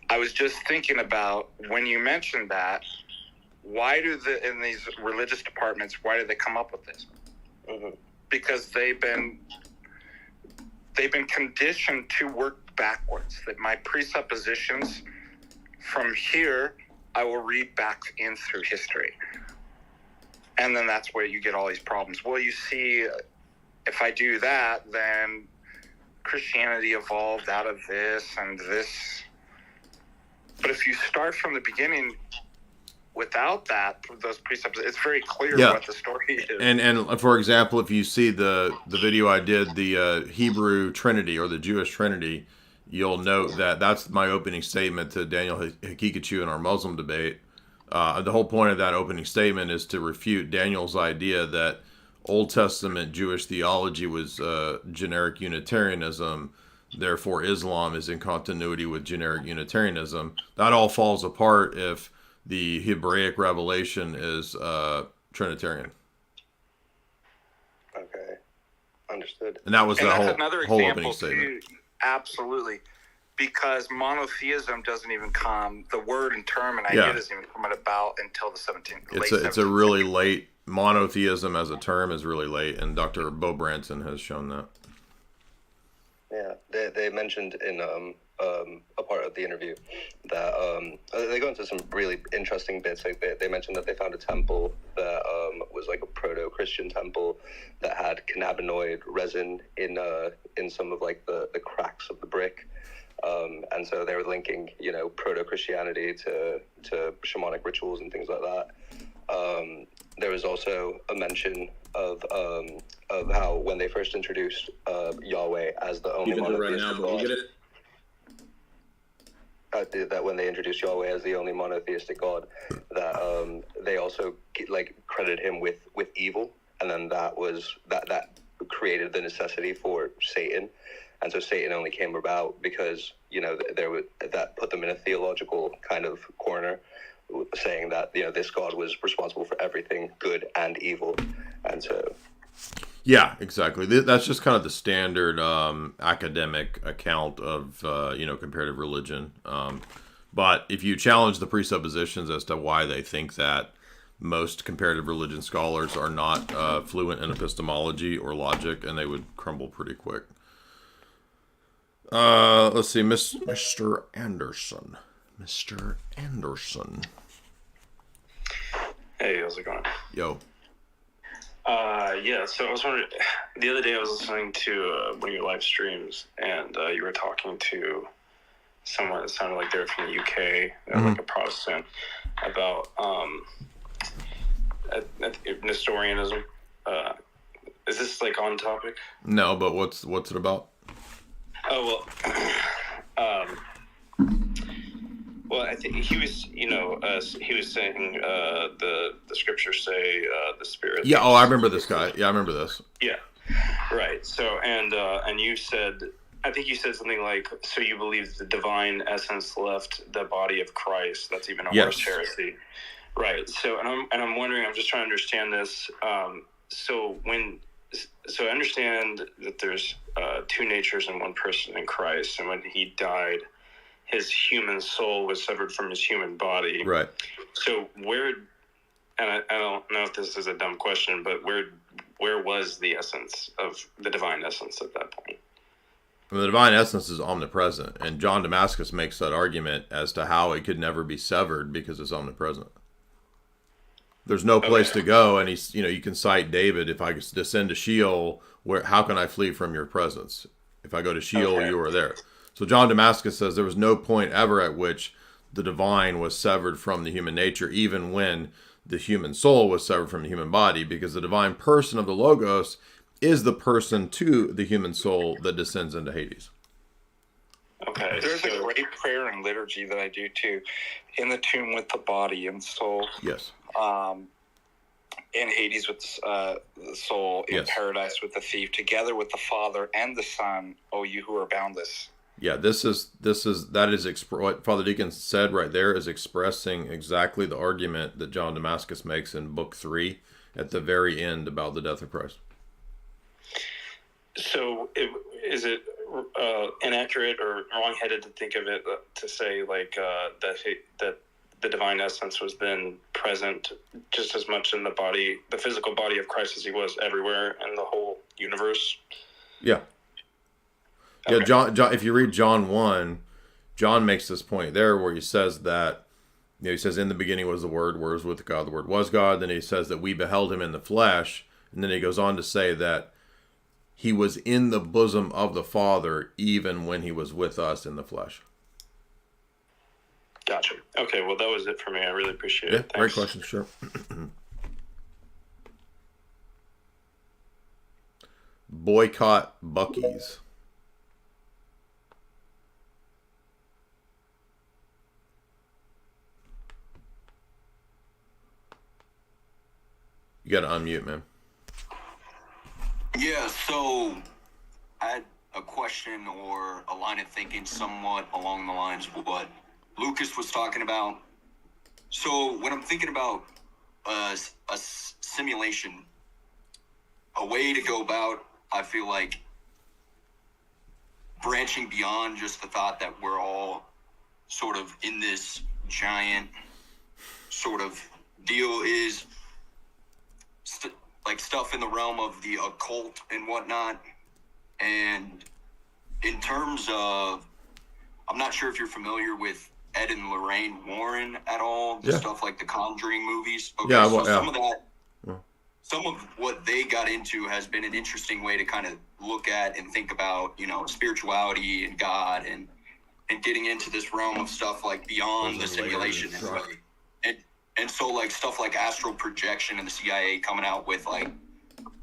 I was just thinking about, when you mentioned that, why in these religious departments, why do they come up with this? Mm-hmm. Because they've been conditioned to work backwards. That my presuppositions from here, I will read back in through history. And then that's where you get all these problems. Well, you see, if I do that, then Christianity evolved out of this and this. But if you start from the beginning without those precepts, it's very clear what the story is. And for example, if you see the video I did, the Hebrew Trinity or the Jewish Trinity, you'll note that that's my opening statement to Daniel Hakikachu in our Muslim debate. The whole point of that opening statement is to refute Daniel's idea that Old Testament Jewish theology was generic Unitarianism, therefore Islam is in continuity with generic Unitarianism. That all falls apart if the Hebraic revelation is Trinitarian. Okay, understood. And that was the whole opening statement. Too, absolutely. Because monotheism doesn't even come, the word and term and idea doesn't even come about until the 17th. It's a really late, monotheism as a term is really late, and Dr. Bo Branson has shown that. Yeah, they mentioned in a part of the interview that they go into some really interesting bits. Like they mentioned that they found a temple that was like a proto-Christian temple that had cannabinoid resin in some of like the cracks of the brick. And so they were linking, proto-Christianity to shamanic rituals and things like that. There was also a mention of how when they first introduced Yahweh as the only monotheistic God, that when they introduced Yahweh as the only monotheistic God, that they also credited him with evil, and then that created the necessity for Satan. And so Satan only came about because, that put them in a theological kind of corner, saying that, this God was responsible for everything good and evil. And so... Yeah, exactly. That's just kind of the standard academic account of, comparative religion. But if you challenge the presuppositions as to why they think that, most comparative religion scholars are not fluent in epistemology or logic, and they would crumble pretty quick. Let's see, Mr. Anderson. Mr. Anderson. Hey, how's it going? Yo. Yeah, so I was wondering, the other day I was listening to one of your live streams, and you were talking to someone that sounded like they were from the UK, like a Protestant, about Nestorianism. Is this like on topic? No, but what's it about? Oh, well, I think he was, he was saying the scriptures say the Spirit. Yeah. Oh, I remember this guy. Yeah, I remember this. Yeah. Right. So, and you said, I think you said something like, so you believe the divine essence left the body of Christ. That's even a worse heresy. Right. So, and I'm wondering, I'm just trying to understand this. So I understand that there's two natures in one person in Christ, and when he died, his human soul was severed from his human body. Right. So where, and I don't know if this is a dumb question, but where was the essence of the divine essence at that point? Well, the divine essence is omnipresent, and John Damascus makes that argument as to how it could never be severed because it's omnipresent. There's no place to go, and he's, you can cite David, if I descend to Sheol, how can I flee from your presence? If I go to Sheol, you are there. So John Damascus says there was no point ever at which the divine was severed from the human nature, even when the human soul was severed from the human body, because the divine person of the Logos is the person to the human soul that descends into Hades. Okay. There's a great prayer and liturgy that I do too, in the tomb with the body and soul. Yes. in Hades with the soul, in paradise with the thief, together with the Father and the Son, O you who are boundless. Yeah, what Father Deacon said right there is expressing exactly the argument that John Damascus makes in Book 3 at the very end about the death of Christ. So is it inaccurate or wrong-headed to think of it to say like that the divine essence was then present just as much in the physical body of Christ as he was everywhere in the whole universe? Yeah. Okay. Yeah, John, if you read John 1, John makes this point there where he says that, he says, in the beginning was the Word was with God, the Word was God. Then he says that we beheld him in the flesh. And then he goes on to say that he was in the bosom of the Father even when he was with us in the flesh. Gotcha. Okay, well, that was it for me. I really appreciate it. Yeah, Thanks. great question, sure. Boycott Buc-ee's. You got to unmute, man. Yeah, so I had a question or a line of thinking somewhat along the lines of what Lucas was talking about. So when I'm thinking about a simulation, a way to go about, I feel like, branching beyond just the thought that we're all sort of in this giant sort of deal is like stuff in the realm of the occult and whatnot. And in terms of, I'm not sure if you're familiar with Ed and Lorraine Warren at all, the stuff like the Conjuring movies. Okay, Yeah, so yeah. some of that, some of what they got into has been an interesting way to kind of look at and think about, spirituality and God and getting into this realm of stuff like beyond the simulation in a way. And so like stuff like astral projection and the CIA coming out with like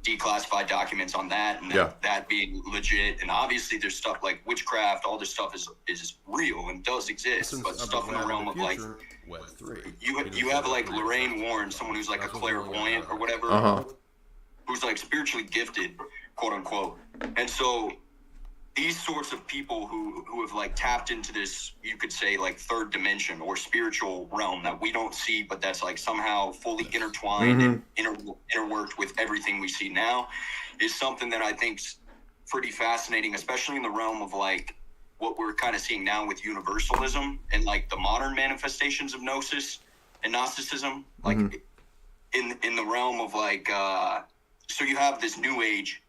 declassified documents on that and that being legit. And obviously there's stuff like witchcraft, all this stuff is real and does exist, but stuff in the realm of like you have like Lorraine Warren, someone who's like a clairvoyant or whatever, who's like spiritually gifted, quote unquote. And so these sorts of people who have like tapped into this, you could say like third dimension or spiritual realm that we don't see, but that's like somehow fully intertwined and interworked with everything we see now, is something that I think's pretty fascinating, especially in the realm of like what we're kind of seeing now with universalism and like the modern manifestations of gnosis and Gnosticism, like in the realm of like, so you have this new age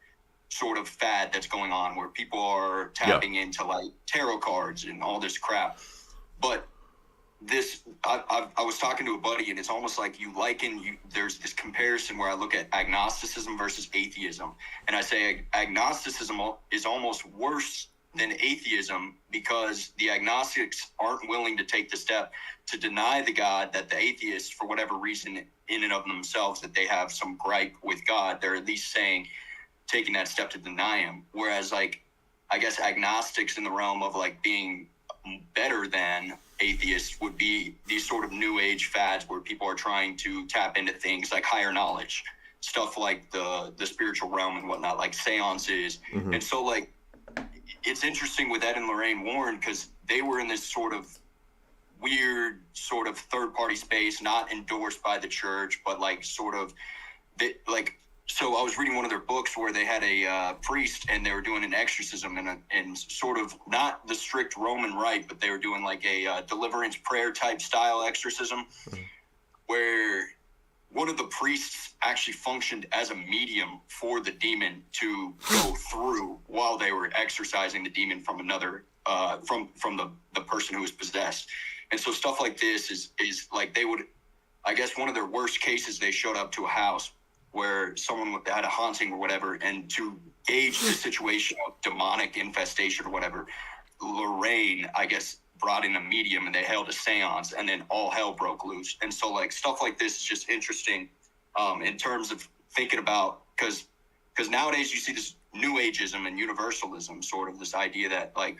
sort of fad that's going on where people are tapping into like tarot cards and all this crap. But this, I was talking to a buddy and it's almost like there's this comparison where I look at agnosticism versus atheism. And I say agnosticism is almost worse than atheism because the agnostics aren't willing to take the step to deny the God that the atheists, for whatever reason in and of themselves, that they have some gripe with God. They're at least taking that step to deny him. Whereas like, I guess agnostics in the realm of like being better than atheists would be these sort of new age fads where people are trying to tap into things like higher knowledge, stuff like the spiritual realm and whatnot, like seances. And so like, it's interesting with Ed and Lorraine Warren because they were in this sort of weird sort of third party space, not endorsed by the church, but like sort of so I was reading one of their books where they had a priest and they were doing an exorcism and sort of not the strict Roman rite, but they were doing like a deliverance prayer type style exorcism where one of the priests actually functioned as a medium for the demon to go through while they were exorcising the demon from another, from the person who was possessed. And so stuff like this is like they would, I guess one of their worst cases, they showed up to a house where someone had a haunting or whatever, and to gauge the situation of demonic infestation or whatever, Lorraine, I guess, brought in a medium and they held a seance and then all hell broke loose. And so like stuff like this is just interesting in terms of thinking about, because nowadays you see this new ageism and universalism, sort of this idea that like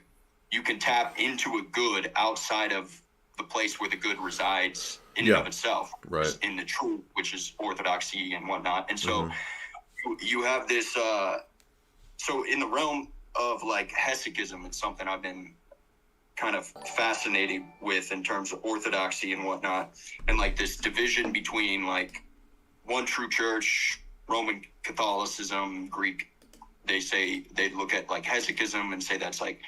you can tap into a good outside of the place where the good resides in and of itself, right? In the truth, which is orthodoxy and whatnot. And so you have this. So in the realm of like Hesychism, it's something I've been kind of fascinated with in terms of orthodoxy and whatnot, and like this division between like one true church, Roman Catholicism, Greek. They say they look at like Hesychism and say that's like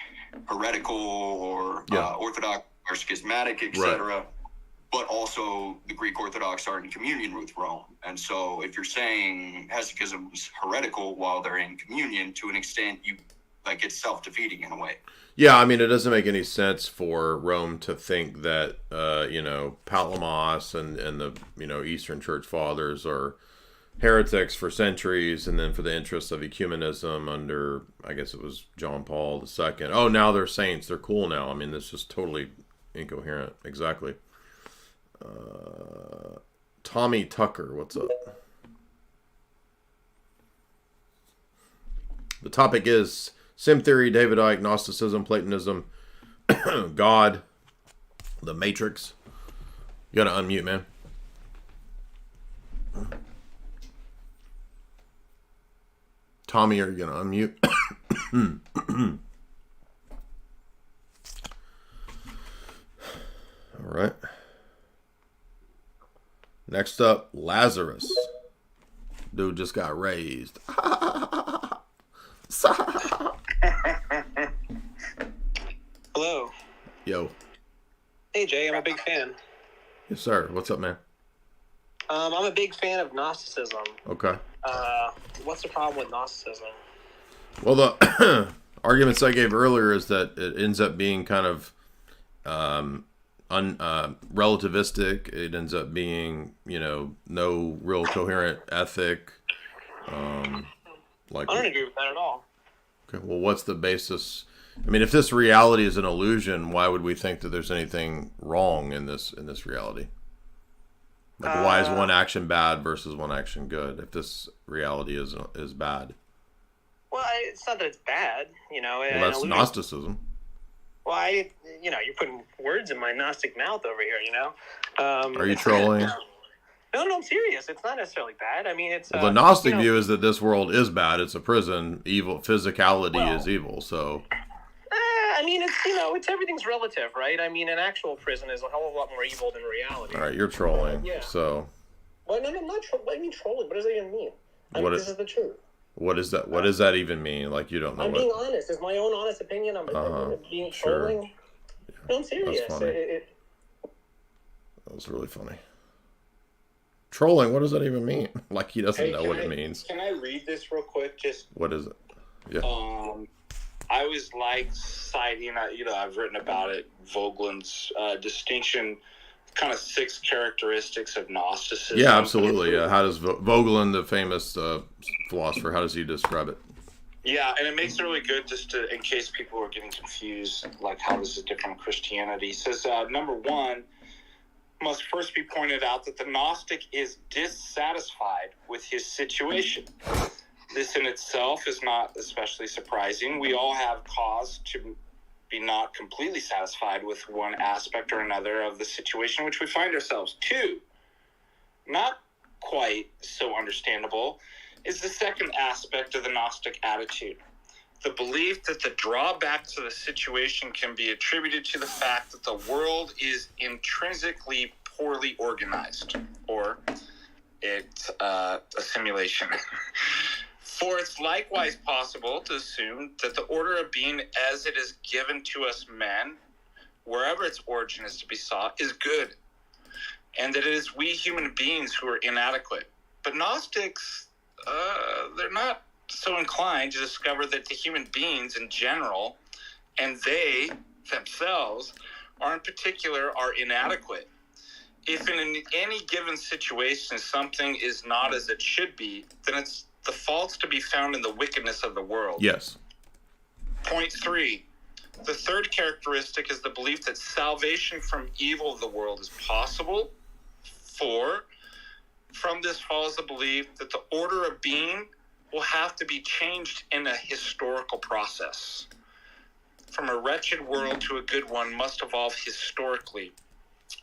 heretical or Orthodox or schismatic, etc. Right. But also the Greek Orthodox are in communion with Rome. And so if you're saying Hesychism is heretical while they're in communion, to an extent, you like it's self-defeating in a way. Yeah, I mean, it doesn't make any sense for Rome to think that, Palamas and the, Eastern Church Fathers are heretics for centuries, and then for the interests of ecumenism under, I guess it was John Paul II. Oh, now they're saints. They're cool now. I mean, this is totally incoherent. Exactly. Tommy Tucker, what's up? The topic is Sim theory, David Icke, Gnosticism, Platonism, God, the Matrix. You gotta unmute, man. Tommy, are you gonna unmute? All right. Next up, Lazarus. Dude just got raised. Hello. Yo. Hey, Jay. I'm a big fan. Yes, sir. What's up, man? I'm a big fan of Gnosticism. Okay. What's the problem with Gnosticism? Well, the arguments I gave earlier is that it ends up being kind of relativistic. It ends up being, no real coherent ethic. I don't agree with that at all. Okay. Well, what's the basis? I mean, if this reality is an illusion, why would we think that there's anything wrong in this reality? Like, why is one action bad versus one action good if this reality is bad? Well, it's not that it's bad, Well, that's Gnosticism. Well, you're putting words in my Gnostic mouth over here, Are you trolling? No, I'm serious. It's not necessarily bad. I mean, it's... Well, the Gnostic view is that this world is bad. It's a prison. Evil. Physicality is evil, so... I mean, it's everything's relative, right? I mean, an actual prison is a hell of a lot more evil than reality. All right, you're trolling, Yeah. so... Well, no, I'm not trolling. What do you mean trolling? What does that even mean? This is the truth. What is that? What does that even mean? Like, you don't know I'm being honest. It's my own honest opinion. I'm being trolling. Yeah. No, I'm serious. That's funny. That was really funny. Trolling, what does that even mean? Like, he doesn't know what it means. Can I read this real quick? Just what is it? Yeah. I was like citing, I've written about it, Vogelin's distinction, kind of 6 characteristics of Gnosticism. Yeah, absolutely. How does Vogelin, the famous philosopher, how does he describe it? Yeah, and it makes it really good just in case people are getting confused, like how this is different from Christianity. He says, number 1, must first be pointed out that the Gnostic is dissatisfied with his situation. This in itself is not especially surprising. We all have cause to be not completely satisfied with one aspect or another of the situation in which we find ourselves. 2, not quite so understandable, is the second aspect of the Gnostic attitude. The belief that the drawbacks of the situation can be attributed to the fact that the world is intrinsically poorly organized, or it's a simulation. For it's likewise possible to assume that the order of being as it is given to us men, wherever its origin is to be sought, is good, and that it is we human beings who are inadequate. But Gnostics, they're not so inclined to discover that the human beings in general, and they themselves, in particular, are inadequate. If in any given situation something is not as it should be, then it's the fault's to be found in the wickedness of the world. Yes. Point 3. The third characteristic is the belief that salvation from evil of the world is possible. 4. From this follows the belief that the order of being will have to be changed in a historical process. From a wretched world to a good one must evolve historically.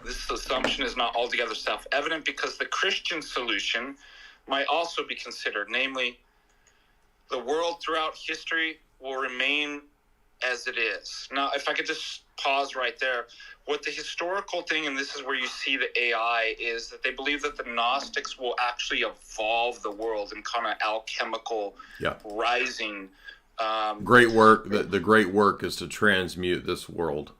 This assumption is not altogether self-evident because the Christian solution might also be considered, namely, the world throughout history will remain as it is. Now, if I could just pause right there, what the historical thing, and this is where you see the AI, is that they believe that the Gnostics will actually evolve the world in kind of alchemical rising. Great work. The great work is to transmute this world.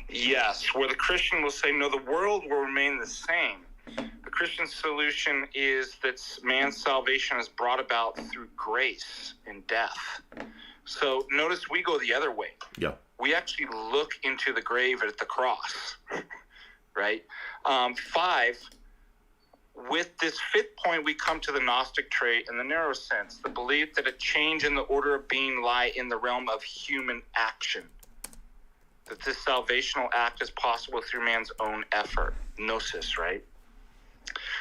Yes, where the Christian will say, no, the world will remain the same. The Christian solution is that man's salvation is brought about through grace in death. So notice we go the other way. Yeah. We actually look into the grave at the cross, right? 5, with this 5th point, we come to the Gnostic trait in the narrow sense, the belief that a change in the order of being lie in the realm of human action. That this salvational act is possible through man's own effort, gnosis, right?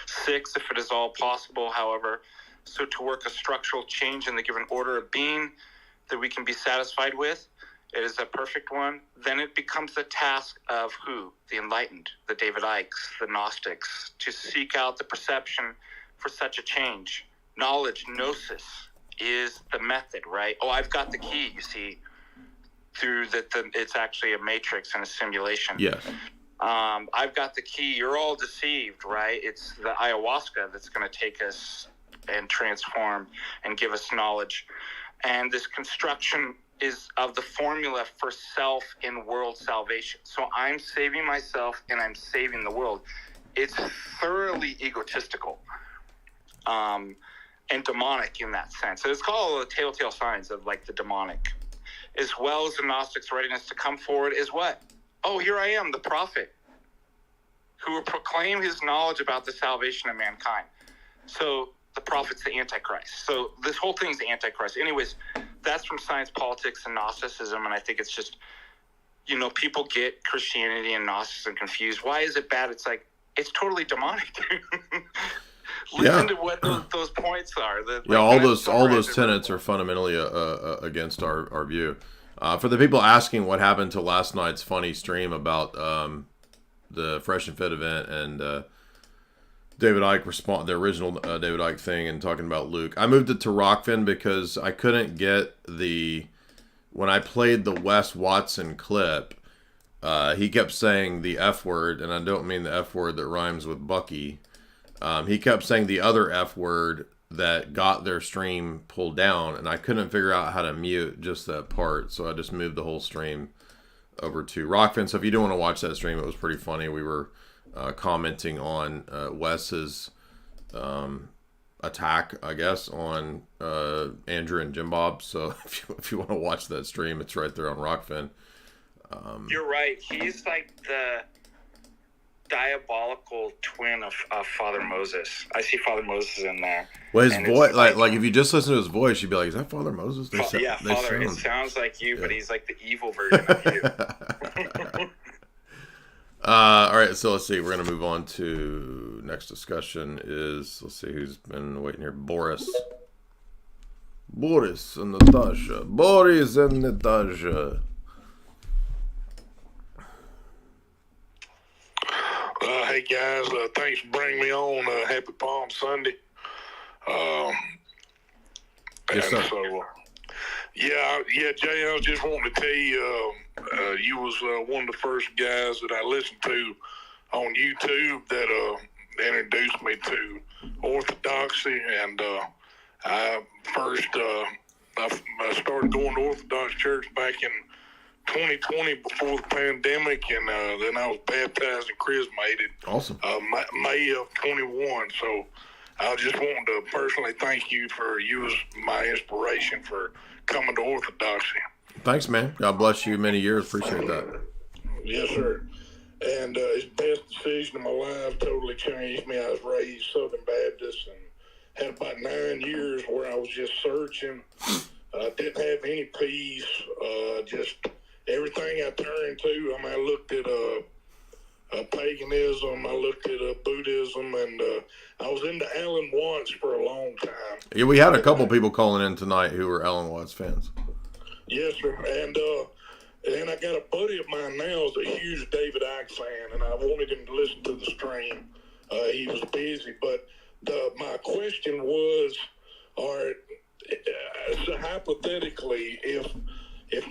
6, if it is all possible, however, so to work a structural change in the given order of being that we can be satisfied with, it is a perfect one, then it becomes the task of who? The enlightened, the David Ickes, the Gnostics, to seek out the perception for such a change. Knowledge, gnosis, is the method, right? Oh, I've got the key, you see, through it's actually a matrix and a simulation. Yes. I've got the key. You're all deceived, right? It's the ayahuasca that's going to take us and transform and give us knowledge. And this construction is of the formula for self in world salvation. So I'm saving myself and I'm saving the world. It's thoroughly egotistical and demonic in that sense. So it's called the telltale signs of like the demonic, as well as the Gnostics' readiness to come forward is what? Oh, here I am, the prophet, who will proclaim his knowledge about the salvation of mankind. So the prophet's the Antichrist. So this whole thing's the Antichrist. Anyways, that's from Science, Politics, and Gnosticism, and I think it's just, people get Christianity and Gnosticism confused. Why is it bad? It's like, it's totally demonic. Listen to what those points are. All those tenets are fundamentally against our view. For the people asking what happened to last night's funny stream about the Fresh and Fit event and David Icke the original David Icke thing and talking about Luke, I moved it to Rockfin because I couldn't get when I played the Wes Watson clip, he kept saying the F word, and I don't mean the F word that rhymes with Bucky. He kept saying the other F word that got their stream pulled down, and I couldn't figure out how to mute just that part, so I just moved the whole stream over to Rockfin. So if you do want to watch that stream, it was pretty funny. We were commenting on Wes's attack, I guess, on Andrew and Jim Bob. So if you want to watch that stream, it's right there on Rockfin. You're right. He's like the diabolical twin of Father Moses. I see Father Moses in there. Well, his voice, like if you just listen to his voice, you'd be like, "Is that Father Moses?" Father. It sounds like you, but he's like the evil version of you. All right, so let's see. We're gonna move on to next discussion. Let's see who's been waiting here. Boris and Natasha. Boris and Natasha. Hey guys, thanks for bringing me on. Happy Palm Sunday. Yes, sir. So, Jay, I was just wanting to tell you, you was one of the first guys that I listened to on YouTube that introduced me to Orthodoxy, and I started going to Orthodox Church back in 2020 before the pandemic, and then I was baptized and chrismated. Awesome. May of 21. So I just wanted to personally thank you as my inspiration for coming to Orthodoxy. Thanks, man. God bless you. Many years. Appreciate that. Yes, sir. And it's the best decision of my life. Totally changed me. I was raised Southern Baptist and had about 9 years where I was just searching. Didn't have any peace. Just everything I turned to. I looked at paganism. I looked at Buddhism, and I was into Alan Watts for a long time. Yeah, we had a couple people calling in tonight who were Alan Watts fans. Yes, sir. And And I got a buddy of mine now who's a huge David Icke fan, and I wanted him to listen to the stream. He was busy, but my question was, so hypothetically, if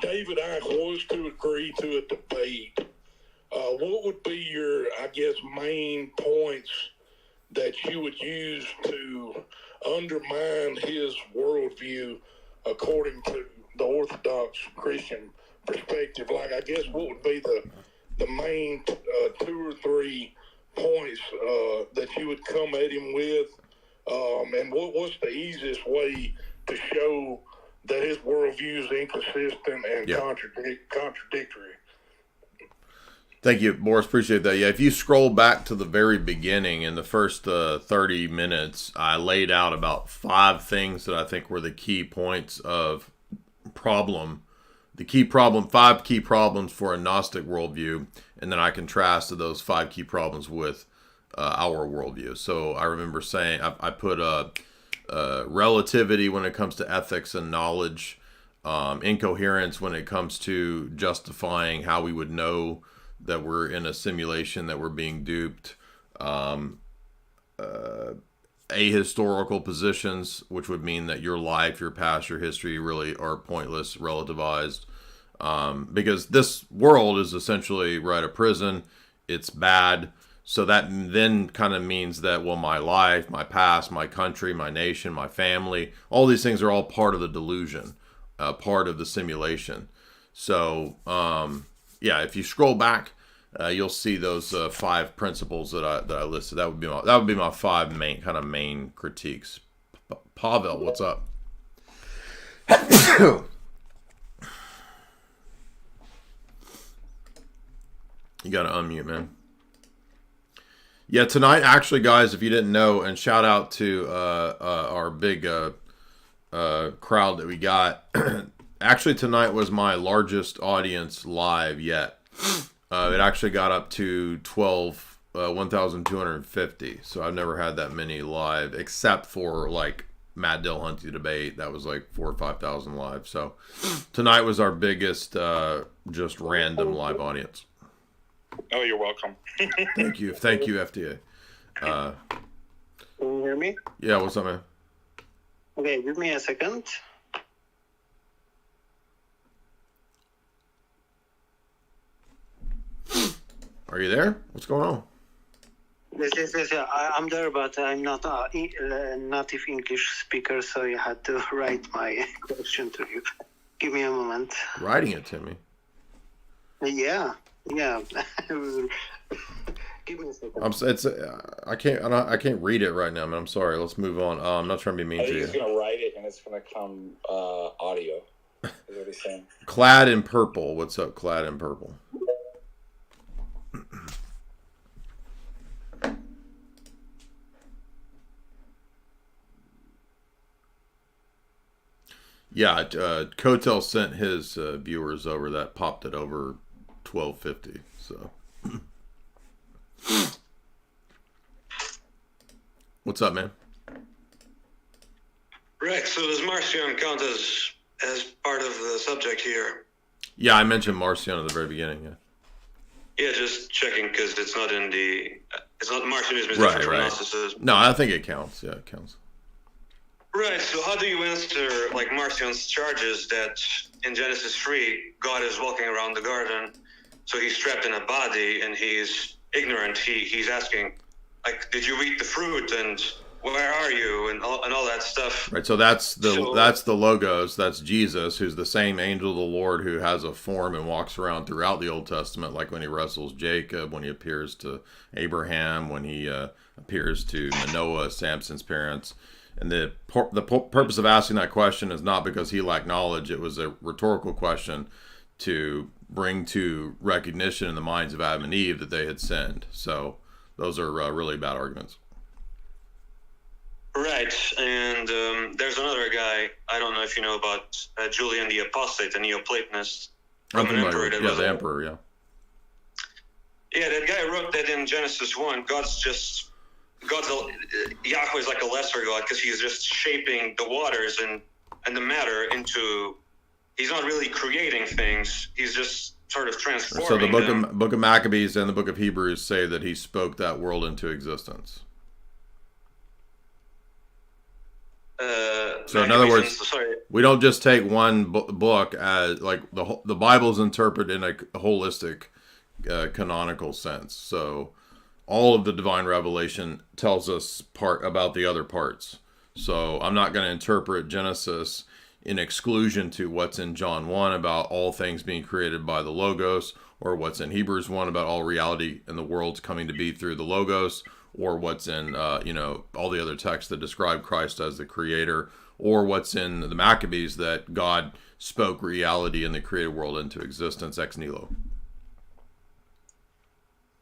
David Icke was to agree to a debate, what would be your, I guess, main points that you would use to undermine his worldview according to the Orthodox Christian perspective? Like, I guess, what would be the main 2 or 3 points that you would come at him with, and what's the easiest way to show that his worldview is inconsistent and contradictory? Thank you, Boris. Appreciate that. Yeah, if you scroll back to the very beginning, in the first 30 minutes, I laid out about 5 things that I think were the key points of problem. 5 key problems for a Gnostic worldview, and then I contrasted those 5 key problems with our worldview. So I remember saying, I put relativity when it comes to ethics and knowledge, incoherence when it comes to justifying how we would know that we're in a simulation, that we're being duped, ahistorical positions, which would mean that your life, your past, your history really are pointless, relativized, because this world is essentially, right, a prison. It's bad. So that then kind of means that, well, my life, my past, my country, my nation, my family, all these things are all part of the delusion, part of the simulation. So, yeah, if you scroll back, you'll see those 5 principles that I listed. That would be my 5 main critiques. Pavel, what's up? You gotta unmute, man. Yeah, tonight, actually, guys, if you didn't know, and shout out to our big crowd that we got. Actually, tonight was my largest audience live yet. It actually got up to 1,250. So I've never had that many live, except for like Matt Dillhunty debate. That was like 4,000 or 5,000 live. So tonight was our biggest, just random live audience. Oh, you're welcome. Thank you, FTA. Can you hear me? Yeah, what's up, man? Okay, give me a second. Are you there? What's going on? Yes, I'm there, but I'm not a native English speaker, so you had to write my question to you. Give me a moment. Writing it to me? Yeah. Give me a second. I can't read it right now, man. I'm sorry. Let's move on. I'm not trying to be mean to you. He's gonna write it, and it's gonna come audio. Is what he's saying. Clad in purple. What's up, Clad in purple? Yeah, Kotel sent his viewers over. That popped it over 1250. So, what's up, man? Right. So does Marcion count as part of the subject here? Yeah, I mentioned Marcion at the very beginning. Yeah. Yeah, just checking because it's not Marcionism is Right. different from Gnosticism. No, I think it counts. Yeah, it counts. Right, so how do you answer like Marcion's charges that in Genesis 3, God is walking around the garden, so he's trapped in a body and he's ignorant. He's asking, like, did you eat the fruit and where are you and all that stuff. Right, so that's the Logos, that's Jesus, who's the same angel of the Lord who has a form and walks around throughout the Old Testament, like when he wrestles Jacob, when he appears to Abraham, when he appears to Manoah, Samson's parents. And the purpose of asking that question is not because he lacked knowledge. It was a rhetorical question to bring to recognition in the minds of Adam and Eve that they had sinned. So those are really bad arguments. Right, and there's another guy, I don't know if you know about Julian the Apostate, the Neoplatonist. I'm familiar. Yeah, the emperor, yeah. Yeah, that guy wrote that in Genesis 1, Yahweh is like a lesser God because he's just shaping the waters and the matter into he's not really creating things. He's just sort of transforming So the them. book of Maccabees and the book of Hebrews say that he spoke that world into existence. So in other words, we don't just take one book as like the Bible's interpreted in a holistic, canonical sense. So all of the divine revelation tells us part about the other parts. So I'm not going to interpret Genesis in exclusion to what's in John 1 about all things being created by the Logos, or what's in Hebrews 1 about all reality and the world's coming to be through the Logos, or what's in all the other texts that describe Christ as the creator, or what's in the Maccabees that God spoke reality in the created world into existence ex nihilo.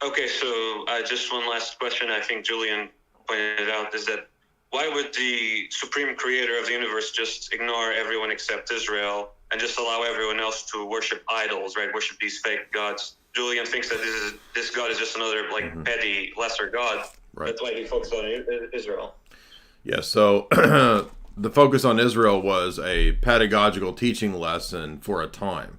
Okay, so just one last question I think Julian pointed out is that why would the supreme creator of the universe just ignore everyone except Israel and just allow everyone else to worship idols, right? Worship these fake gods. Julian thinks that this God is just another petty, lesser God. Right. That's why he focused on Israel. Yeah, so the focus on Israel was a pedagogical teaching lesson for a time.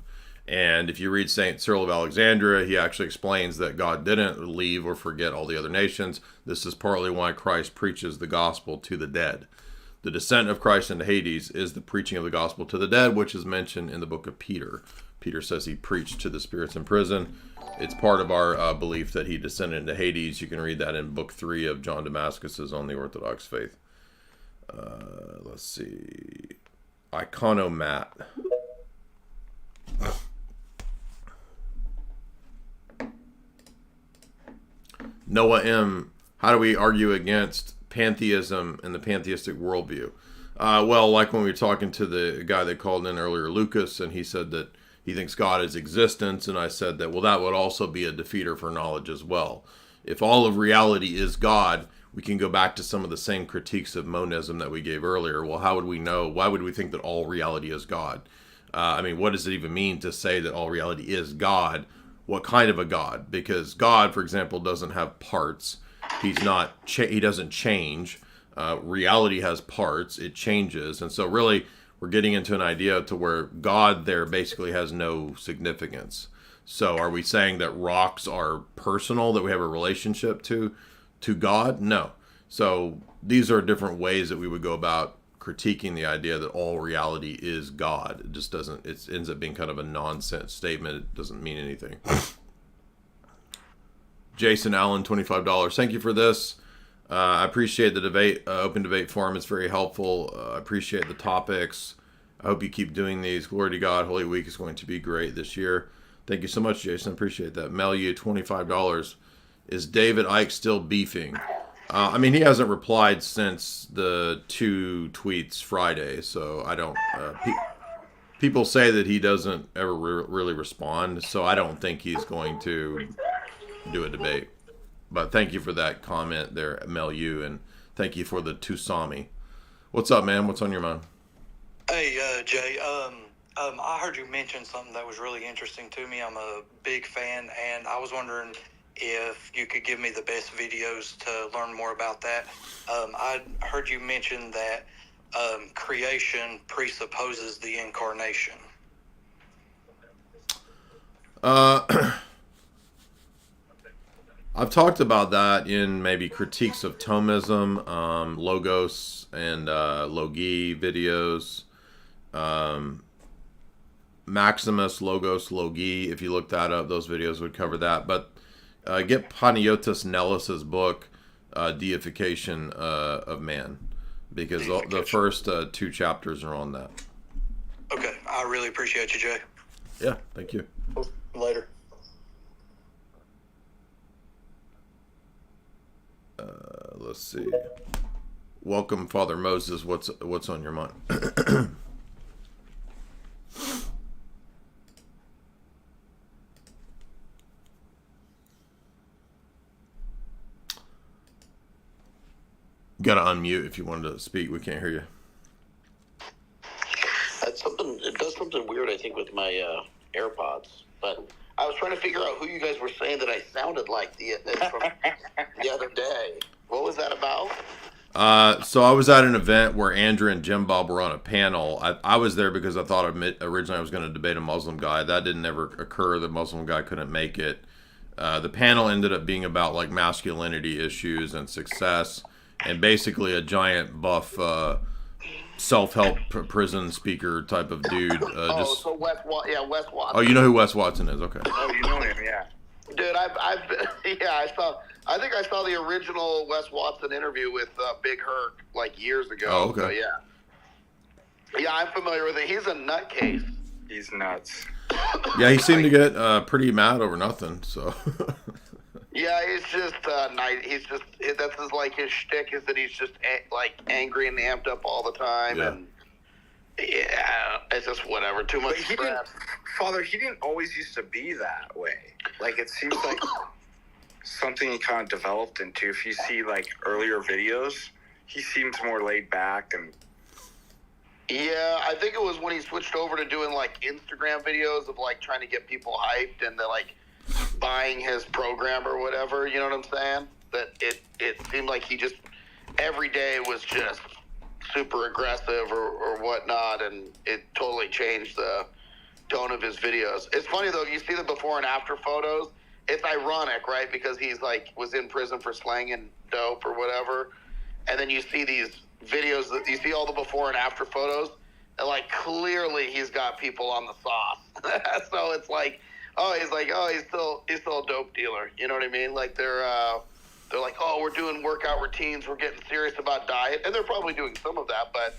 And if you read St. Cyril of Alexandria, he actually explains that God didn't leave or forget all the other nations. This is partly why Christ preaches the gospel to the dead. The descent of Christ into Hades is the preaching of the gospel to the dead, which is mentioned in the book of Peter. Peter says he preached to the spirits in prison. It's part of our belief that he descended into Hades. You can read that in book 3 of John Damascus's On the Orthodox Faith. Let's see. Iconomat. Noah M., how do we argue against pantheism and the pantheistic worldview? Well, like when we were talking to the guy that called in earlier, Lucas, and he said that he thinks God is existence, and I said that, well, that would also be a defeater for knowledge as well. If all of reality is God, we can go back to some of the same critiques of monism that we gave earlier. Well, how would we know? Why would we think that all reality is God? What does it even mean to say that all reality is God? What kind of a God? Because God, for example, doesn't have parts. He's not. He doesn't change. Reality has parts. It changes, and so really, we're getting into an idea to where God there basically has no significance. So, are we saying that rocks are personal, that we have a relationship to God? No. So, these are different ways that we would go about critiquing the idea that all reality is God. It just doesn't, it ends up being kind of a nonsense statement. It doesn't mean anything. Jason Allen, $25. Thank you for this. I appreciate the debate, open debate forum. It's very helpful. I appreciate the topics. I hope you keep doing these. Glory to God. Holy Week is going to be great this year. Thank you so much, Jason. Appreciate that. Melu, $25. Is David Icke still beefing? He hasn't replied since the 2 tweets Friday, so I don't... people say that he doesn't ever really respond, so I don't think he's going to do a debate. But thank you for that comment there, Melu, and thank you for the Tusami. What's up, man? What's on your mind? Hey, Jay. I heard you mention something that was really interesting to me. I'm a big fan, and I was wondering if you could give me the best videos to learn more about that. I heard you mention that creation presupposes the incarnation. I've talked about that in maybe critiques of Thomism, Logos and Logi videos. Maximus, Logos, Logi, if you look that up, those videos would cover that. But get Panagiotis Nellis's book, Deification of Man, because the first 2 chapters are on that. Okay, I really appreciate you, Jay. Yeah, thank you. Later. Let's see. Welcome, Father Moses. What's on your mind? You gotta unmute if you wanted to speak. We can't hear you. It does something weird, I think, with my AirPods. But I was trying to figure out who you guys were saying that I sounded like from the other day. What was that about? So I was at an event where Andrew and Jim Bob were on a panel. I was there because I thought originally I was going to debate a Muslim guy. That didn't ever occur. The Muslim guy couldn't make it. The panel ended up being about like masculinity issues and success, and basically a giant buff self-help prison speaker type of dude. So Wes Watson. Oh, you know who Wes Watson is? Okay. Oh, you know him, yeah. Dude, I've been, I think I saw the original Wes Watson interview with Big Herc like years ago. Oh, okay. So, yeah, I'm familiar with it. He's a nutcase. He's nuts. Yeah, he seemed to get pretty mad over nothing. So. Yeah, he's just nice. He's just that's his shtick is that he's just angry and amped up all the time, and it's just whatever. Too much stress. Father, he didn't always used to be that way. Like, it seems like something he kind of developed into. If you see like earlier videos, he seems more laid back and. Yeah, I think it was when he switched over to doing like Instagram videos of like trying to get people hyped and they're like buying his program or whatever. You know what I'm saying? That it seemed like he just every day was just super aggressive or whatnot, and it totally changed the tone of his videos. It's funny though, you see the before and after photos. It's ironic, right? Because he's like was in prison for slanging dope or whatever, and then you see these videos that you see all the before and after photos, and like clearly he's got people on the sauce. So it's like, he's still a dope dealer. You know what I mean? Like they're like, oh, we're doing workout routines, we're getting serious about diet, and they're probably doing some of that, but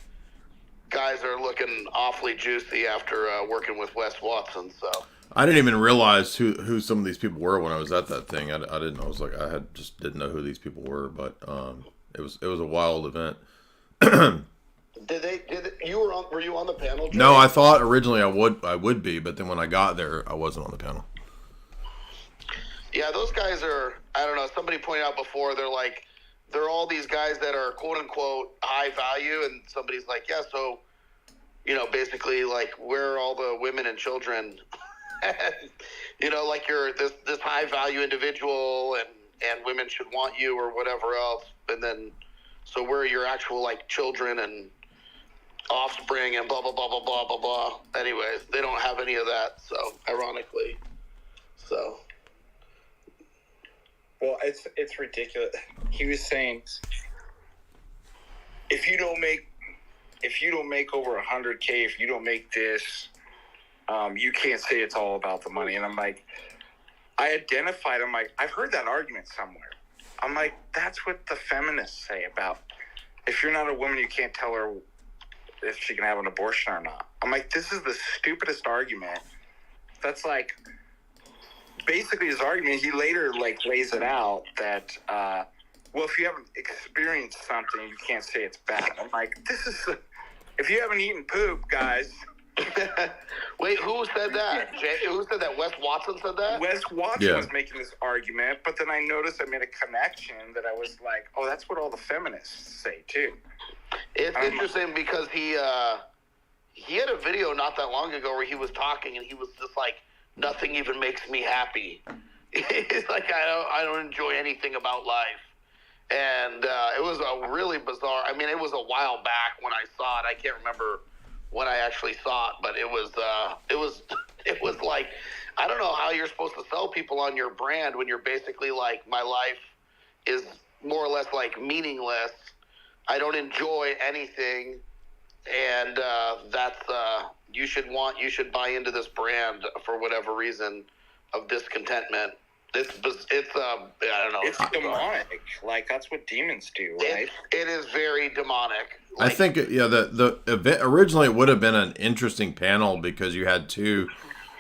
guys are looking awfully juicy after working with Wes Watson. So I didn't even realize who some of these people were when I was at that thing. I didn't know. I was like, just didn't know who these people were, but it was a wild event. Were you on the panel, Jay? No, I thought originally I would be, but then when I got there, I wasn't on the panel. Yeah, those guys are, I don't know, somebody pointed out before, they're all these guys that are quote unquote high value, and somebody's like, yeah, so, basically like where are all the women and children? Like you're this high value individual and women should want you or whatever else, and then so where are your actual like children and offspring and blah blah blah blah blah blah blah. Anyways, they don't have any of that, so ironically. So well, it's ridiculous. He was saying if you don't make over 100K, if you don't make this, you can't say it's all about the money. And I'm like, I'm like, I've heard that argument somewhere. I'm like, that's what the feminists say about if you're not a woman, you can't tell her if she can have an abortion or not. I'm like, this is the stupidest argument. That's like, basically his argument, he later like lays it out that, well, if you haven't experienced something, you can't say it's bad. I'm like, if you haven't eaten poop, guys. Wait, who said that? Who said that? Wes Watson said that? Wes Watson was making this argument, but then I noticed I made a connection that I was like, oh, that's what all the feminists say too. It's interesting because he had a video not that long ago where he was talking and he was just like, nothing even makes me happy. He's like, I don't enjoy anything about life. And it was a really bizarre, I mean, it was a while back when I saw it. I can't remember when I actually saw it, but it was like, I don't know how you're supposed to sell people on your brand when you're basically like, my life is more or less like meaningless. I don't enjoy anything. And that's, you should buy into this brand for whatever reason of discontentment. It's I don't know. It's demonic. Like, that's what demons do, right? It is very demonic. I think, the event originally it would have been an interesting panel because you had two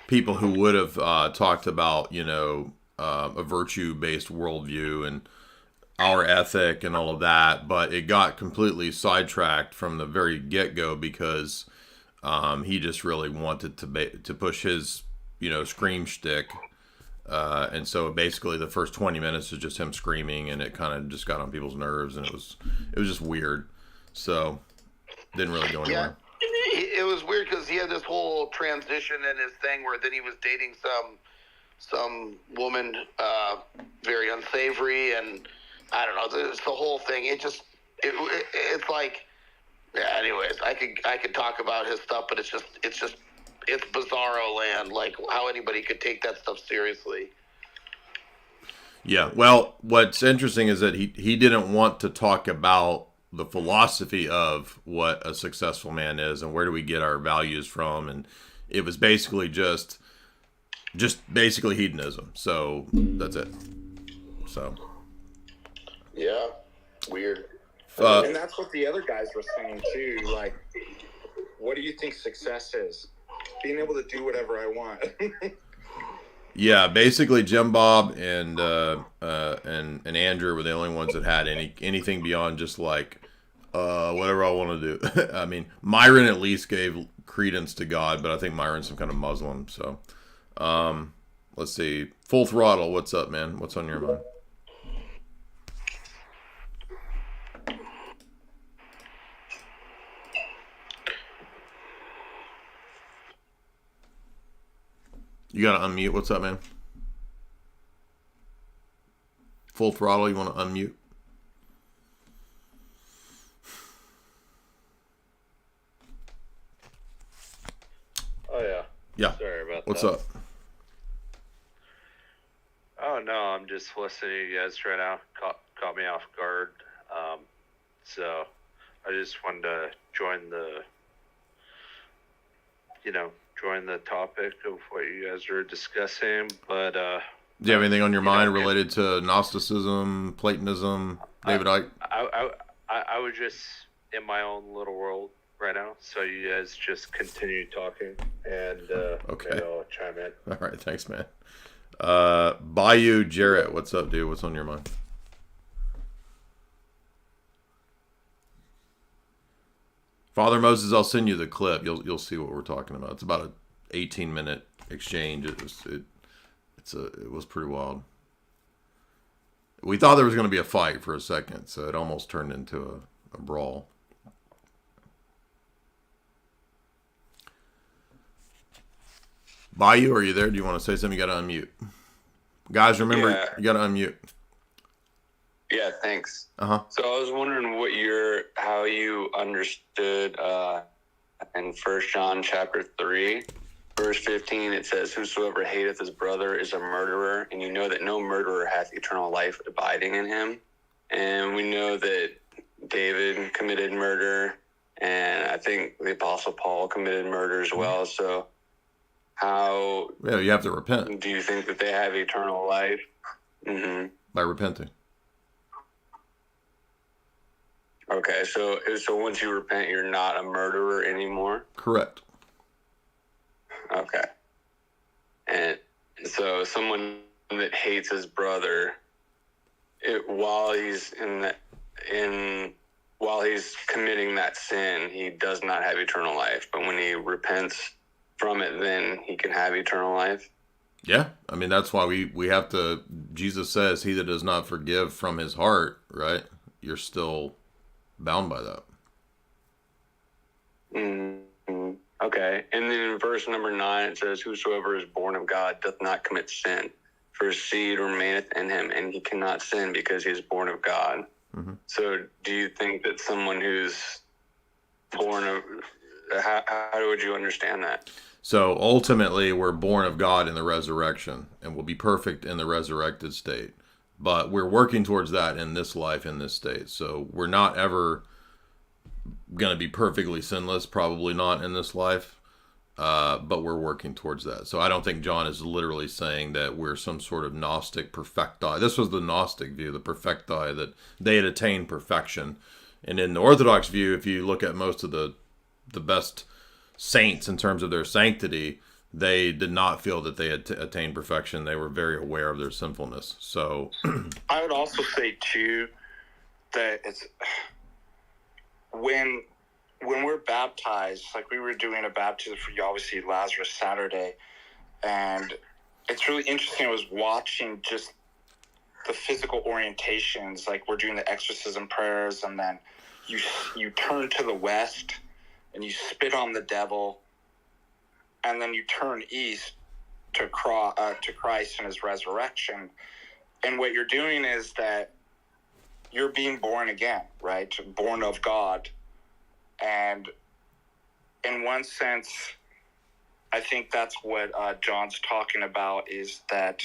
people who would have talked about, a virtue-based worldview and our ethic and all of that, but it got completely sidetracked from the very get-go because he just really wanted to push his, scream shtick. And so basically the first 20 minutes was just him screaming, and it kind of just got on people's nerves, and it was just weird. So didn't really go anywhere. Yeah, it was weird because he had this whole transition in his thing where then he was dating some woman very unsavory, and I don't know, it's the whole thing. It just it's like, yeah. Anyways, I could talk about his stuff, but it's bizarro land. Like how anybody could take that stuff seriously. Yeah. Well, what's interesting is that he didn't want to talk about the philosophy of what a successful man is and where do we get our values from, and it was basically just basically hedonism. So that's it. So. Yeah. Weird. And that's what the other guys were saying too. Like, what do you think success is? Being able to do whatever I want. Yeah, basically Jim Bob and Andrew were the only ones that had anything beyond just like whatever I want to do. I mean, Myron at least gave credence to God, but I think Myron's some kind of Muslim. So, let's see. Full Throttle, what's up, man? What's on your mind? You gotta unmute. What's up, man? Full Throttle, you want to unmute? Oh, yeah. Yeah. Sorry about What's that. up? Oh, no, I'm just listening to you guys right now. Caught me off guard. So I just wanted to join the topic of what you guys are discussing. But do you have anything on your mind related to Gnosticism, Platonism, David Icke? I was just in my own little world right now, so you guys just continue talking, and Okay. maybe I'll chime in. All right, thanks, man. Bayou Jarrett, what's up, dude? What's on your mind? Father Moses, I'll send you the clip. You'll see what we're talking about. It's about an 18-minute exchange. It was pretty wild. We thought there was going to be a fight for a second, so it almost turned into a brawl. Bayou, are you there? Do you want to say something? You got to unmute. Guys, remember, you got to unmute. Yeah, thanks. Uh-huh. So I was wondering how you understood in 1 John chapter 3, verse 15, it says, "Whosoever hateth his brother is a murderer, and you know that no murderer hath eternal life abiding in him." And we know that David committed murder, and I think the Apostle Paul committed murder as well. So how... Yeah, you have to repent. Do you think that they have eternal life? Mm-hmm. By repenting. Okay, so once you repent, you're not a murderer anymore? Correct. Okay. And so someone that hates his brother, while he's committing that sin, he does not have eternal life. But when he repents from it, then he can have eternal life? Yeah, I mean, that's why we have to, Jesus says, he that does not forgive from his heart, right? You're still bound by that. Mm-hmm. Okay. And then in verse number 9, it says, "Whosoever is born of God doth not commit sin, for his seed remaineth in him, and he cannot sin because he is born of God." Mm-hmm. So do you think that someone who's born of... How would you understand that? So ultimately, we're born of God in the resurrection, and we'll be perfect in the resurrected state. But we're working towards that in this life, in this state. So we're not ever going to be perfectly sinless, probably not in this life, but we're working towards that. So I don't think John is literally saying that we're some sort of Gnostic perfecti. This was the Gnostic view, the perfecti, that they had attained perfection. And in the Orthodox view, if you look at most of the best saints in terms of their sanctity, they did not feel that they had attained perfection. They were very aware of their sinfulness. So I would also say too that it's when we're baptized, like we were doing a baptism for you, obviously Lazarus Saturday, and it's really interesting. I was watching just the physical orientations, like we're doing the exorcism prayers, and then you turn to the west and you spit on the devil, and then you turn east to Christ and his resurrection. And what you're doing is that you're being born again, right? Born of God. And in one sense, I think that's what John's talking about, is that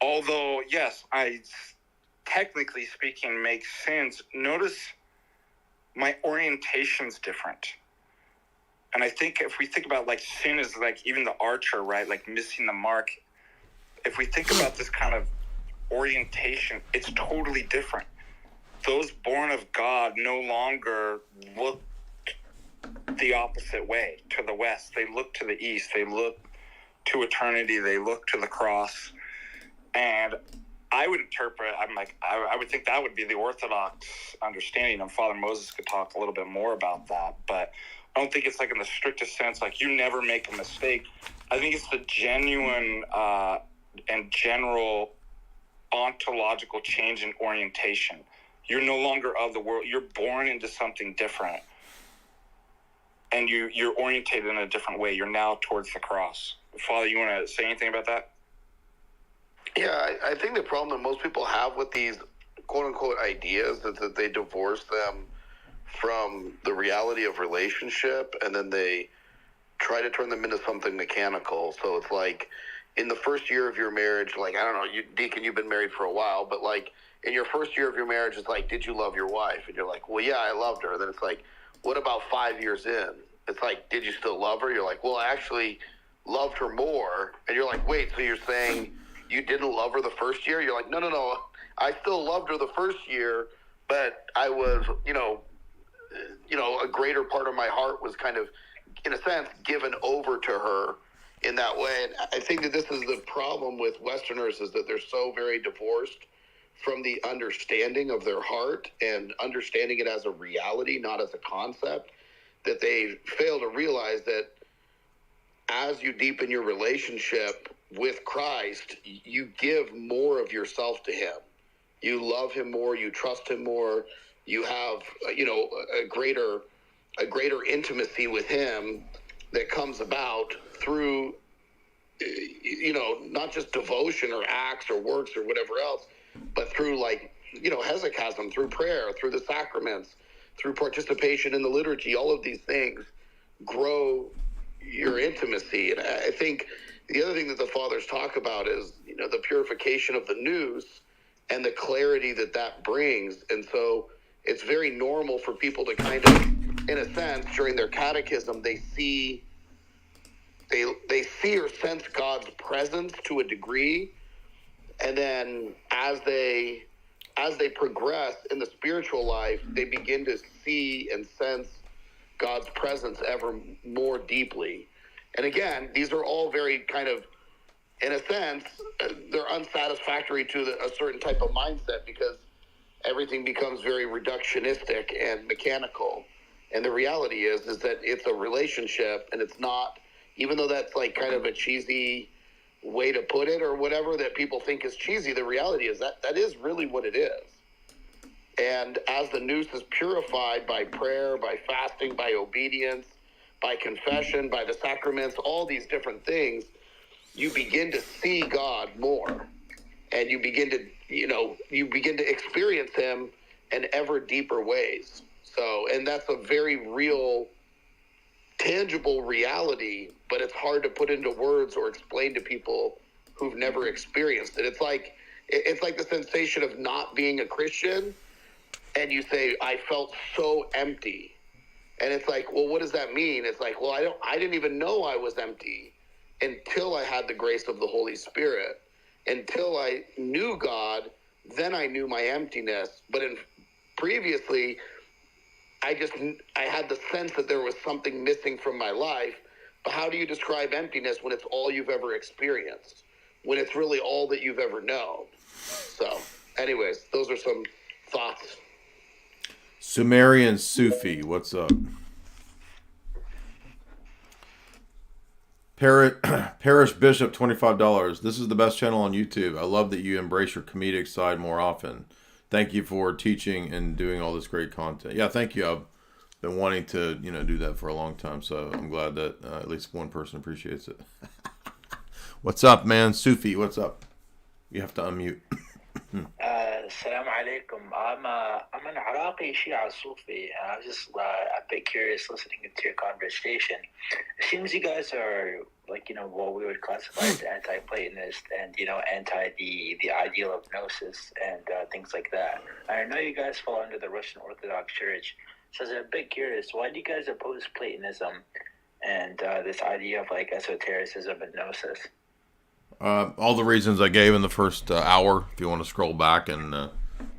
although, yes, I technically speaking make sins, notice my orientation's different. And I think if we think about like sin is like even the archer, right? Like missing the mark. If we think about this kind of orientation, it's totally different. Those born of God no longer look the opposite way, to the west. They look to the east. They look to eternity. They look to the cross. And I would interpret, I would think that would be the Orthodox understanding, and Father Moses could talk a little bit more about that. But I don't think it's like in the strictest sense, like you never make a mistake. I think it's the genuine and general ontological change in orientation. You're no longer of the world. You're born into something different. And you're orientated in a different way. You're now towards the cross. Father, you want to say anything about that? Yeah, I think the problem that most people have with these quote-unquote ideas is that they divorce them from the reality of relationship, and then they try to turn them into something mechanical. So it's like in the first year of your marriage, like, I don't know, Deacon, you've been married for a while, but like in your first year of your marriage, it's like, did you love your wife? And you're like, well, yeah, I loved her. And then it's like, what about 5 years in? It's like, did you still love her? You're like, well, I actually loved her more. And you're like, wait, so you're saying you didn't love her the first year? You're like, no. I still loved her the first year, but I was, a greater part of my heart was kind of, in a sense, given over to her in that way. And I think that this is the problem with Westerners, is that they're so very divorced from the understanding of their heart and understanding it as a reality, not as a concept, that they fail to realize that as you deepen your relationship with Christ, you give more of yourself to him. You love him more, you trust him more, you have, a greater intimacy with him that comes about through, not just devotion or acts or works or whatever else, but through hesychasm, through prayer, through the sacraments, through participation in the liturgy. All of these things grow your intimacy. And I think the other thing that the fathers talk about is, the purification of the nous and the clarity that brings. And so it's very normal for people to kind of, in a sense, during their catechism, they see or sense God's presence to a degree. And then as they progress in the spiritual life, they begin to see and sense God's presence ever more deeply. And again, these are all very kind of, in a sense, they're unsatisfactory to a certain type of mindset, because everything becomes very reductionistic and mechanical. And the reality is that it's a relationship, and it's not, even though that's like kind of a cheesy way to put it or whatever that people think is cheesy, the reality is that is really what it is. And as the nous is purified by prayer, by fasting, by obedience, by confession, by the sacraments, all these different things, you begin to see God more, and you begin to experience him in ever deeper ways. So, and that's a very real, tangible reality, but it's hard to put into words or explain to people who've never experienced it. It's like the sensation of not being a Christian, and you say, I felt so empty. And it's like, well, what does that mean? It's like, well, I didn't even know I was empty until I had the grace of the Holy Spirit. Until I knew God, then I knew my emptiness. But previously, I had the sense that there was something missing from my life. But how do you describe emptiness when it's all you've ever experienced? When it's really all that you've ever known? So, anyways, those are some thoughts. Sumerian Sufi, what's up? Parish Bishop, $25. This is the best channel on YouTube. I love that you embrace your comedic side more often. Thank you for teaching and doing all this great content. Yeah, thank you. I've been wanting to, do that for a long time, so I'm glad that at least one person appreciates it. What's up, man? Sufi, what's up? You have to unmute. Assalamu alaikum. I'm an Iraqi Shia Sufi, and I was just a bit curious listening to your conversation. It seems you guys are what we would classify as anti-Platonist and anti the ideal of gnosis and things like that. I know you guys fall under the Russian Orthodox Church, so I was a bit curious. Why do you guys oppose Platonism and this idea of esotericism and gnosis? All the reasons I gave in the first hour. If you want to scroll back and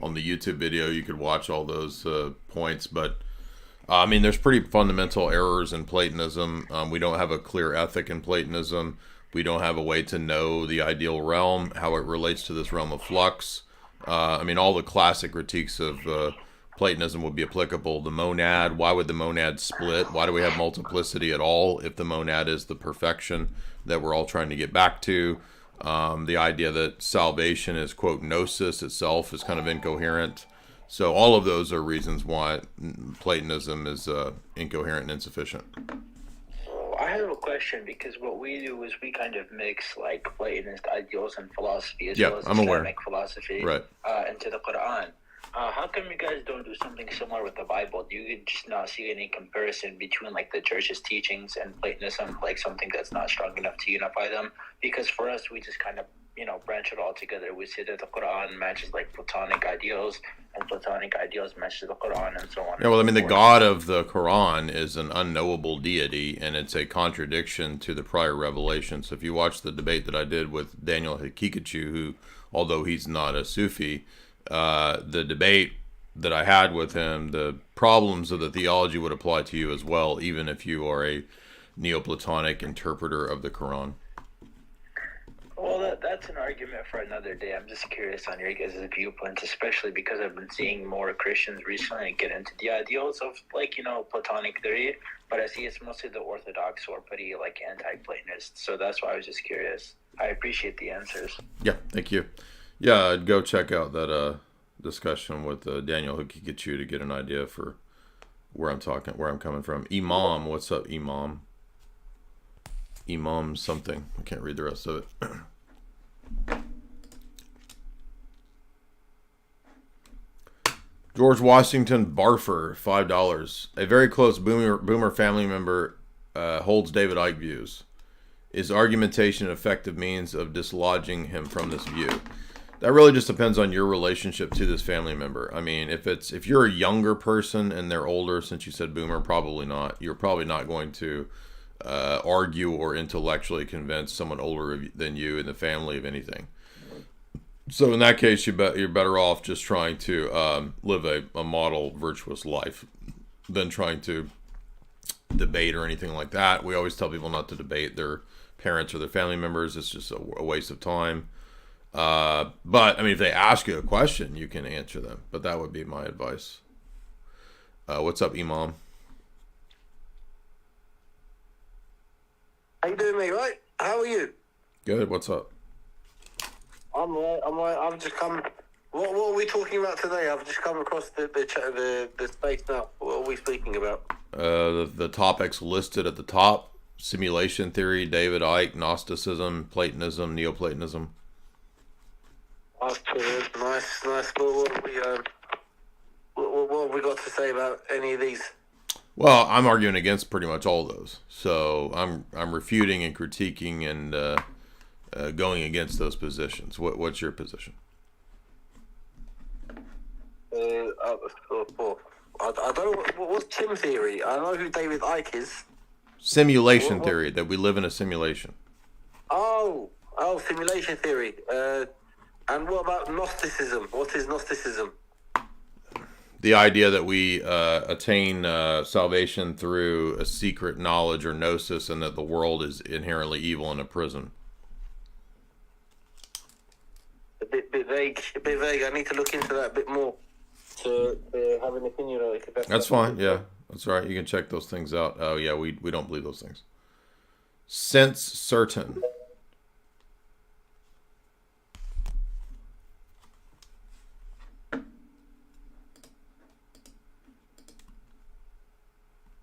on the YouTube video, you could watch all those points. But there's pretty fundamental errors in Platonism. We don't have a clear ethic in Platonism. We don't have a way to know the ideal realm, how it relates to this realm of flux. All the classic critiques of Platonism would be applicable. The monad, why would the monad split? Why do we have multiplicity at all if the monad is the perfection that we're all trying to get back to? The idea that salvation is, quote, gnosis itself is kind of incoherent. So all of those are reasons why Platonism is incoherent and insufficient. I have a question, because what we do is we kind of mix Platonist ideals and philosophy as well as Islamic philosophy into the Quran. How come you guys don't do something similar with the Bible? Do you just not see any comparison between the church's teachings and Platonism, something that's not strong enough to unify them? Because for us, we just kind of branch it all together. We see that the Quran matches Platonic ideals, and Platonic ideals match the Quran, and so on. Yeah, well, the God of the Quran is an unknowable deity, and it's a contradiction to the prior revelation. So if you watch the debate that I did with Daniel Icke, who, although he's not a Sufi, the debate that I had with him, the problems of the theology would apply to you as well, even if you are a Neoplatonic interpreter of the Quran. Well, that's an argument for another day. I'm just curious on your guys' viewpoints, especially because I've been seeing more Christians recently get into the ideals of, Platonic theory, but I see it's mostly the Orthodox who are pretty, anti-Platonist. So that's why I was just curious. I appreciate the answers. Yeah, thank you. Yeah, I'd go check out that discussion with Daniel Icke to get an idea for where I'm coming from. Imam, what's up, Imam? Imam something. I can't read the rest of it. George Washington Barfer, $5. A very close boomer family member holds David Icke views. Is argumentation an effective means of dislodging him from this view? That really just depends on your relationship to this family member. If you're a younger person and they're older, since you said boomer, probably not. You're probably not going to argue or intellectually convince someone older than you in the family of anything. So in that case, you're better off just trying to live a model virtuous life than trying to debate or anything like that. We always tell people not to debate their parents or their family members. It's just a waste of time. But if they ask you a question, you can answer them. But that would be my advice. What's up, Imam? How you doing, mate? Right? How are you? Good. What's up? I'm right. I've just come. What are we talking about today? I've just come across the space now. What are we speaking about? The topics listed at the top: simulation theory, David Icke, Gnosticism, Platonism, Neoplatonism. Nice. What have we got to say about any of these? Well, I'm arguing against pretty much all those. So I'm refuting and critiquing and going against those positions. What's your position? I don't know what's Tim theory. I know who David Icke is. Simulation theory, that we live in a simulation. Oh, simulation theory. And what about Gnosticism? What is Gnosticism? The idea that we attain salvation through a secret knowledge or gnosis, and that the world is inherently evil and a prison. A bit vague. I need to look into that a bit more to have an opinion on it. That's fine. Yeah, that's right. You can check those things out. Oh yeah, we don't believe those things. Sense certain.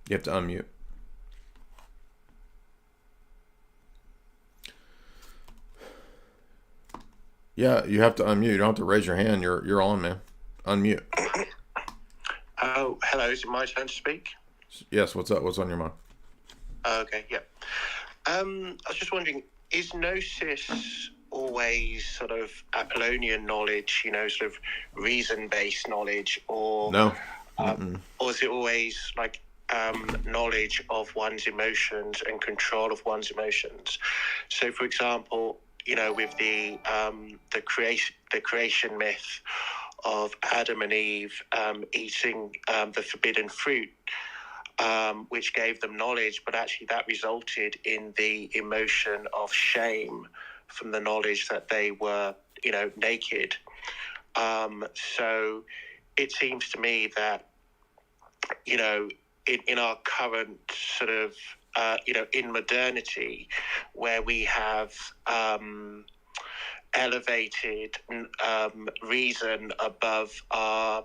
You have to unmute. Yeah, you have to unmute. You don't have to raise your hand. You're on, man. Unmute. Oh, hello. Is it my turn to speak? Yes. What's up? What's on your mind? Okay. Yeah. I was just wondering, is gnosis always sort of Apollonian knowledge? Sort of reason-based knowledge, or no? Or is it always like knowledge of one's emotions and control of one's emotions? So, for example, with the creation myth of Adam and Eve eating the forbidden fruit, which gave them knowledge, but actually that resulted in the emotion of shame from the knowledge that they were, naked. So it seems to me that, in our current sort of, in modernity, where we have elevated reason above our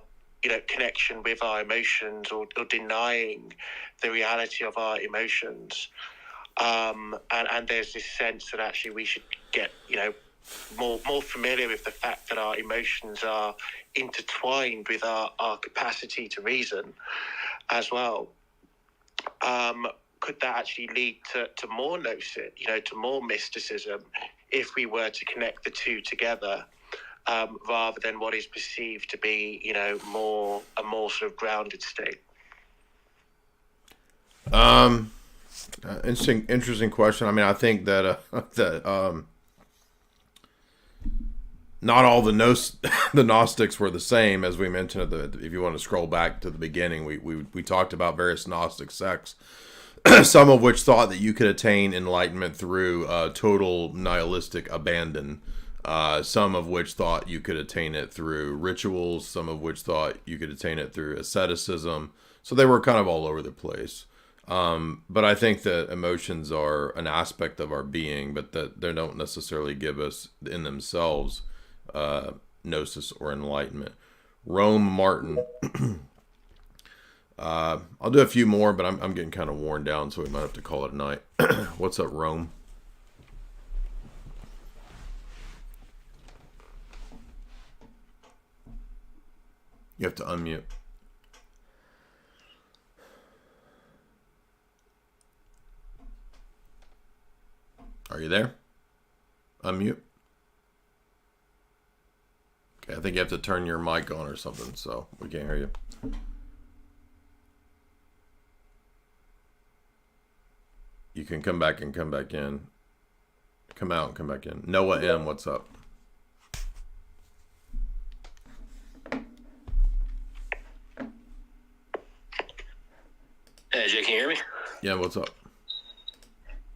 connection with our emotions, or denying the reality of our emotions, and there's this sense that actually we should get more familiar with the fact that our emotions are intertwined with our capacity to reason as well. Could that actually lead to more gnosis, to more mysticism, if we were to connect the two together, rather than what is perceived to be, a more sort of grounded state? Interesting question. I mean, I think that not all the Gnostics were the same, as we mentioned. If you want to scroll back to the beginning, we talked about various Gnostic sects, some of which thought that you could attain enlightenment through total nihilistic abandon. Some of which thought you could attain it through rituals. Some of which thought you could attain it through asceticism. So they were kind of all over the place. But I think that emotions are an aspect of our being, but that they don't necessarily give us in themselves gnosis or enlightenment. Rome Martin. I'll do a few more, but I'm getting kind of worn down, so we might have to call it a night. What's up, Rome? You have to unmute. Are you there? Unmute. Okay, I think you have to turn your mic on or something, so we can't hear you. You can come back and come back in. Come out and come back in. Noah M, what's up? Hey, Jay, can you hear me? Yeah, what's up?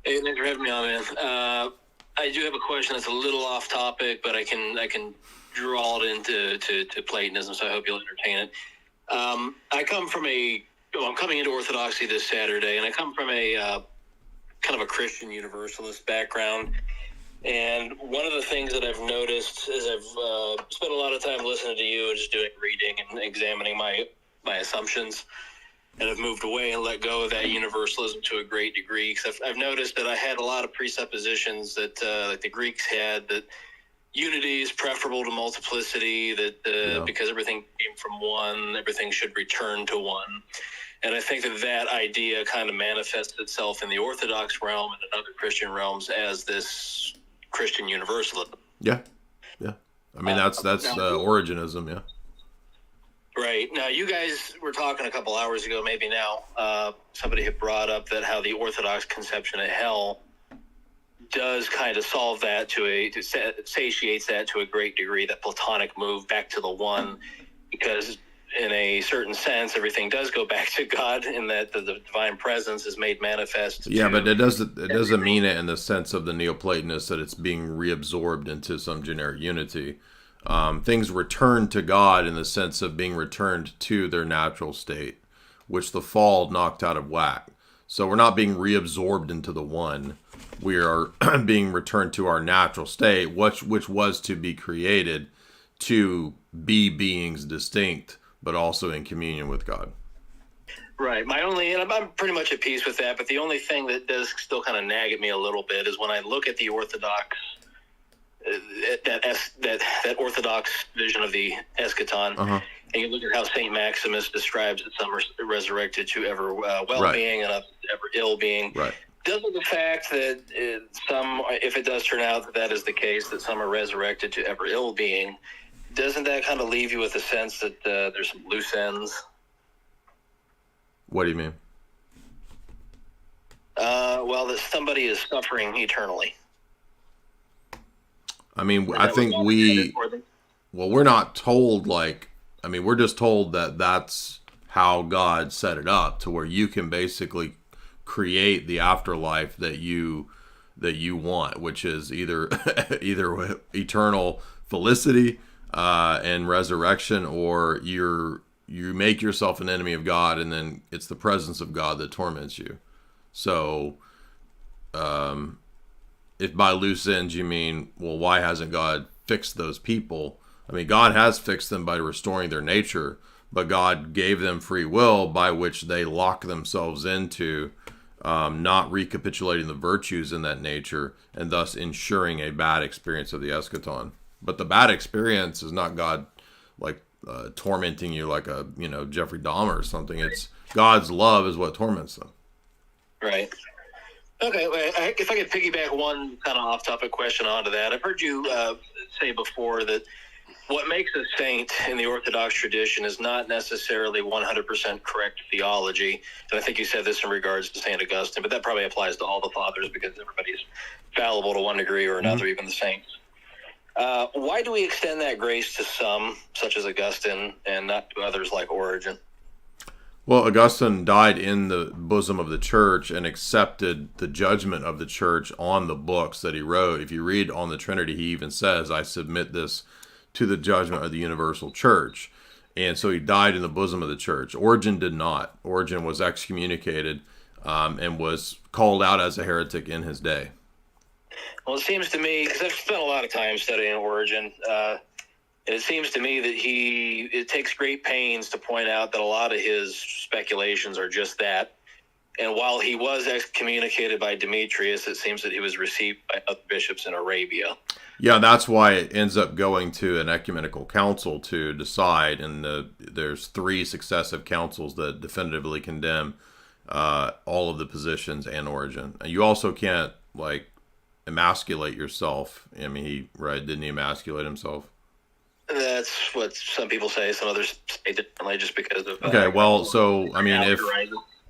Hey, thanks for having me on, man. I do have a question that's a little off topic, but I can draw it into Platonism, so I hope you'll entertain it. I'm coming into Orthodoxy this Saturday, and I come from a kind of a Christian Universalist background. And one of the things that I've noticed is I've spent a lot of time listening to you and just doing reading and examining my assumptions. And I've moved away and let go of that universalism to a great degree. Because I've noticed that I had a lot of presuppositions that like the Greeks had, that unity is preferable to multiplicity, that because everything came from one, everything should return to one. And I think that idea kind of manifests itself in the Orthodox realm and in other Christian realms as this Christian universalism. Yeah. I mean, that's Origenism, yeah. Right. Now, you guys were talking a couple hours ago, maybe now, somebody had brought up that how the Orthodox conception of hell does kind of solve that satiates that to a great degree, that Platonic move back to the one, because in a certain sense, everything does go back to God, in that the divine presence is made manifest. Yeah, but it doesn't mean it in the sense of the Neoplatonists that it's being reabsorbed into some generic unity. Things return to God in the sense of being returned to their natural state, which the fall knocked out of whack. So we're not being reabsorbed into the one. We are being returned to our natural state, which was to be created to be beings distinct, but also in communion with God. Right. And I'm pretty much at peace with that, but the only thing that does still kind of nag at me a little bit is when I look at the Orthodox that Orthodox vision of the eschaton, and you look at how Saint Maximus describes that some are resurrected to ever well-being and ever ill-being. Right. Doesn't the fact that some, if it does turn out that that is the case, that some are resurrected to ever ill-being, doesn't that kind of leave you with a sense that there's some loose ends? What do you mean? Well, that somebody is suffering eternally. I mean, I think we're not told, like, I mean, we're just told that that's how God set it up, to where you can basically create the afterlife that you want, which is either eternal felicity and resurrection, or you make yourself an enemy of God, and then it's the presence of God that torments you. So, if by loose ends you mean, well, why hasn't God fixed those people? I mean, God has fixed them by restoring their nature, but God gave them free will by which they lock themselves into not recapitulating the virtues in that nature, and thus ensuring a bad experience of the eschaton. But the bad experience is not God like tormenting you like a Jeffrey Dahmer or something. It's God's love is what torments them. Right. Okay, if I could piggyback one kind of off-topic question onto that. I've heard you say before that what makes a saint in the Orthodox tradition is not necessarily 100% correct theology. And I think you said this in regards to St. Augustine, but that probably applies to all the fathers because everybody's fallible to one degree or another, even the saints. Why do we extend that grace to some, such as Augustine, and not to others like Origen? Well, Augustine died in the bosom of the church and accepted the judgment of the church on the books that he wrote. If you read on the Trinity, he even says, I submit this to the judgment of the universal church. And so he died in the bosom of the church. Origen did not. Origen was excommunicated and was called out as a heretic in his day. Well, it seems to me, because I've spent a lot of time studying Origen, it seems to me that it takes great pains to point out that a lot of his speculations are just that. And while he was excommunicated by Demetrius, it seems that he was received by other bishops in Arabia. Yeah, that's why it ends up going to an ecumenical council to decide. And there's 3 successive councils that definitively condemn all of the positions and Origen. And you also can't, like, emasculate yourself. I mean, didn't he emasculate himself? That's what some people say. Some others say differently just because of... Okay, well, so, I mean,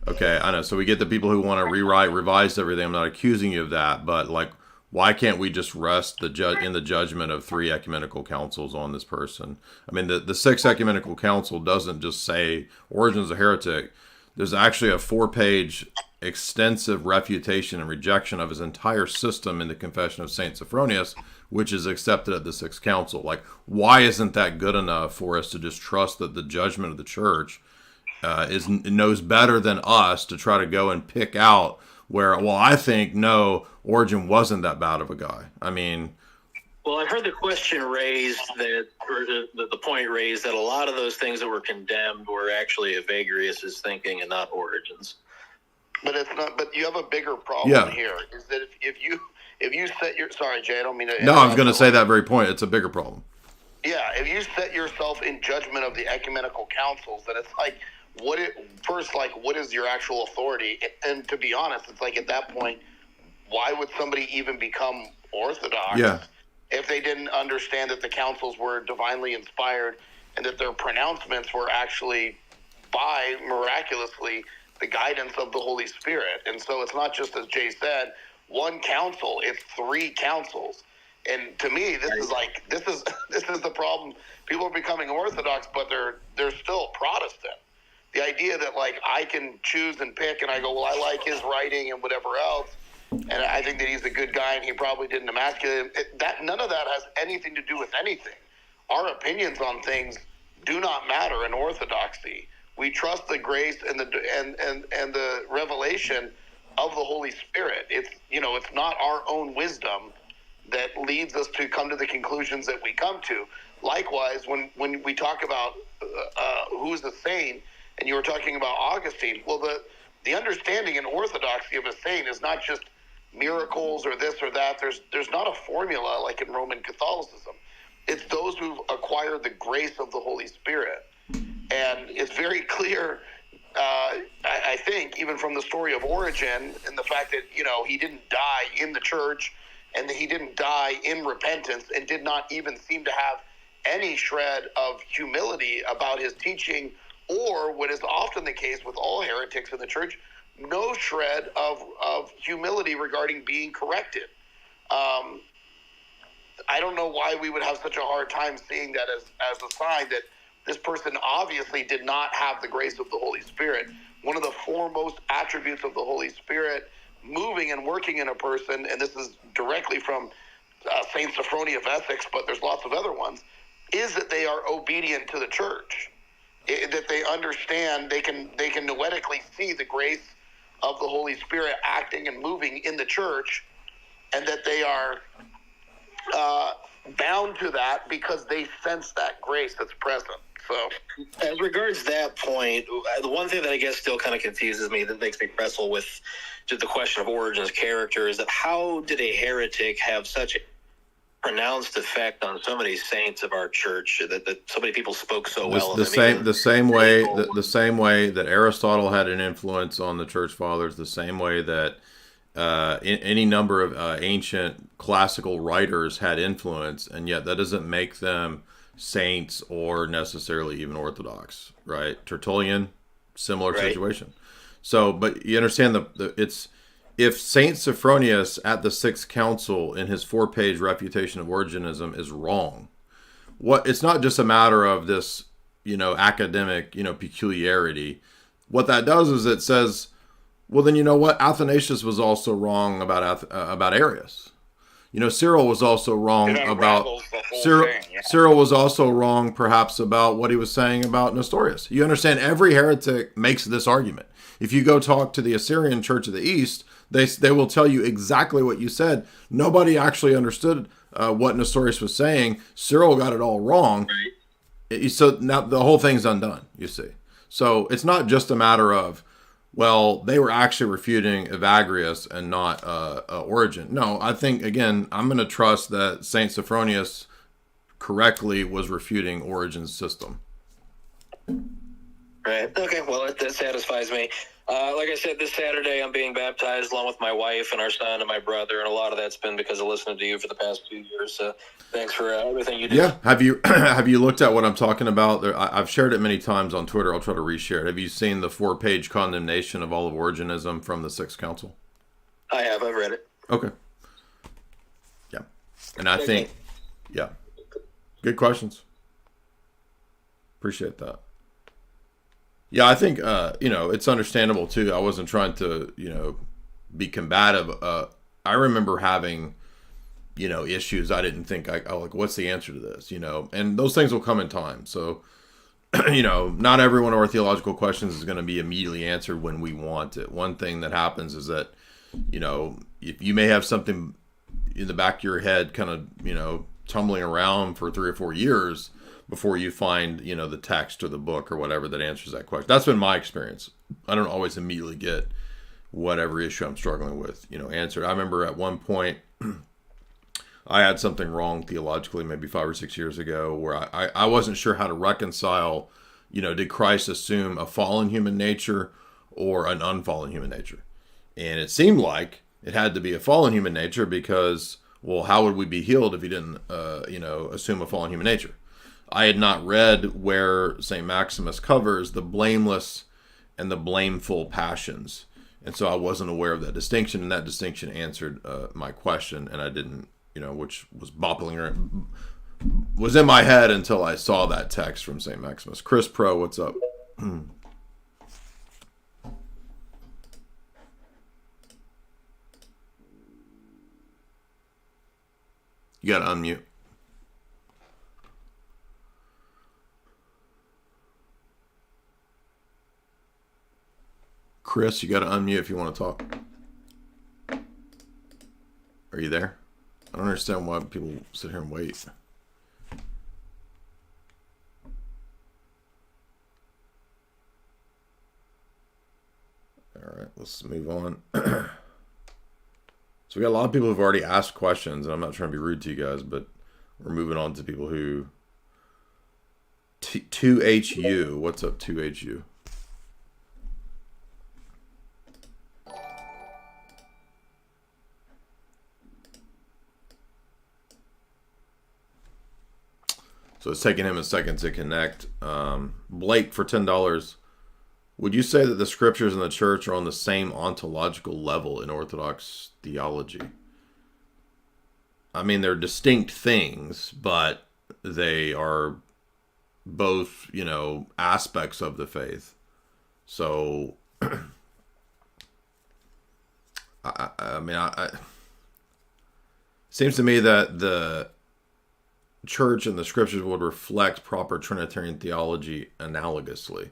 okay, I know. So we get the people who want to revise everything. I'm not accusing you of that, but, like, why can't we just rest in the judgment of 3 ecumenical councils on this person? I mean, the 6th ecumenical council doesn't just say Origen's a heretic. There's actually a 4-page extensive refutation and rejection of his entire system in the Confession of St. Sophronius, which is accepted at the 6th council. Like, why isn't that good enough for us to just trust that the judgment of the church knows better than us to try to go and pick out where, well, I think, no, Origen wasn't that bad of a guy. I mean... Well, I've heard the question raised or the point raised that a lot of those things that were condemned were actually Evagrius's thinking and not Origen's. But it's not. But you have a bigger problem here. Is that if you set your... Sorry, Jay, I don't mean to... No, I was going to say that very point. It's a bigger problem. Yeah, if you set yourself in judgment of the ecumenical councils, then it's like, what is your actual authority? And to be honest, it's like at that point, why would somebody even become Orthodox if they didn't understand that the councils were divinely inspired and that their pronouncements were actually by, miraculously, the guidance of the Holy Spirit? And so it's not just, as Jay said, one council, it's 3 councils. And to me, this is the problem. People are becoming Orthodox, but they're still Protestant. The idea that, like, I can choose and pick, and I go, well, I like his writing and whatever else, and I think that he's a good guy and he probably didn't emasculate him. None of that has anything to do with anything. Our opinions on things do not matter in Orthodoxy. We trust the grace and the revelation of the Holy Spirit. It's not our own wisdom that leads us to come to the conclusions that we come to. Likewise, when we talk about who's a saint, and you were talking about Augustine, well, the understanding in Orthodoxy of a saint is not just miracles or this or that. There's not a formula like in Roman Catholicism. It's those who've acquired the grace of the Holy Spirit. And it's very clear, I think, even from the story of Origen and the fact that, he didn't die in the church and that he didn't die in repentance and did not even seem to have any shred of humility about his teaching, or what is often the case with all heretics in the church, no shred of humility regarding being corrected. I don't know why we would have such a hard time seeing that as a sign that this person obviously did not have the grace of the Holy Spirit. One of the foremost attributes of the Holy Spirit moving and working in a person, and this is directly from Saint Sophronia of Essex, but there's lots of other ones, is that they are obedient to the church, that they understand, they can noetically see the grace of the Holy Spirit acting and moving in the church, and that they are bound to that because they sense that grace that's present. So, as regards that point, the one thing that I guess still kind of confuses me, that makes me wrestle with just the question of Origen's character, is that how did a heretic have such a pronounced effect on so many saints of our church, that so many people spoke so well? The same way that Aristotle had an influence on the church fathers, the same way that any number of ancient classical writers had influence, and yet that doesn't make them saints or necessarily even orthodox, right? Tertullian, similar situation. So, but you understand it's, if Saint Sophronius at the Sixth Council in his 4-page refutation of Origenism is wrong, it's not just a matter of this, academic, peculiarity. What that does is it says, well, then you know what? Athanasius was also wrong about Arius. Cyril was also wrong about Cyril was also wrong, perhaps, about what he was saying about Nestorius. You understand? Every heretic makes this argument. If you go talk to the Assyrian Church of the East, they will tell you exactly what you said. Nobody actually understood what Nestorius was saying. Cyril got it all wrong. So now the whole thing's undone, you see. So it's not just a matter of, well, they were actually refuting Evagrius and not Origen. No, I think, again, I'm going to trust that Saint Sophronius correctly was refuting Origen's system. Right. Okay. Well, that satisfies me. Like I said, this Saturday I'm being baptized along with my wife and our son and my brother, and a lot of that's been because of listening to you for the past 2 years. So thanks for everything you do. Yeah. Have you looked at what I'm talking about? I've shared it many times on Twitter. I'll try to reshare it. Have you seen the 4-page condemnation of all of Origenism from the Sixth Council? I have. I've read it. Okay. Yeah. And I think, yeah. Good questions. Appreciate that. Yeah, I think, it's understandable, too. I wasn't trying to, be combative. I remember having, issues. I didn't think, what's the answer to this, And those things will come in time. So, not every one of our theological questions is going to be immediately answered when we want it. One thing that happens is that, if you may have something in the back of your head kind of, tumbling around for 3 or 4 years before you find, the text or the book or whatever that answers that question. That's been my experience. I don't always immediately get whatever issue I'm struggling with, answered. I remember at one point I had something wrong theologically, maybe 5 or 6 years ago, where I wasn't sure how to reconcile, did Christ assume a fallen human nature or an unfallen human nature? And it seemed like it had to be a fallen human nature because, well, how would we be healed if he didn't, assume a fallen human nature? I had not read where St. Maximus covers the blameless and the blameful passions. And so I wasn't aware of that distinction, and that distinction answered my question, and I didn't, which was was in my head until I saw that text from St. Maximus. Chris Pro, what's up? You got to unmute. Chris, you got to unmute if you want to talk. Are you there? I don't understand why people sit here and wait. All right, let's move on. So we got a lot of people who've already asked questions, and I'm not trying to be rude to you guys, but we're moving on to people who... 2HU. What's up, 2HU? So it's taking him a second to connect. Blake, for $10, would you say that the scriptures in the church are on the same ontological level in Orthodox theology? I mean, they're distinct things, but they are both, you know, aspects of the faith. So, I mean, seems to me that the church and the scriptures would reflect proper Trinitarian theology analogously.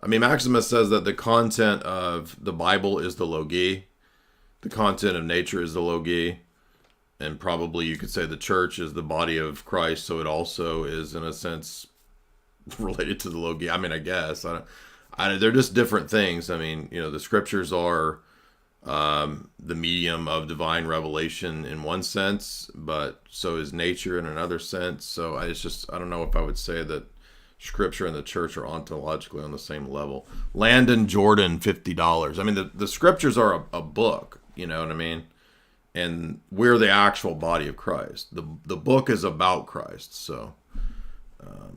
I mean, Maximus says that the content of the Bible is the logi, the content of nature is the logi, and probably you could say the church is the body of Christ, so it also is, in a sense, related to the logi. I mean, I guess. They're just different things. I mean, you know, the scriptures are the medium of divine revelation in one sense, but so is nature in another sense. So I don't know if I would say that scripture and the church are ontologically on the same level. Landon Jordan, $50. I mean, the scriptures are a book, you know what I mean? And we're the actual body of Christ. The book is about Christ. So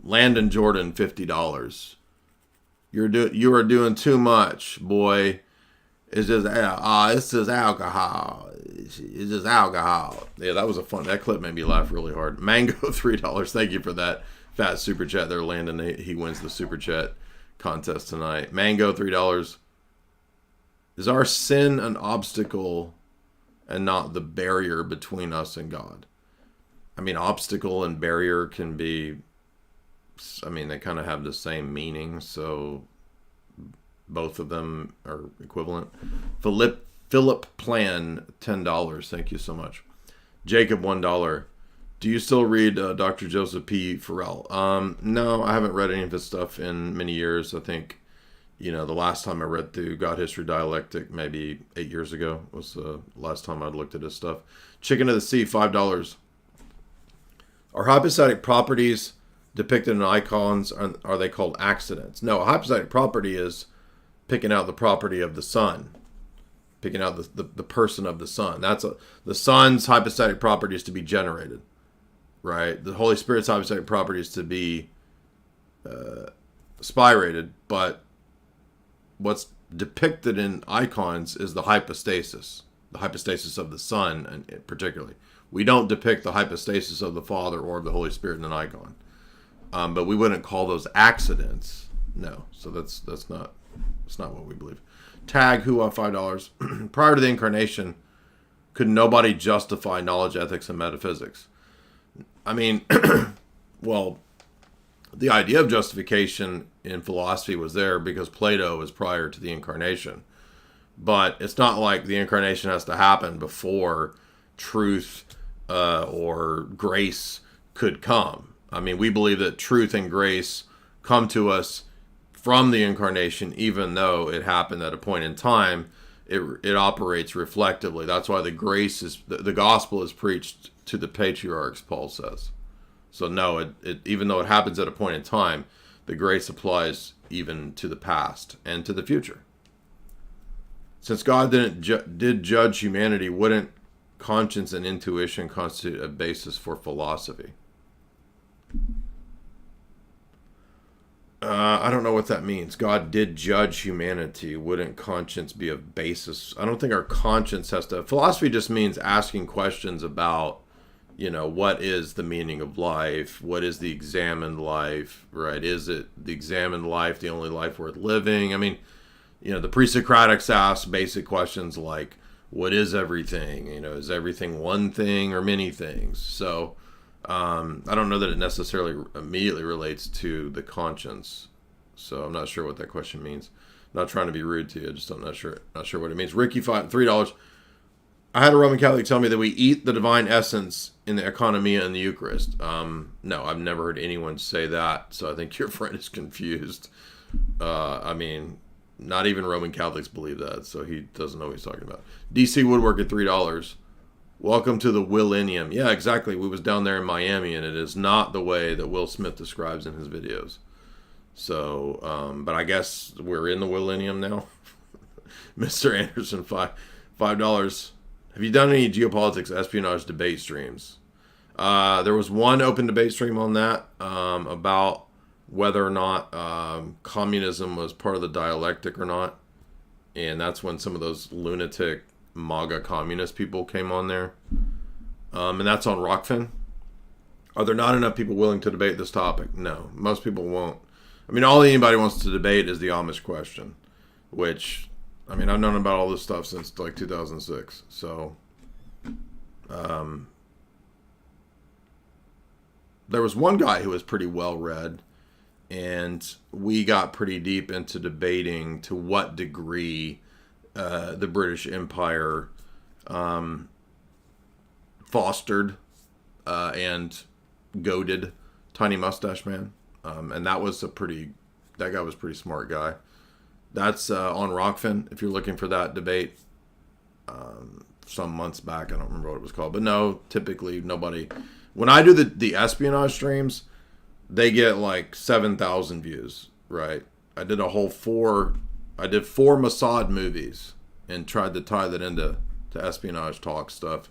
Landon Jordan, $50. You are doing too much, boy. It's just alcohol. It's just alcohol. Yeah, that was that clip made me laugh really hard. Mango, $3. Thank you for that fat super chat there, Landon. He wins the super chat contest tonight. Mango, $3. Is our sin an obstacle and not the barrier between us and God? I mean, obstacle and barrier can be, I mean, they kind of have the same meaning, so both of them are equivalent. Philip Plan, $10. Thank you so much. Jacob, $1. Do you still read Dr. Joseph P. Farrell? No, I haven't read any of his stuff in many years. I think, you know, the last time I read through God, History, Dialectic, maybe 8 years ago, was the last time I'd looked at his stuff. Chicken of the Sea, $5. Are hypostatic properties depicted in icons, are they called accidents? No, a hypostatic property is picking out the property of the sun, picking out the person of the sun. The sun's hypostatic property is to be generated, right? The Holy Spirit's hypostatic property is to be spirated, but what's depicted in icons is the hypostasis of the Son, particularly. We don't depict the hypostasis of the Father or of the Holy Spirit in an icon, but we wouldn't call those accidents. No, so that's not what we believe. Tag Hua, $5. Prior to the incarnation, could nobody justify knowledge, ethics, and metaphysics? I mean, well, the idea of justification in philosophy was there because Plato was prior to the incarnation. But it's not like the incarnation has to happen before truth or grace could come. I mean, we believe that truth and grace come to us from the incarnation, even though it happened at a point in time. It operates reflectively. That's why the gospel is preached to the patriarchs, Paul says. So no, even though it happens at a point in time, the grace applies even to the past and to the future. Since God did judge humanity, wouldn't conscience and intuition constitute a basis for philosophy? I don't know what that means. God did judge humanity. Wouldn't conscience be a basis? I don't think our conscience has to... Philosophy just means asking questions about, you know, what is the meaning of life? What is the examined life, right? Is it the examined life the only life worth living? I mean, you know, the pre-Socratics asked basic questions like, what is everything? You know, is everything one thing or many things? So... I don't know that it necessarily immediately relates to the conscience, so I'm not sure what that question means. I'm not trying to be rude to you, I'm not sure what it means. Ricky, $3. I had a Roman Catholic tell me that we eat the divine essence in the economia and the Eucharist. No, I've never heard anyone say that, so I think your friend is confused. I mean, Not even Roman Catholics believe that, so he doesn't know what he's talking about. DC Woodwork at $3. Welcome to the Willennium. Yeah, exactly. We was down there in Miami, and it is not the way that Will Smith describes in his videos. So, but I guess we're in the Willennium now. Mr. Anderson, $5. Have you done any geopolitics espionage debate streams? There was one open debate stream on that about whether or not communism was part of the dialectic or not. And that's when some of those lunatic MAGA communist people came on there. And that's on Rockfin. Are there not enough people willing to debate this topic? No, most people won't. I mean, all anybody wants to debate is the Amish question, which, I mean, I've known about all this stuff since like 2006. So, there was one guy who was pretty well read, and we got pretty deep into debating to what degree the British Empire fostered and goaded Tiny Mustache Man. And that guy was a pretty smart guy. That's on Rockfin, if you're looking for that debate. Some months back, I don't remember what it was called. But no, typically nobody... When I do the espionage streams, they get like 7,000 views, right? I did four Mossad movies and tried to tie that into espionage talk stuff.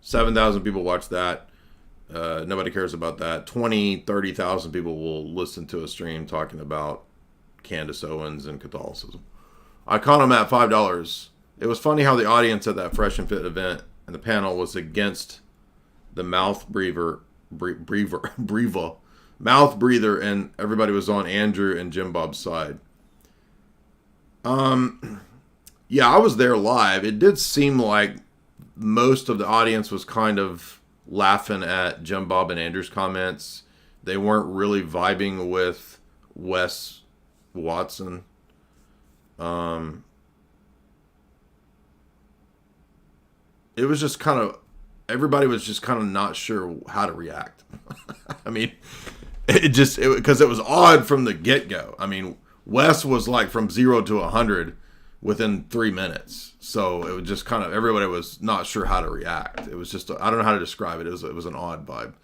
7,000 people watch that. Nobody cares about that. 30,000 people will listen to a stream talking about Candace Owens and Catholicism. I caught them at $5. It was funny how the audience at that Fresh and Fit event and the panel was against the mouth breather, and everybody was on Andrew and Jim Bob's side. Yeah, I was there live. It did seem like most of the audience was kind of laughing at Jim Bob and Andrew's comments. They weren't really vibing with Wes Watson. It was just kind of, everybody was just kind of not sure how to react. I mean, because it was odd from the get-go. I mean, Wes was like from 0 to 100 within 3 minutes. So it was just kind of, everybody was not sure how to react. It was just, I don't know how to describe it. It was an odd vibe.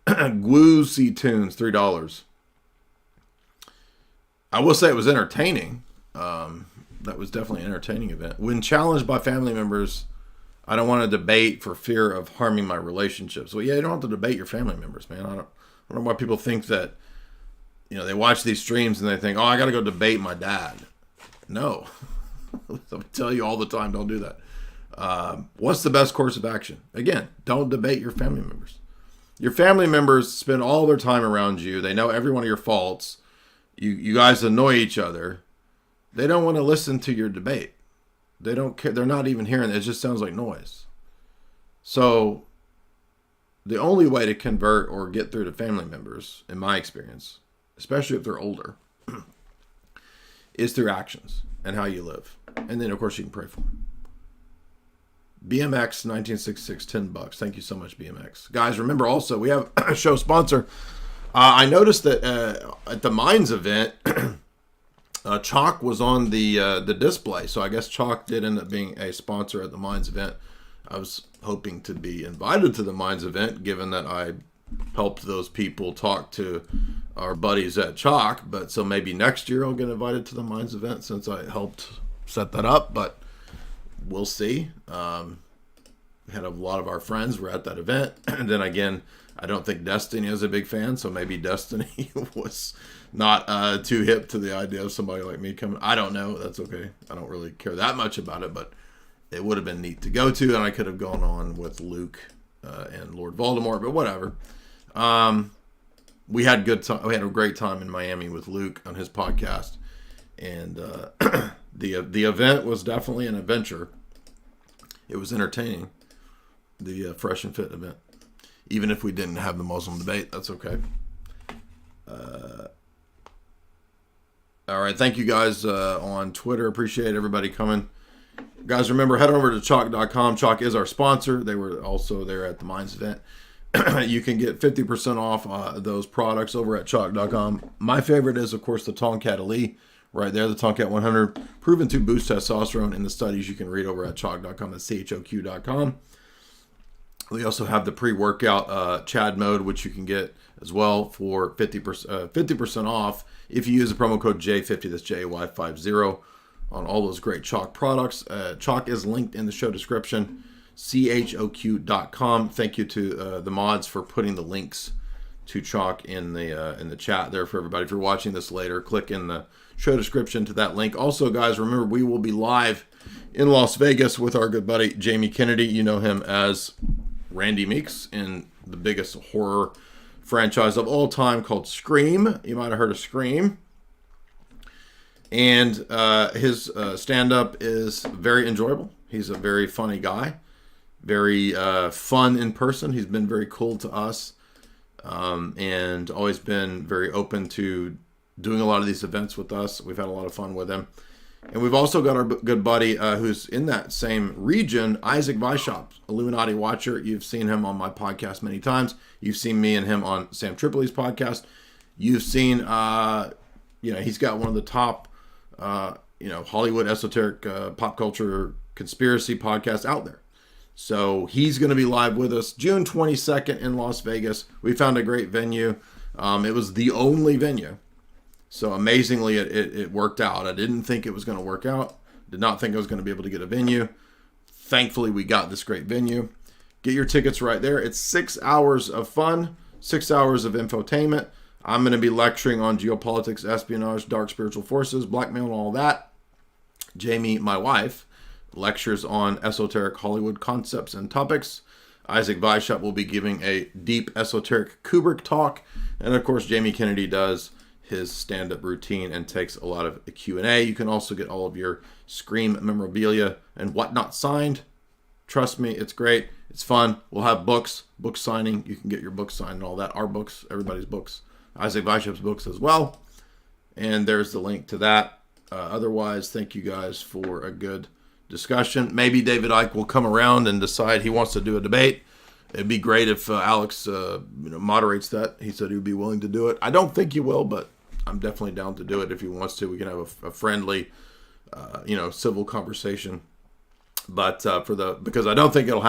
Gwoozy Tunes, $3. I will say it was entertaining. That was definitely an entertaining event. When challenged by family members, I don't want to debate for fear of harming my relationships. Well, yeah, you don't have to debate your family members, man. I don't know why people think that, they watch these streams and they think, oh, I got to go debate my dad. No. I tell you all the time, don't do that. What's the best course of action? Again, don't debate your family members. Your family members spend all their time around you. They know every one of your faults. You guys annoy each other. They don't want to listen to your debate. They don't care. They're not even hearing it. It just sounds like noise. So the only way to convert or get through to family members, in my experience, especially if they're older, is through actions and how you live. And then, of course, you can pray for them. BMX 1966, $10. Thank you so much, BMX. Guys, remember also, we have a show sponsor. I noticed that at the Minds event, Chalk was on the display. So I guess Chalk did end up being a sponsor at the Minds event. I was hoping to be invited to the Minds event, given that I helped those people talk to our buddies at Chalk. But so maybe next year I'll get invited to the Minds event since I helped set that up. But we'll see. We had a lot of our friends were at that event. And then again, I don't think Destiny is a big fan. So maybe Destiny was not too hip to the idea of somebody like me coming. I don't know. That's okay. I don't really care that much about it. But it would have been neat to go to. And I could have gone on with Luke and Lord Voldemort. But whatever. We had good time. We had a great time in Miami with Luke on his podcast. And the event was definitely an adventure. It was entertaining. The Fresh and Fit event. Even if we didn't have the Muslim debate, that's okay. All right, thank you guys on Twitter. Appreciate everybody coming. Guys, remember, head over to chalk.com. Chalk is our sponsor. They were also there at the Minds event. You can get 50% off those products over at chalk.com. My favorite is, of course, the Tonkat Ali right there, the Tomcat 100, proven to boost testosterone in the studies you can read over at choq.com, that's choq.com. We also have the pre-workout Chad mode, which you can get as well for 50% off if you use the promo code J50, that's JY50, on all those great Choq products. Choq is linked in the show description, choq.com. Thank you to the mods for putting the links to Choq in the chat there for everybody. If you're watching this later, click in the show description to that link. Also, guys, remember, we will be live in Las Vegas with our good buddy Jamie Kennedy. You know him as Randy Meeks in the biggest horror franchise of all time called Scream. You might have heard of Scream. And his stand-up is very enjoyable. He's a very funny guy, very fun in person. He's been very cool to us, and always been very open to doing a lot of these events with us. We've had a lot of fun with him. And we've also got our good buddy who's in that same region, Isaac Weishaupt, Illuminati Watcher. You've seen him on my podcast many times. You've seen me and him on Sam Tripoli's podcast. You've seen, he's got one of the top, Hollywood esoteric pop culture conspiracy podcasts out there. So he's going to be live with us June 22nd in Las Vegas. We found a great venue. It was the only venue. So amazingly, it worked out. I didn't think it was going to work out. Did not think I was going to be able to get a venue. Thankfully, we got this great venue. Get your tickets right there. It's 6 hours of fun, 6 hours of infotainment. I'm going to be lecturing on geopolitics, espionage, dark spiritual forces, blackmail, and all that. Jamie, my wife, lectures on esoteric Hollywood concepts and topics. Isaac Weishaupt will be giving a deep esoteric Kubrick talk. And of course, Jamie Kennedy does his stand-up routine and takes a lot of Q&A. You can also get all of your Scream memorabilia and whatnot signed. Trust me, it's great. It's fun. We'll have book signing. You can get your book signed and all that. Our books, everybody's books. Isaac Weishaupt's books as well. And there's the link to that. Otherwise, thank you guys for a good discussion. Maybe David Icke will come around and decide he wants to do a debate. It'd be great if Alex moderates that. He said he would be willing to do it. I don't think he will, but I'm definitely down to do it if he wants to. We can have a friendly, civil conversation. But because I don't think it'll happen.